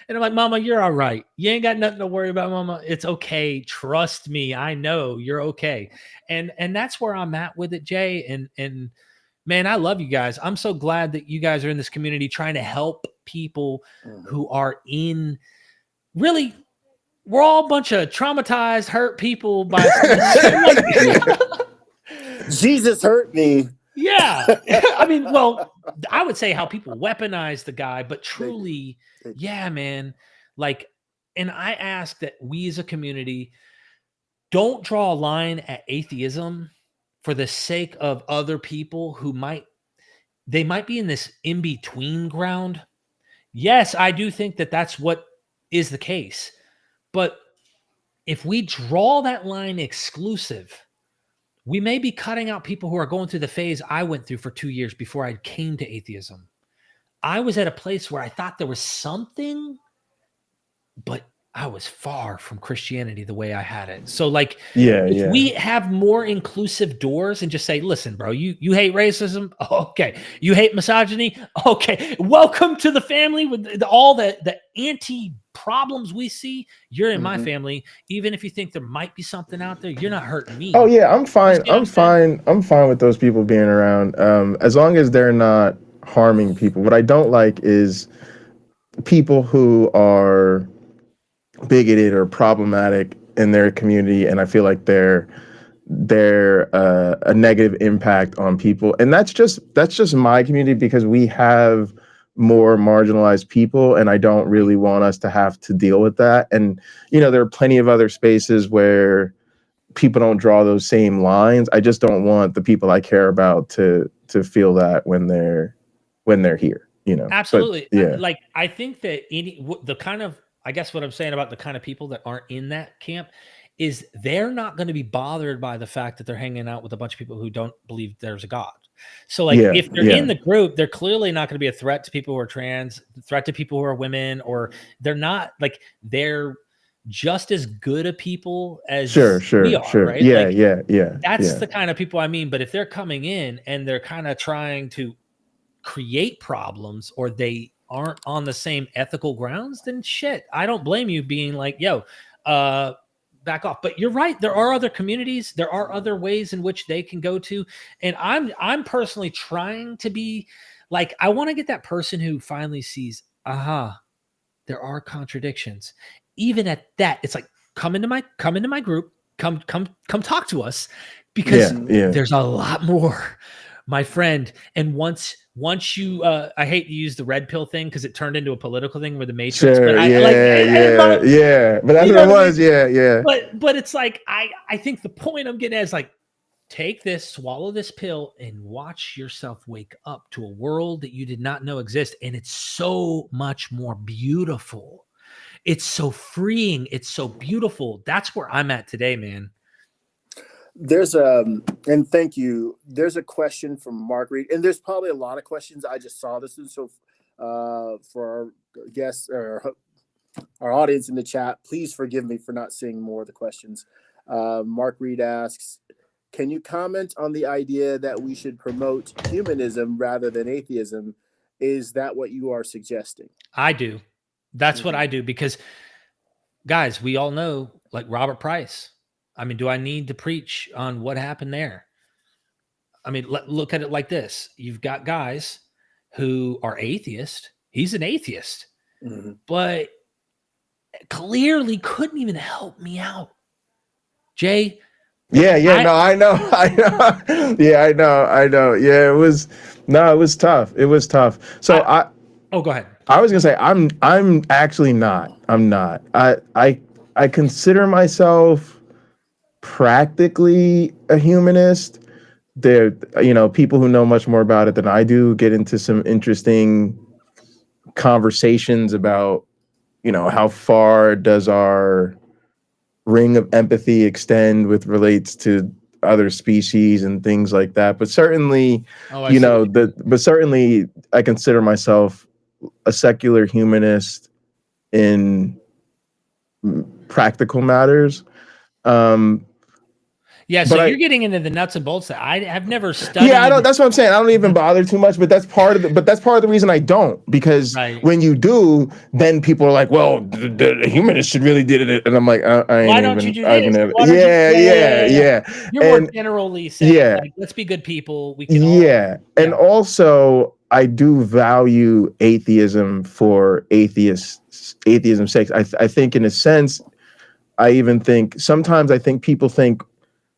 And I'm like, Mama, you're all right. You ain't got nothing to worry about, Mama. It's okay. Trust me. I know you're okay. And that's where I'm at with it, Jay. And man, I love you guys. I'm so glad that you guys are in this community trying to help people who are in really. We're all a bunch of traumatized, hurt people by Jesus hurt me. Yeah. I mean, well, I would say how people weaponize the guy, but truly, yeah, man. Like, and I ask that we as a community don't draw a line at atheism for the sake of other people who might be in this in-between ground. Yes, I do think that that's what is the case. But if we draw that line exclusive, we may be cutting out people who are going through the phase I went through for 2 years before I came to atheism. I was at a place where I thought there was something, but I was far from Christianity the way I had it. So like, Yeah, if yeah. we have more inclusive doors and just say, listen, bro, you hate racism. Okay. You hate misogyny. Okay. Welcome to the family with all the anti problems we see. You're in my family. Even if you think there might be something out there, you're not hurting me. Oh yeah, I'm fine. You see what I'm fine. I'm fine with those people being around, as long as they're not harming people. What I don't like is people who are bigoted or problematic in their community, and I feel like they're a negative impact on people. And that's just my community, because we have more marginalized people, and I don't really want us to have to deal with that. And there are plenty of other spaces where people don't draw those same lines. I just don't want the people I care about to feel that when they're here. Absolutely. But, yeah. Like, I think that the kind of, I guess what I'm saying about the kind of people that aren't in that camp is they're not going to be bothered by the fact that they're hanging out with a bunch of people who don't believe there's a God. So like, if they're in the group, they're clearly not going to be a threat to people who are trans, threat to people who are women, or they're not, like, they're just as good a people as we are, right? Yeah, like, yeah. That's the kind of people I mean. But if they're coming in and they're kind of trying to create problems, or they aren't on the same ethical grounds, then shit, I don't blame you being like, yo, back off. But you're right, there are other communities, there are other ways in which they can go to, and I'm personally trying to be like, I want to get that person who finally sees, there are contradictions. Even at that, it's like, come into my group, come talk to us, because there's a lot more, my friend. And once you, I hate to use the red pill thing because it turned into a political thing with the Matrix. Sure, but but that's what it was. Yeah. But it's like, I think the point I'm getting at is like, take this, swallow this pill, and watch yourself wake up to a world that you did not know exist. And it's so much more beautiful. It's so freeing. It's so beautiful. That's where I'm at today, man. There's and thank you. There's a question from Mark Reed, and there's probably a lot of questions. I just saw this, and so for our guests or our audience in the chat, please forgive me for not seeing more of the questions. Mark Reed asks, can you comment on the idea that we should promote humanism rather than atheism? Is that what you are suggesting? I do. That's what I do, because guys, we all know, like Robert Price. I mean, do I need to preach on what happened there? I mean, look at it like this. You've got guys who are atheist. He's an atheist, but clearly couldn't even help me out. Jay? Yeah. I know. Yeah, I know. Yeah, it was tough. It was tough. So go ahead. I was gonna say, I'm actually not. I'm not. I consider myself practically a humanist. There, people who know much more about it than I do get into some interesting conversations about, how far does our ring of empathy extend with relates to other species and things like that. But certainly, certainly I consider myself a secular humanist in practical matters. Yeah, so you're getting into the nuts and bolts that I've never studied. Yeah, I don't. That's what I'm saying. I don't even bother too much, but that's part of the reason I don't, because when you do, then people are like, "Well, the humanists should really did it," and I'm like, "Why don't you do this?" Yeah. You're more generally saying, like, let's be good people. We can all. And also, I do value atheism for atheism's sake. I think, in a sense, I even think sometimes people think,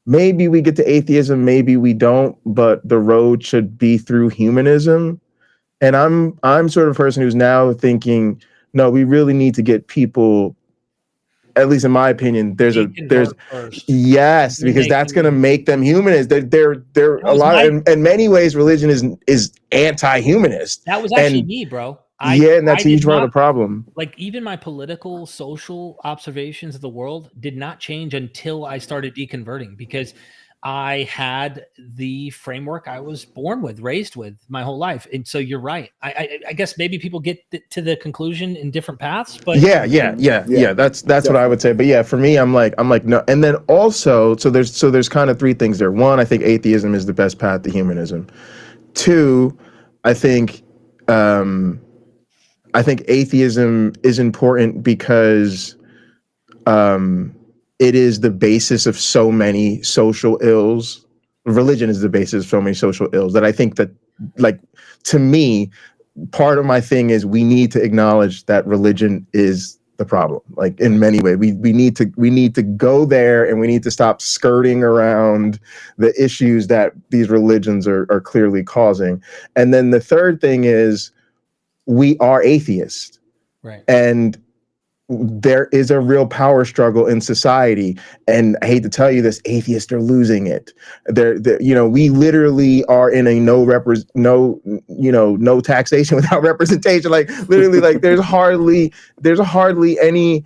maybe we get to atheism, maybe we don't, but the road should be through humanism. And I'm sort of a person who's now thinking, no, we really need to get people, at least in my opinion, because that's going to make them humanist. They're a lot in many ways, religion is anti-humanist. That was actually me, bro. And that's a huge part of the problem. Like, even my political, social observations of the world did not change until I started deconverting, because I had the framework I was born with, raised with my whole life. And so you're right. I guess maybe people get to the conclusion in different paths, but yeah. That's what I would say. But yeah, for me, I'm like no. And then also, so there's kind of three things there. One, I think atheism is the best path to humanism. Two, I think atheism is important because it is the basis of so many social ills. Religion is the basis of so many social ills that I think that, like, to me, part of my thing is we need to acknowledge that religion is the problem. Like, in many ways, we need to go there, and we need to stop skirting around the issues that these religions are clearly causing. And then the third thing is we are atheists, right? And there is a real power struggle in society, and I hate to tell you this, atheists are losing it. We literally are in a no taxation without representation. Like, literally, like there's hardly any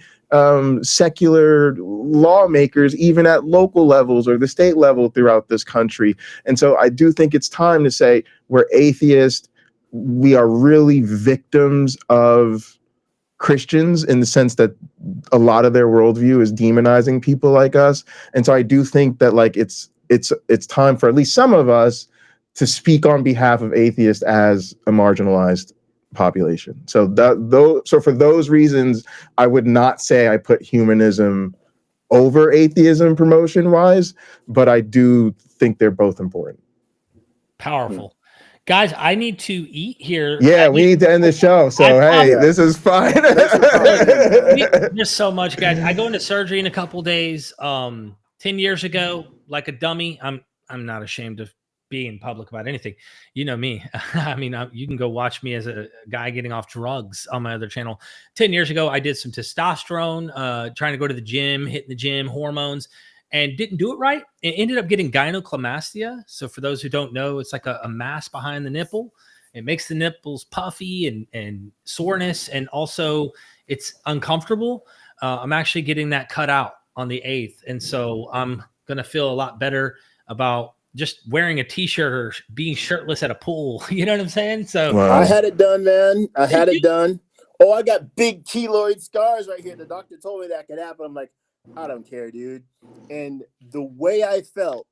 secular lawmakers, even at local levels or the state level throughout this country. And so I do think it's time to say we're atheists. We are really victims of Christians in the sense that a lot of their worldview is demonizing people like us. And so I do think that, like, it's time for at least some of us to speak on behalf of atheists as a marginalized population. So for those reasons, I would not say I put humanism over atheism promotion wise, but I do think they're both important. Powerful. Guys, I need to eat here. Yeah, we need to end the show. So, this is fine. There's so much, guys. I go into surgery in a couple days. 10 years ago, like a dummy, I'm not ashamed of being public about anything. You know me. I mean, you can go watch me as a guy getting off drugs on my other channel. 10 years ago, I did some testosterone, trying to go to the gym, hitting the gym, hormones, and didn't do it right. It ended up getting gynecomastia. So for those who don't know, it's like a mass behind the nipple. It makes the nipples puffy and soreness, and also it's uncomfortable. I'm actually getting that cut out on the 8th. And so I'm going to feel a lot better about just wearing a t-shirt or being shirtless at a pool. You know what I'm saying? So wow. I had it done, man. I had it done. Oh, I got big keloid scars right here. The doctor told me that could happen. I'm like, I don't care, dude. And the way I felt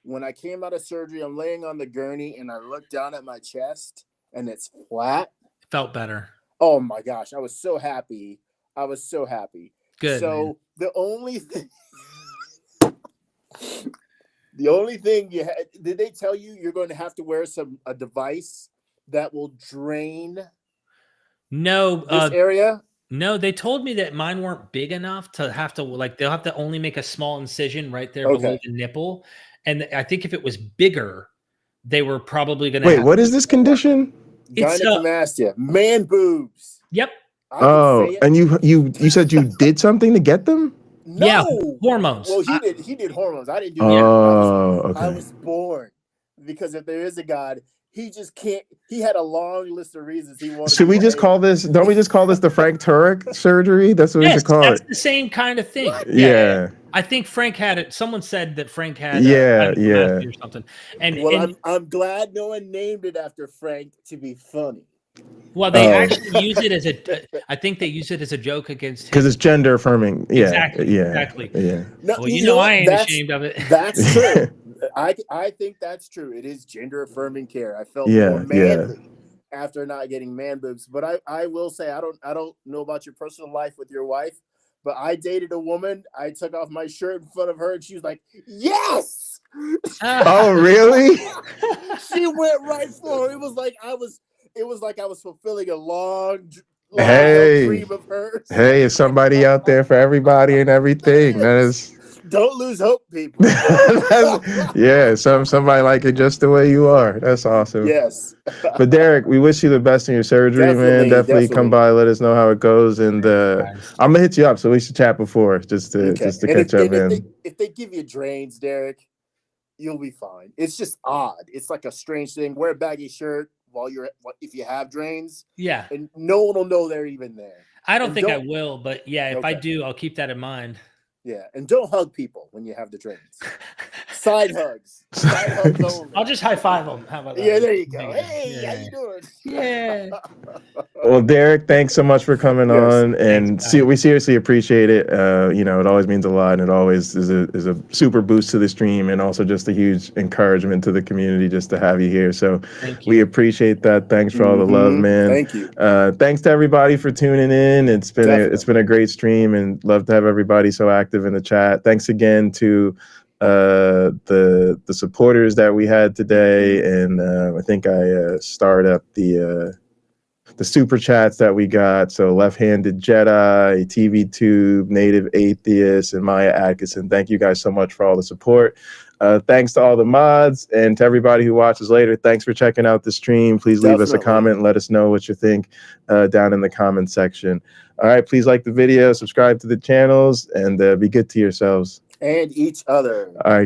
when I came out of surgery, I'm laying on the gurney and I looked down at my chest and it's flat. Felt better. Oh my gosh. I was so happy. Good. So man. the only thing you had, did they tell you you're going to have to wear a device that will drain this area? No, they told me that mine weren't big enough to have to, like, they'll have to only make a small incision right there below the nipple. And I think if it was bigger, they were probably going to. Wait, what is this condition? Gynecomastia, man boobs. Yep. Oh, and you said you did something to get them? No. Yeah, hormones. Well, he did hormones. I didn't do that. Okay. I was born, because if there is a God, he just can't. He had a long list of reasons he wanted. Should we just call this? Don't we just call this the Frank Turek surgery? That's what we should call it. The same kind of thing. Yeah. I think Frank had it. Someone said that Frank had or something. And I'm glad no one named it after Frank to be funny. Well, they actually use it as I think they use it as a joke against him. Because it's gender affirming. Yeah. Exactly. Yeah. Exactly. Yeah. No, well, I ain't ashamed of it. That's true. I think that's true. It is gender affirming care. I felt more manly after not getting man boobs. But I will say, I don't know about your personal life with your wife, but I dated a woman. I took off my shirt in front of her and she was like, yes. Oh, really? She went right for it. It was like I was fulfilling a long dream of hers. Hey, it's somebody out there for everybody and everything. That is. Don't lose hope, people. Somebody like it just the way you are. That's awesome. Yes. But Derek, we wish you the best in your surgery, man. Definitely come by, let us know how it goes, and I'm gonna hit you up so we should chat before just to catch up, man. If they give you drains, Derek, you'll be fine. It's just odd. It's like a strange thing. Wear a baggy shirt if you have drains. Yeah. And no one will know they're even there. I don't think I will, but if I do, I'll keep that in mind. Yeah, and don't hug people when you have the drains. Side hugs. Side hugs only. I'll just high five him. How about that? Yeah, there you go. Hang on. Hey, how you doing? Yeah. Well, Derek, thanks so much for coming Yes. on, and Thanks, we seriously appreciate it. You know, it always means a lot, and it always is a super boost to the stream, and also just a huge encouragement to the community just to have you here. So Thank you. we appreciate that. Thanks for all the love, man. Thank you. Thanks to everybody for tuning in. It's been Definitely. it's been a great stream, and love to have everybody so active in the chat. Thanks again to the supporters that we had today, and I think I started up the super chats that we got. So Left-Handed Jedi, TV Tube, Native Atheist, and Maya Adkisson. Thank you guys so much for all the support. Thanks to all the mods and to everybody who watches later. Thanks for checking out the stream. Please leave us a comment and let us know what you think down in the comment section. All right, please like the video, subscribe to the channels, and be good to yourselves. And each other. All right.